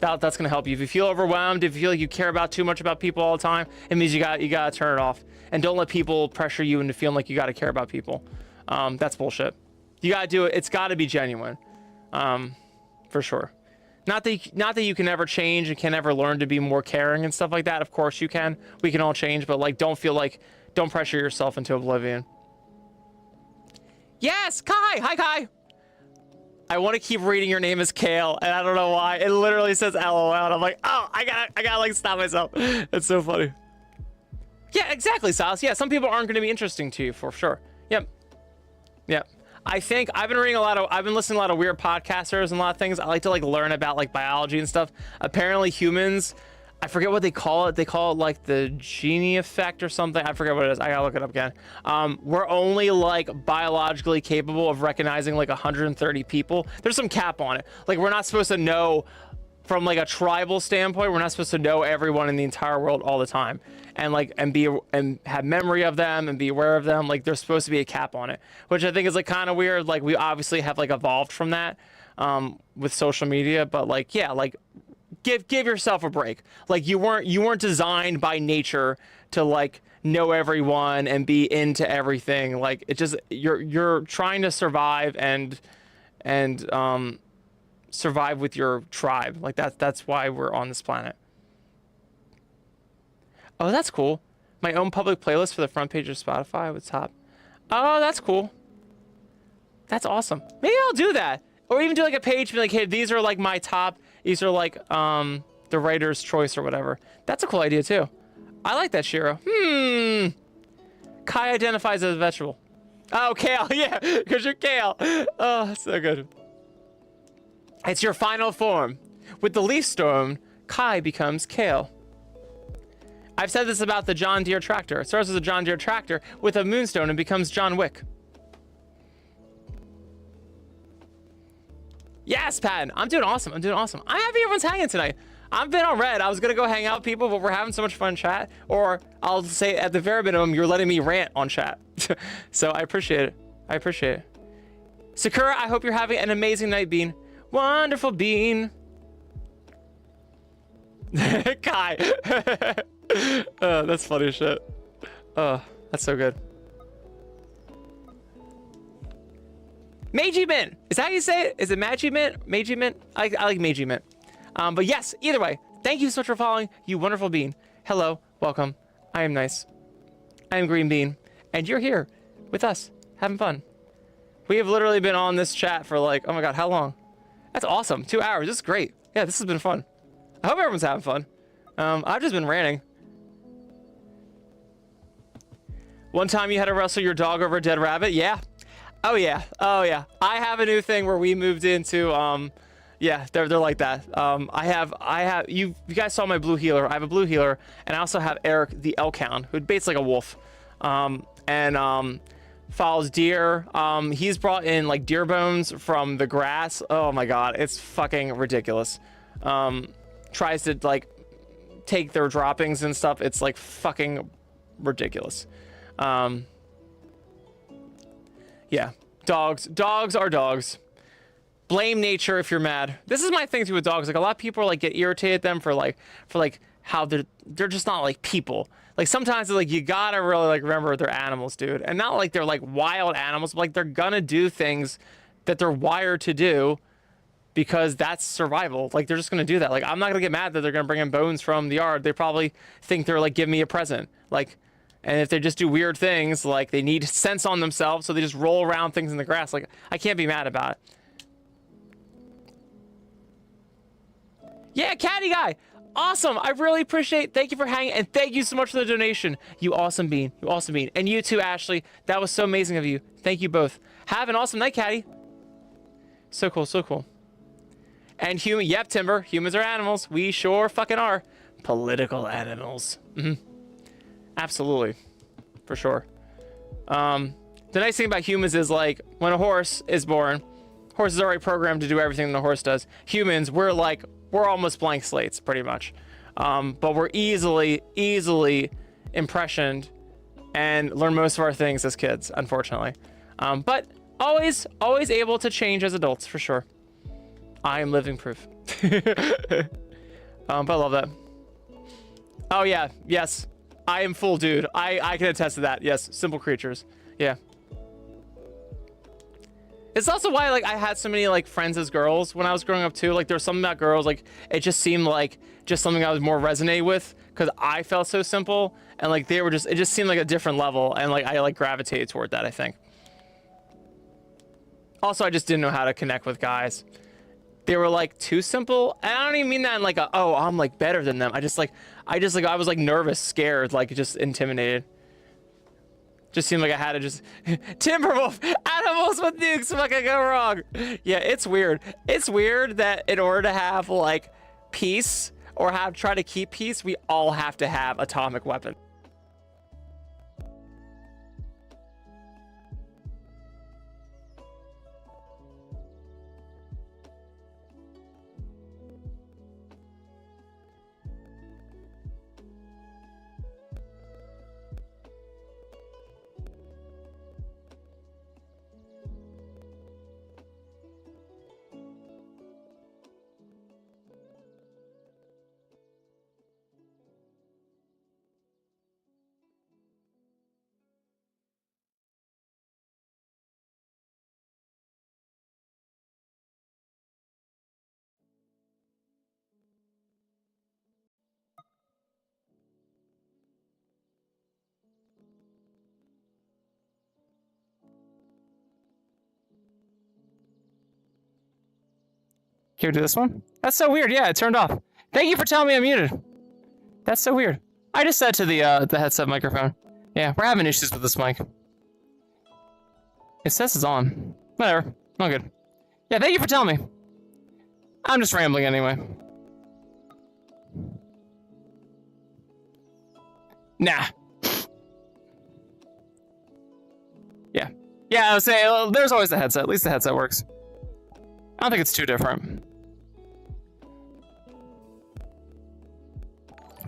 Speaker 1: That's gonna help you. If you feel overwhelmed, if you feel like you care about too much about people all the time, it means you gotta turn it off. And don't let people pressure you into feeling like you gotta care about people. That's bullshit. You gotta do it. It's gotta be genuine, for sure. Not that you can never change and can never learn to be more caring and stuff like that. Of course you can. We can all change, but like don't pressure yourself into oblivion. Yes, Kai. Hi, Kai. I want to keep reading your name as Kale, and I don't know why. It literally says LOL, and I'm like, oh, I gotta like stop myself. It's so funny. Yeah, exactly, Silas. Yeah, some people aren't going to be interesting to you for sure. Yep. Yep. I think I've been listening to a lot of weird podcasters and a lot of things. I like to like learn about like biology and stuff. Apparently humans, I forget what they call it. They call it like the genie effect or something. I forget what it is. I gotta look it up again. We're only like biologically capable of recognizing like 130 people. There's some cap on it. Like we're not supposed to know from like a tribal standpoint. We're not supposed to know everyone in the entire world all the time, and like and have memory of them and be aware of them. Like there's supposed to be a cap on it, which I think is like kind of weird. Like we obviously have like evolved from that with social media, but like yeah, like. Give yourself a break. Like you weren't designed by nature to like know everyone and be into everything. Like it just you're trying to survive and survive with your tribe. Like that's why we're on this planet. Oh, that's cool. My own public playlist for the front page of Spotify with top. Oh, that's cool. That's awesome. Maybe I'll do that. Or even do like a page, be like, hey, these are like my top. These are like the writer's choice or whatever. That's a cool idea too. I like that, Shiro. Kai identifies as a vegetable. Oh, kale. Yeah, because you're kale. Oh, so good. It's your final form. With the leaf storm, Kai becomes kale. I've said this about the John Deere tractor. It starts as a John Deere tractor with a moonstone and becomes John Wick. Yes, Patton. I'm doing awesome. I'm happy everyone's hanging tonight. I've been on red. I was going to go hang out with people, but we're having so much fun chat. Or I'll say at the very minimum, you're letting me rant on chat. So I appreciate it. Sakura, I hope you're having an amazing night, Bean. Wonderful, Bean. Kai. That's funny as shit. Oh, that's so good. Meiji Mint. Is that how you say it? Is it Magi Mint? Meiji Mint? I like Meiji Mint. But yes, either way, thank you so much for following, you wonderful bean. Hello, welcome. I am nice. I am Green Bean. And you're here with us, having fun. We have literally been on this chat for like, oh my God, how long? That's awesome. 2 hours. This is great. Yeah, this has been fun. I hope everyone's having fun. I've just been ranting. One time you had to wrestle your dog over a dead rabbit? Yeah. Oh yeah. I have a new thing where we moved into yeah, they're like that. I have you guys saw my blue healer. I have a blue healer, and I also have Eric the Elkhound, who baits like a wolf. And follows deer. He's brought in like deer bones from the grass. Oh my God, it's fucking ridiculous. Tries to like take their droppings and stuff. It's like fucking ridiculous. Yeah, dogs are dogs. Blame nature if you're mad. This is my thing too with dogs. Like a lot of people like get irritated at them for like how they're just not like people. Like sometimes like you gotta really like remember they're animals, dude, and not like they're like wild animals, but like they're gonna do things that they're wired to do because that's survival. Like they're just gonna do that. Like I'm not gonna get mad that they're gonna bring in bones from the yard. They probably think they're like giving me a present. Like, and if they just do weird things, like they need sense on themselves, so they just roll around things in the grass. Like I can't be mad about it. Yeah, Caddy Guy. Awesome. I really appreciate. Thank you for hanging, and thank you so much for the donation. You awesome bean. You awesome bean. And you too, Ashley. That was so amazing of you. Thank you both. Have an awesome night, Caddy. So cool, so cool. And human. Yep, Timber. Humans are animals. We sure fucking are. Political animals. Absolutely. For sure. The nice thing about humans is like when a horse is born, horse is already programmed to do everything the horse does. Humans, we're almost blank slates pretty much. But we're easily impressioned and learn most of our things as kids, unfortunately. But always able to change as adults, for sure. I am living proof. But I love that. Oh yeah, yes. I am full dude. I can attest to that. Yes, simple creatures. Yeah. It's also why like I had so many like friends as girls when I was growing up too. Like there was something about girls, like it just seemed like just something I was more resonate with because I felt so simple, and like they were just, it just seemed like a different level, and like I like gravitated toward that, I think. Also, I just didn't know how to connect with guys. They were like too simple, and I don't even mean that in like a, oh, I'm like better than them. I was like nervous, scared, like just intimidated. Just seemed like I had to just Timberwolf, animals with nukes, what could go wrong? Yeah, it's weird. It's weird that in order to have like peace or try to keep peace, we all have to have atomic weapons. Can we do this one? That's so weird. Yeah, it turned off. Thank you for telling me I'm muted. That's so weird. I just said to the headset microphone. Yeah, we're having issues with this mic. It says it's on. Whatever. All good. Yeah, thank you for telling me. I'm just rambling anyway. Nah. Yeah. Yeah, I was saying, there's always the headset. At least the headset works. I don't think it's too different.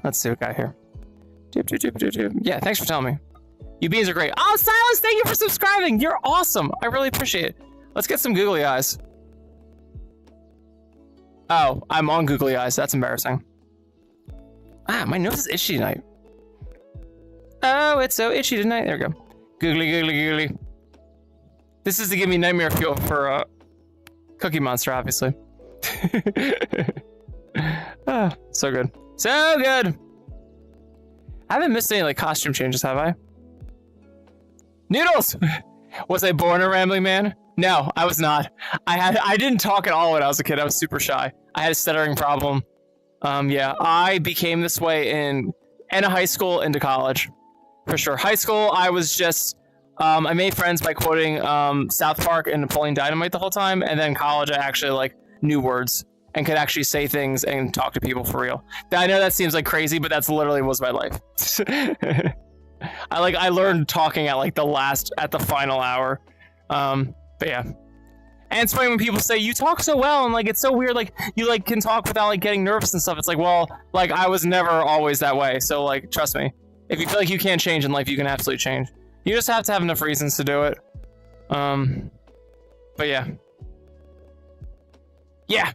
Speaker 1: Let's see what we got here. Yeah, thanks for telling me. You beans are great. Oh, Silas, thank you for subscribing. You're awesome. I really appreciate it. Let's get some googly eyes. Oh, I'm on googly eyes. That's embarrassing. Ah, my nose is itchy tonight. Oh, it's so itchy tonight. There we go. Googly, googly, googly. This is to give me nightmare fuel for Cookie Monster, obviously. Ah, so good. So good! I haven't missed any like costume changes, have I? Noodles! Was I born a rambling man? No, I was not. I didn't talk at all when I was a kid. I was super shy. I had a stuttering problem. Yeah, I became this way in high school into college. For sure. High school, I was just I made friends by quoting South Park and Napoleon Dynamite the whole time, and then in college I actually like knew words and could actually say things and talk to people for real. I know that seems like crazy, but that's literally was my life. I learned talking at like at the final hour. But yeah. And it's funny when people say you talk so well, and like it's so weird, like you like can talk without like getting nervous and stuff. It's like, well, like I was never always that way, so like trust me. If you feel like you can't change in life, you can absolutely change. You just have to have enough reasons to do it.
Speaker 2: But yeah. Yeah.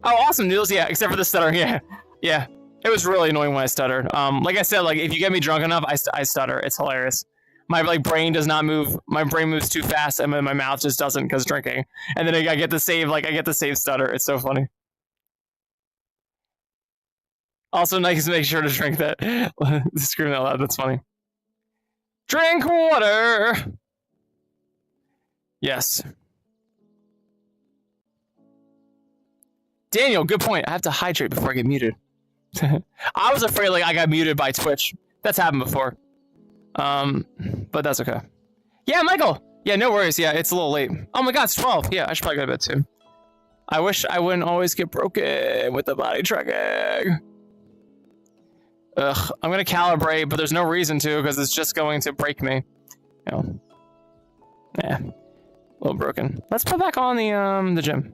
Speaker 2: Oh, awesome, Noodles. Yeah, except for the stuttering. Yeah. Yeah. It was really annoying when I stuttered. Like I said, like if you get me drunk enough, I stutter. It's hilarious. My like brain does not move. My brain moves too fast, and then my mouth just doesn't because drinking. And then I get the save. Like I get the save stutter. It's so funny. Also, nice to make sure to drink that. Screaming out loud. That's funny. Drink water. Yes. Daniel, good point. I have to hydrate before I get muted. I was afraid like I got muted by Twitch. That's happened before. But that's okay. Yeah, Michael. Yeah, no worries. Yeah, it's a little late. Oh my god, it's 12. Yeah, I should probably go to bed too. I wish I wouldn't always get broken with the body tracking. Ugh, I'm gonna calibrate, but there's no reason to because it's just going to break me. You know. Yeah. A little broken. Let's put back on the gym.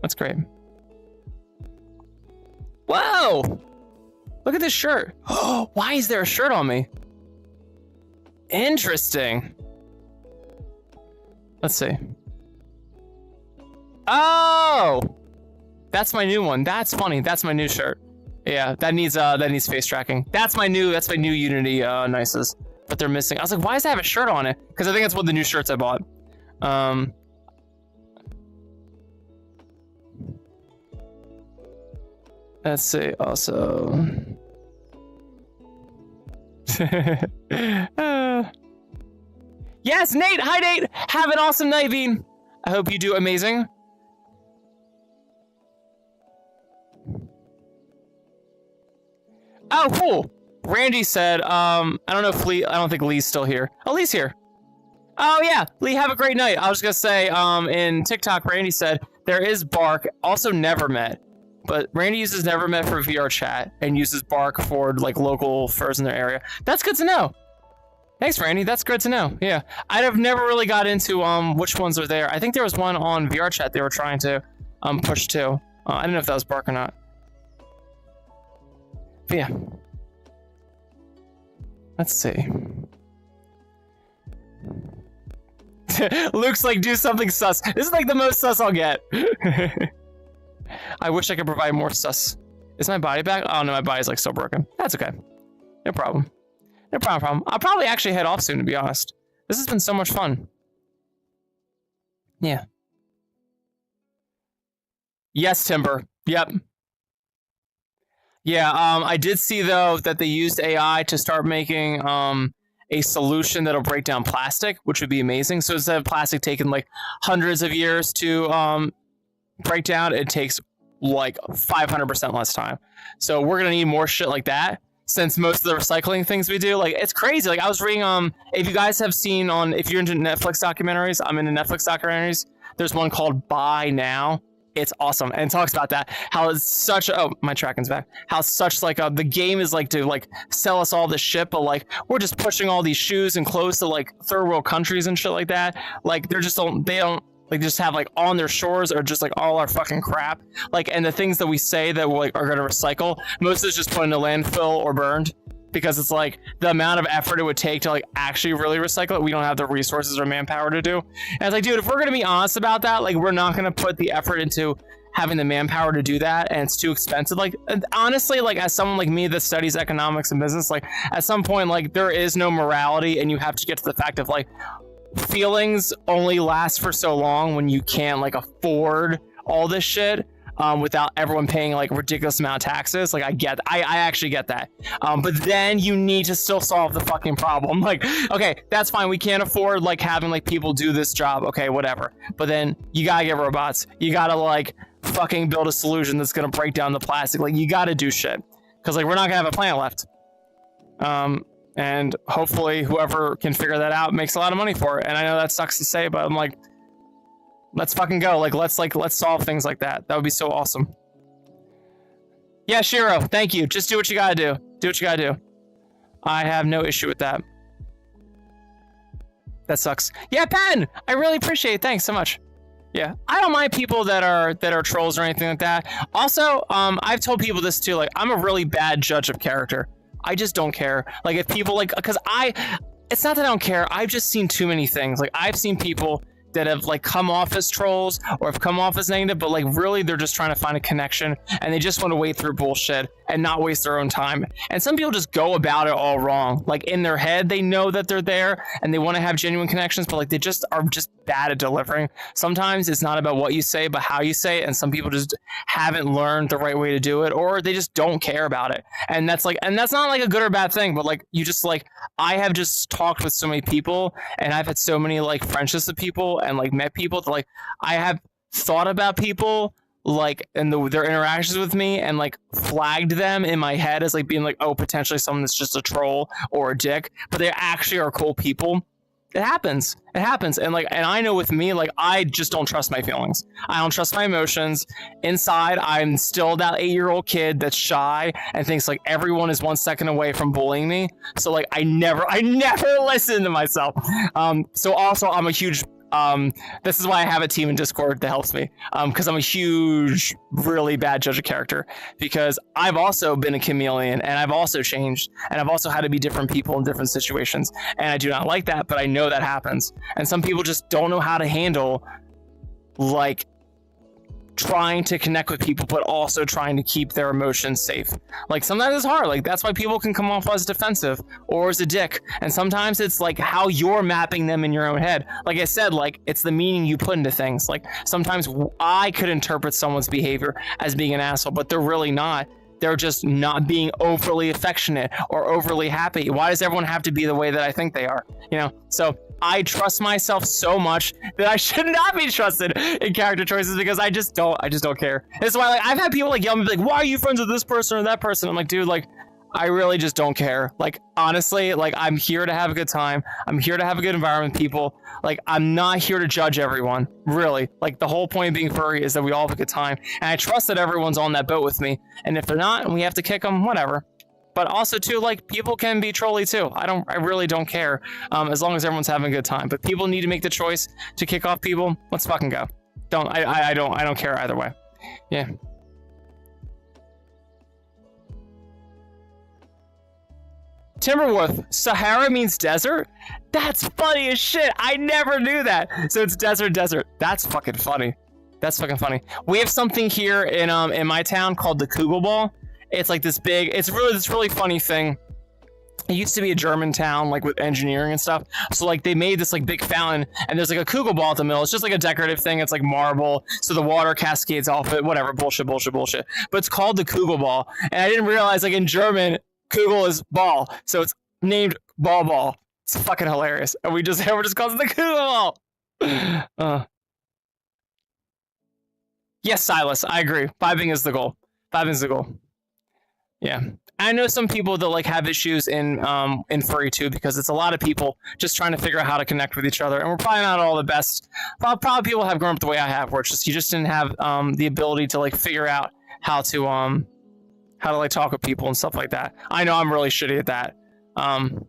Speaker 2: That's great. Whoa! Look at this shirt. Oh, why is there a shirt on me? Interesting. Let's see. Oh! That's my new one. That's funny. That's my new shirt. Yeah, that needs face tracking. That's my new Unity nices. But they're missing. I was like, why does it have a shirt on it? Because I think it's one of the new shirts I bought. Let's see, also. Yes, Nate! Hi, Nate! Have an awesome night, Bean! I hope you do amazing. Oh, cool! Randy said, I don't know if Lee, I don't think Lee's still here. Oh, Lee's here. Oh, yeah, Lee, have a great night. I was gonna say, in TikTok, Randy said, there is Bark, also Never Met. But Randy uses Never Met for VR chat and uses Bark for like local furs in their area. That's good to know. Thanks, Randy. That's good to know. Yeah, I'd have never really got into which ones are there. I think there was one on VR chat they were trying to push too. I don't know if that was Bark or not. But yeah, let's see. Luke's like, do something sus. This is like the most sus I'll get. I wish I could provide more sus. Is my body back? Oh no, my body's like so broken. That's okay. No problem. No problem. I'll probably actually head off soon, to be honest. This has been so much fun. Yeah. Yes, Timber. Yep. Yeah, I did see though that they used AI to start making a solution that'll break down plastic, which would be amazing. So instead of plastic taking like hundreds of years to breakdown, it takes like 500% less time. So we're gonna need more shit like that, since most of the recycling things we do, like, it's crazy. Like I was reading if you guys have seen if you're into Netflix documentaries, I'm into Netflix documentaries. There's one called Buy Now. It's awesome, and it talks about that, how it's such my tracking's back, how such like the game is like to like sell us all this shit, but like we're just pushing all these shoes and clothes to like third world countries and shit like that. Like they don't like just have like on their shores or just like all our fucking crap, like, and the things that we say that we like, are going to recycle, most of it's just put in a landfill or burned, because it's like the amount of effort it would take to like actually really recycle it, we don't have the resources or manpower to do. And it's like, dude, if we're going to be honest about that, like we're not going to put the effort into having the manpower to do that, and it's too expensive. Like honestly, like as someone like me that studies economics and business, like at some point like there is no morality, and you have to get to the fact of like feelings only last for so long when you can't like afford all this shit without everyone paying like ridiculous amount of taxes. Like I actually get that, but then you need to still solve the fucking problem. Like, okay, that's fine, we can't afford like having like people do this job, okay, whatever, but then you gotta get robots, you gotta like fucking build a solution that's gonna break down the plastic. Like you gotta do shit, because like we're not gonna have a planet left. And hopefully whoever can figure that out makes a lot of money for it. And I know that sucks to say, but I'm like, let's fucking go. Like, let's solve things like that. That would be so awesome. Yeah, Shiro, thank you. Just do what you gotta do. Do what you gotta do. I have no issue with that. That sucks. Yeah, Pen! I really appreciate it. Thanks so much. Yeah, I don't mind people that are trolls or anything like that. Also, I've told people this too. Like, I'm a really bad judge of character. I just don't care. Like if people like, because it's not that I don't care. I've just seen too many things. Like, I've seen people that have like come off as trolls or have come off as negative, but like really they're just trying to find a connection and they just want to wade through bullshit and not waste their own time. And some people just go about it all wrong. Like, in their head, they know that they're there and they want to have genuine connections, but like they just are just bad at delivering. Sometimes it's not about what you say, but how you say it. And some people just haven't learned the right way to do it, or they just don't care about it. And that's not like a good or bad thing, but like, you just like, I have just talked with so many people and I've had so many like friendships with people and like met people that like I have thought about people like and their interactions with me and like flagged them in my head as like being like, oh, potentially someone that's just a troll or a dick, but they actually are cool people. It happens. And like, and I know with me, like, I just don't trust my feelings. I don't trust my emotions. Inside, I'm still that 8-year-old kid that's shy and thinks like everyone is 1 second away from bullying me. So like, I never listen to myself. So also I'm a huge, this is why I have a team in Discord that helps me. Cause I'm a huge, really bad judge of character, because I've also been a chameleon and I've also changed and I've also had to be different people in different situations. And I do not like that, but I know that happens. And some people just don't know how to handle like trying to connect with people, but also trying to keep their emotions safe. Like, sometimes it's hard. Like, that's why people can come off as defensive or as a dick. And sometimes it's like how you're mapping them in your own head. Like I said, like, it's the meaning you put into things. Like, sometimes I could interpret someone's behavior as being an asshole, but they're really not. They're just not being overly affectionate or overly happy. Why does everyone have to be the way that I think they are? You know? So I trust myself so much that I should not be trusted in character choices, because I just don't care. That's why, like, I've had people like yell at me like, why are you friends with this person or that person? I'm like, dude, like, I really just don't care. Like, honestly, like, I'm here to have a good time. I'm here to have a good environment with people. Like, I'm not here to judge everyone, really. Like, the whole point of being furry is that we all have a good time. And I trust that everyone's on that boat with me. And if they're not, and we have to kick them, whatever. But also, too, like, people can be trolly, too. I really don't care, as long as everyone's having a good time. But people need to make the choice to kick off people. Let's fucking go. I don't care either way. Yeah. Timberwolf, Sahara means desert? That's funny as shit. I never knew that. So it's desert. That's fucking funny. We have something here in my town called the Kugel Ball. It's like this big, it's this really funny thing. It used to be a German town, like with engineering and stuff. So like they made this like big fountain and there's like a Kugel Ball at the middle. It's just like a decorative thing. It's like marble. So the water cascades off it, whatever, bullshit. But it's called the Kugel Ball. And I didn't realize, like, in German, Kugel is ball. So it's named Ball. It's fucking hilarious. And we're just calling it the Kugel Ball. Yes, Silas, I agree. Vibing is the goal. Yeah. I know some people that like have issues in furry too, because it's a lot of people just trying to figure out how to connect with each other, and we're probably not all the best. Probably people have grown up the way I have, where it's just you just didn't have the ability to like figure out how to like talk with people and stuff like that. I know I'm really shitty at that.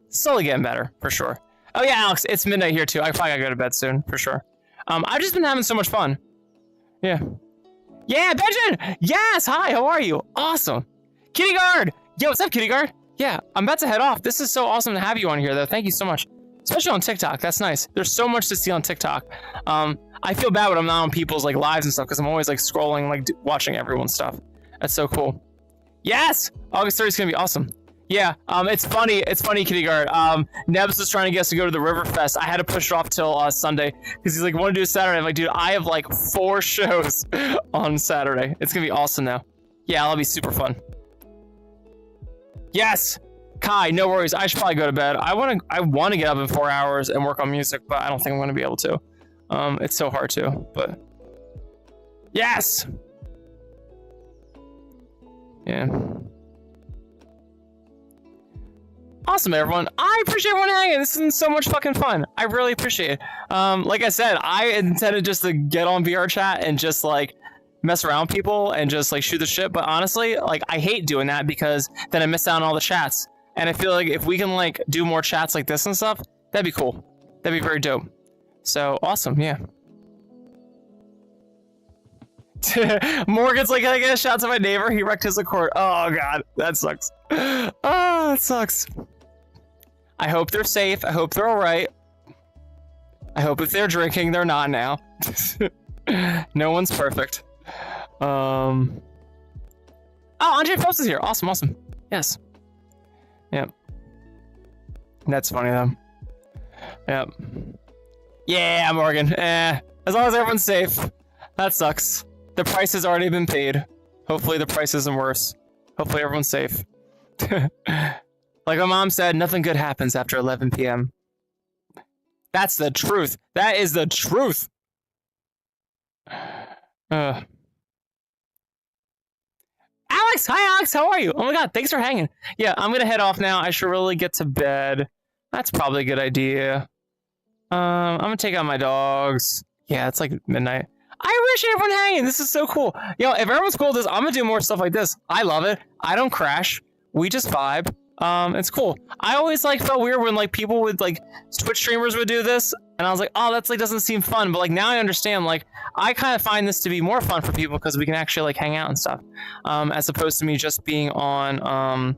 Speaker 2: Slowly getting better for sure. Oh yeah, Alex, it's midnight here too. I probably gotta go to bed soon for sure. I've just been having so much fun. Yeah, Benjamin. Yes, hi. How are you? Awesome. Kitty Guard! Yo, what's up, Kitty Guard? Yeah, I'm about to head off. This is so awesome to have you on here, though. Thank you so much. Especially on TikTok. That's nice. There's so much to see on TikTok. I feel bad when I'm not on people's like lives and stuff, because I'm always like scrolling, like watching everyone's stuff. That's so cool. Yes! August 30th is going to be awesome. Yeah, it's funny, Kitty Guard. Nebs was trying to get us to go to the River Fest. I had to push it off till Sunday, because he's like, want to do a Saturday? I'm like, dude, I have like 4 shows on Saturday. It's going to be awesome now. Yeah, that'll be super fun. Yes, Kai, no worries. I should probably go to bed. I want to get up in 4 hours and work on music, but I don't think I'm going to be able to. It's so hard to, but yes. Yeah. Awesome, everyone. I appreciate everyone hanging. This has been so much fucking fun. I really appreciate it. Like I said, I intended just to get on VR chat and just like mess around with people and just like shoot the shit, but honestly, like, I hate doing that, because then I miss out on all the chats, and I feel like if we can like do more chats like this and stuff, that'd be cool. That'd be very dope. So awesome. Yeah. Morgan's like, can I get a shout to my neighbor? He wrecked his Accord. Oh god, that sucks. Oh, that sucks. I hope they're safe. I hope they're all right. I hope if they're drinking, they're not now. No one's perfect. Oh, Andre Post is here. Awesome, awesome. Yes. Yep. That's funny though. Yep. Yeah, Morgan. As long as everyone's safe. That sucks. The price has already been paid. Hopefully the price isn't worse. Hopefully everyone's safe. Like my mom said, nothing good happens after 11 p.m. That's the truth. That is the truth. Alex, hi Alex, how are you? Oh my god, thanks for hanging. Yeah, I'm gonna head off now. I should really get to bed. That's probably a good idea. I'm gonna take out my dogs. Yeah, it's like midnight. I wish everyone hanging. This is so cool. Yo, if everyone's cool with this, I'm gonna do more stuff like this. I love it. I don't crash. We just vibe. It's cool. I always like felt weird when like people would like Twitch streamers would do this, and I was like, oh, that's like doesn't seem fun. But like now I understand. Like I kind of find this to be more fun for people because we can actually like hang out and stuff, as opposed to me just being on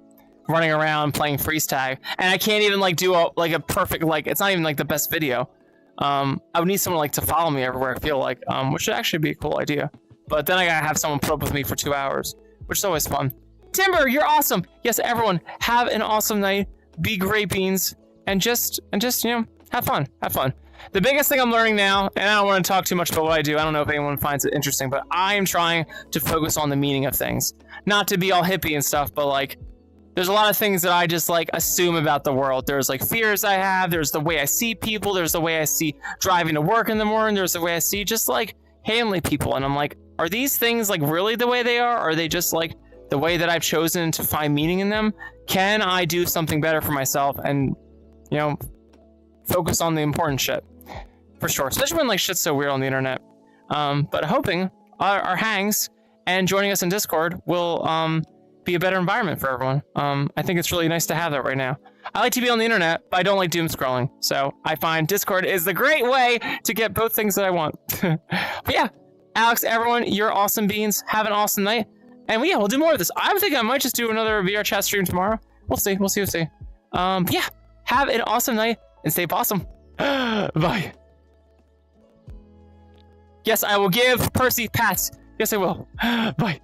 Speaker 2: running around playing freeze tag, and I can't even like do a perfect like it's not even like the best video. I would need someone like to follow me everywhere. I feel like, which should actually be a cool idea. But then I gotta have someone put up with me for 2 hours, which is always fun. Timber, you're awesome. Yes, everyone, have an awesome night. Be great beans, and just you know, have fun. Have fun. The biggest thing I'm learning now, and I don't want to talk too much about what I do. I don't know if anyone finds it interesting, but I am trying to focus on the meaning of things, not to be all hippie and stuff, but like. There's a lot of things that I just like assume about the world. There's like fears I have. There's the way I see people. There's the way I see driving to work in the morning. There's the way I see just like handling people. And I'm like, are these things like really the way they are? Or are they just like the way that I've chosen to find meaning in them? Can I do something better for myself and, you know, focus on the important shit? For sure. Especially when like shit's so weird on the internet. But hoping our hangs and joining us in Discord will, be a better environment for everyone. I think it's really nice to have that right now. I like to be on the internet, but I don't like doom scrolling. So I find Discord is the great way to get both things that I want. But yeah, Alex, everyone, you're awesome beans. Have an awesome night. And yeah, we'll do more of this. I think I might just do another VR chat stream tomorrow. We'll see. We'll see. We'll see. Yeah, have an awesome night and stay awesome. Bye. Yes, I will give Percy pats. Yes, I will. Bye.